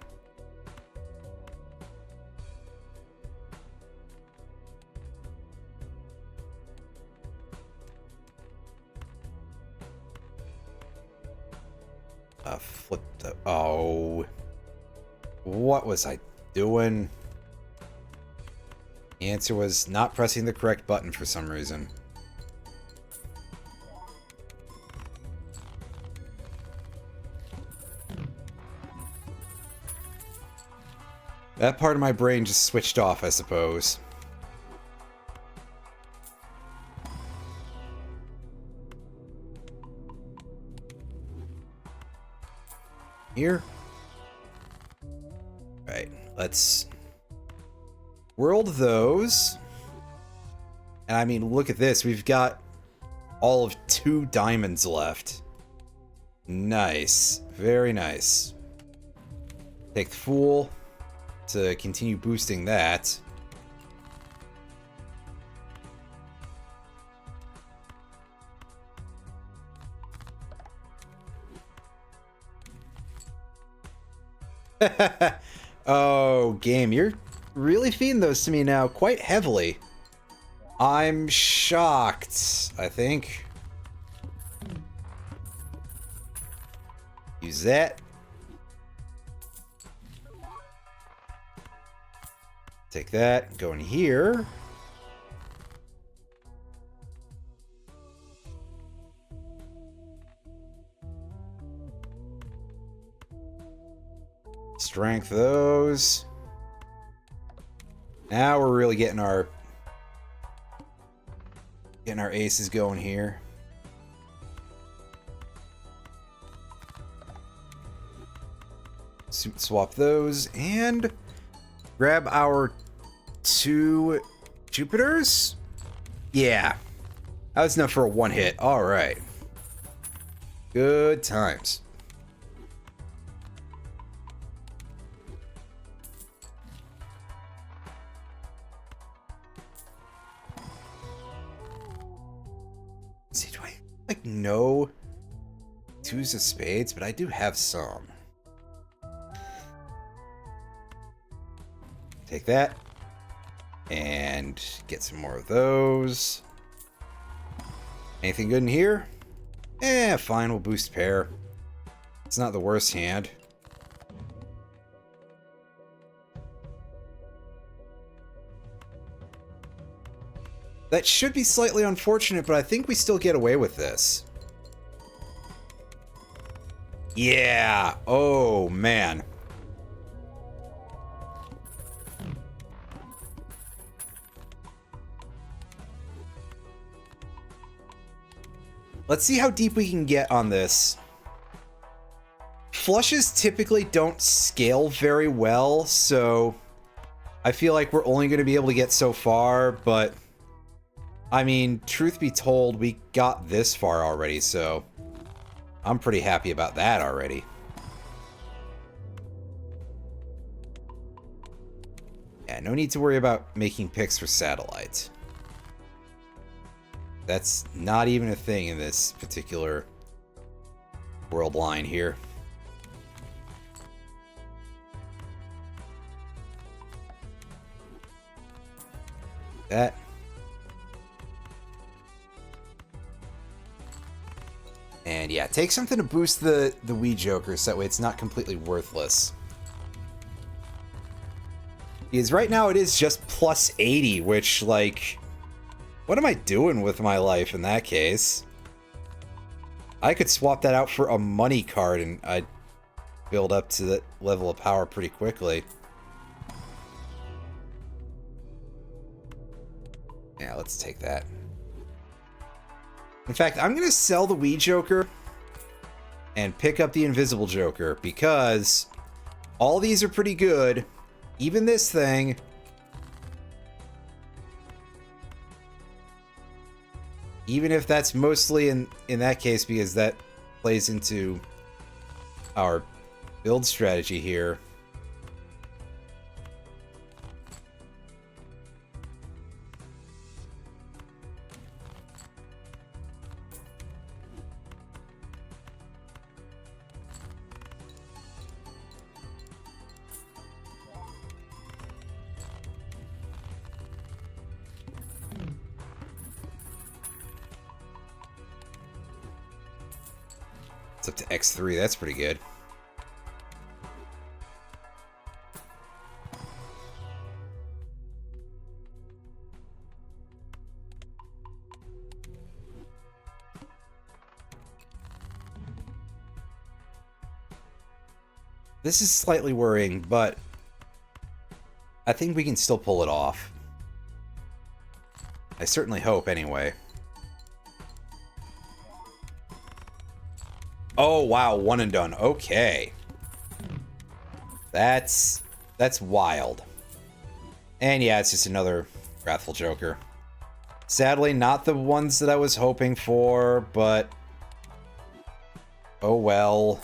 Flip the... Oh. What was I doing? The answer was not pressing the correct button for some reason. That part of my brain just switched off, I suppose. Here. Right, let's world those. And I mean, look at this. We've got all of 2 diamonds left. Nice. Very nice. Take the Fool to continue boosting that. Oh, game, you're really feeding those to me now quite heavily. I'm shocked, I think. Use that. Take that, go in here. Strength those. Now we're really getting our aces going here. Swap those and grab our 2 Jupiters. Yeah, that was enough for a 1 hit. All right, good times. See, do I like no 2s of spades? But I do have some. Take that and get some more of those. Anything good in here? Eh, fine, we'll boost pair. It's not the worst hand. That should be slightly unfortunate, but I think we still get away with this. Yeah. Oh, man. Let's see how deep we can get on this. Flushes typically don't scale very well, so I feel like we're only going to be able to get so far, but I mean, truth be told, we got this far already, so I'm pretty happy about that already. Yeah, no need to worry about making picks for satellite. That's not even a thing in this particular world line here. That. And yeah, take something to boost the Wii Joker so that way it's not completely worthless. Because right now it is just plus 80, which, like, what am I doing with my life in that case? I could swap that out for a money card and I'd build up to that level of power pretty quickly. Yeah, let's take that. In fact, I'm going to sell the Wii Joker and pick up the Invisible Joker because all these are pretty good. Even this thing. Even if that's mostly in that case because that plays into our build strategy here. It's up to X3. That's pretty good. This is slightly worrying, but I think we can still pull it off. I certainly hope, anyway. Oh, wow, one and done. Okay. That's wild. And yeah, it's just another Wrathful Joker. Sadly, not the ones that I was hoping for, but oh well.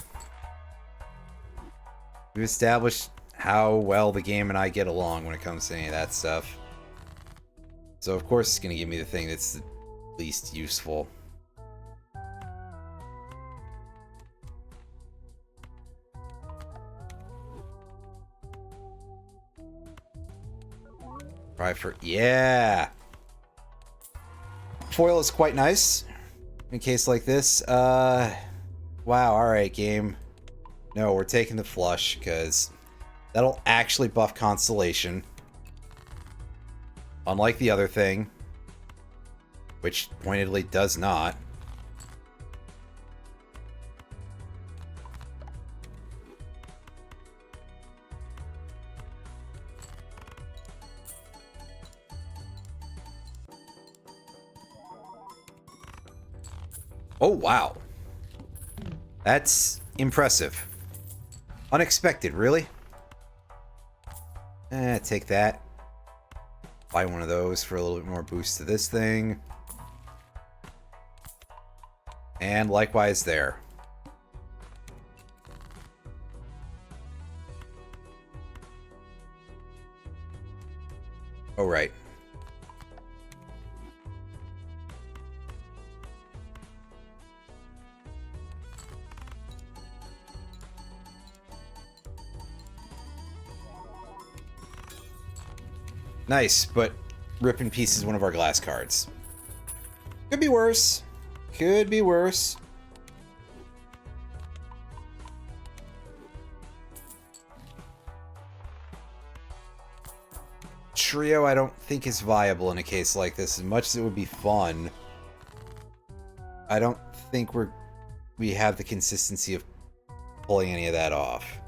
We've established how well the game and I get along when it comes to any of that stuff. So of course it's going to give me the thing that's the least useful. Try for... yeah! Foil is quite nice in a case like this. Wow, alright game. No, we're taking the flush, because that'll actually buff Constellation. Unlike the other thing, which pointedly does not. Oh, wow. That's impressive. Unexpected, really? Take that. Buy one of those for a little bit more boost to this thing. And likewise there. Oh, right. Nice, but rip in pieces one of our glass cards. Could be worse. Could be worse. Trio I don't think is viable in a case like this. As much as it would be fun, I don't think we have the consistency of pulling any of that off.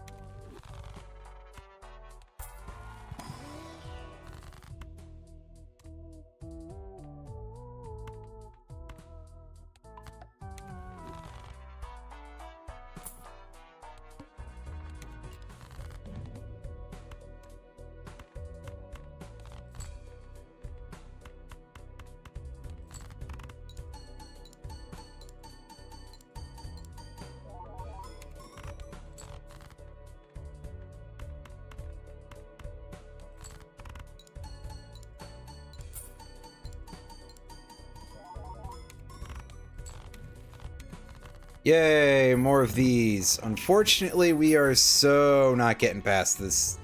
Yay, more of these. Unfortunately, we are so not getting past this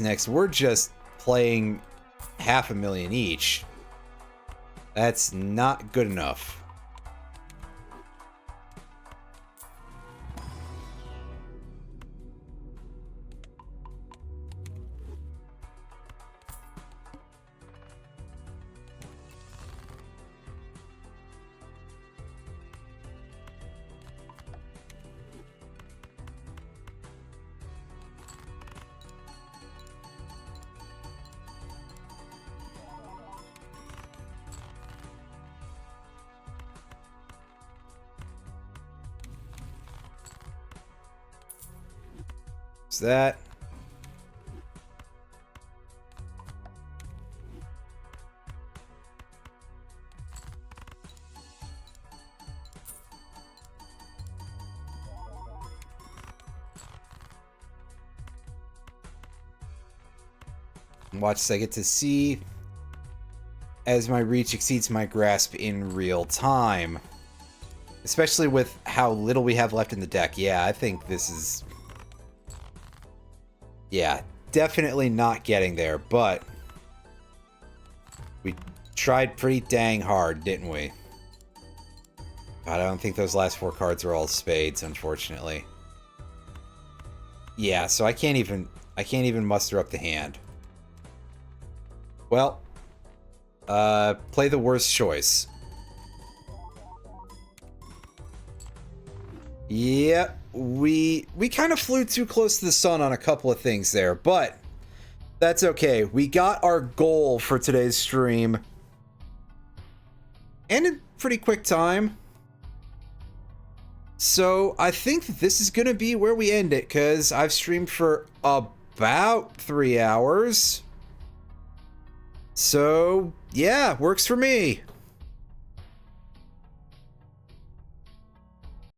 next. We're just playing 500,000 each. That's not good enough. That. Watch as I get to see as my reach exceeds my grasp in real time. Especially with how little we have left in the deck. Yeah, I think this is... yeah, definitely not getting there, but we tried pretty dang hard, didn't we? God, I don't think those last 4 cards are all spades, unfortunately. Yeah, so I can't even muster up the hand. Well, play the worst choice. Yeah, we kind of flew too close to the sun on a couple of things there, but that's okay. We got our goal for today's stream. And in pretty quick time. So I think this is going to be where we end it, because I've streamed for about 3 hours. So, yeah, works for me.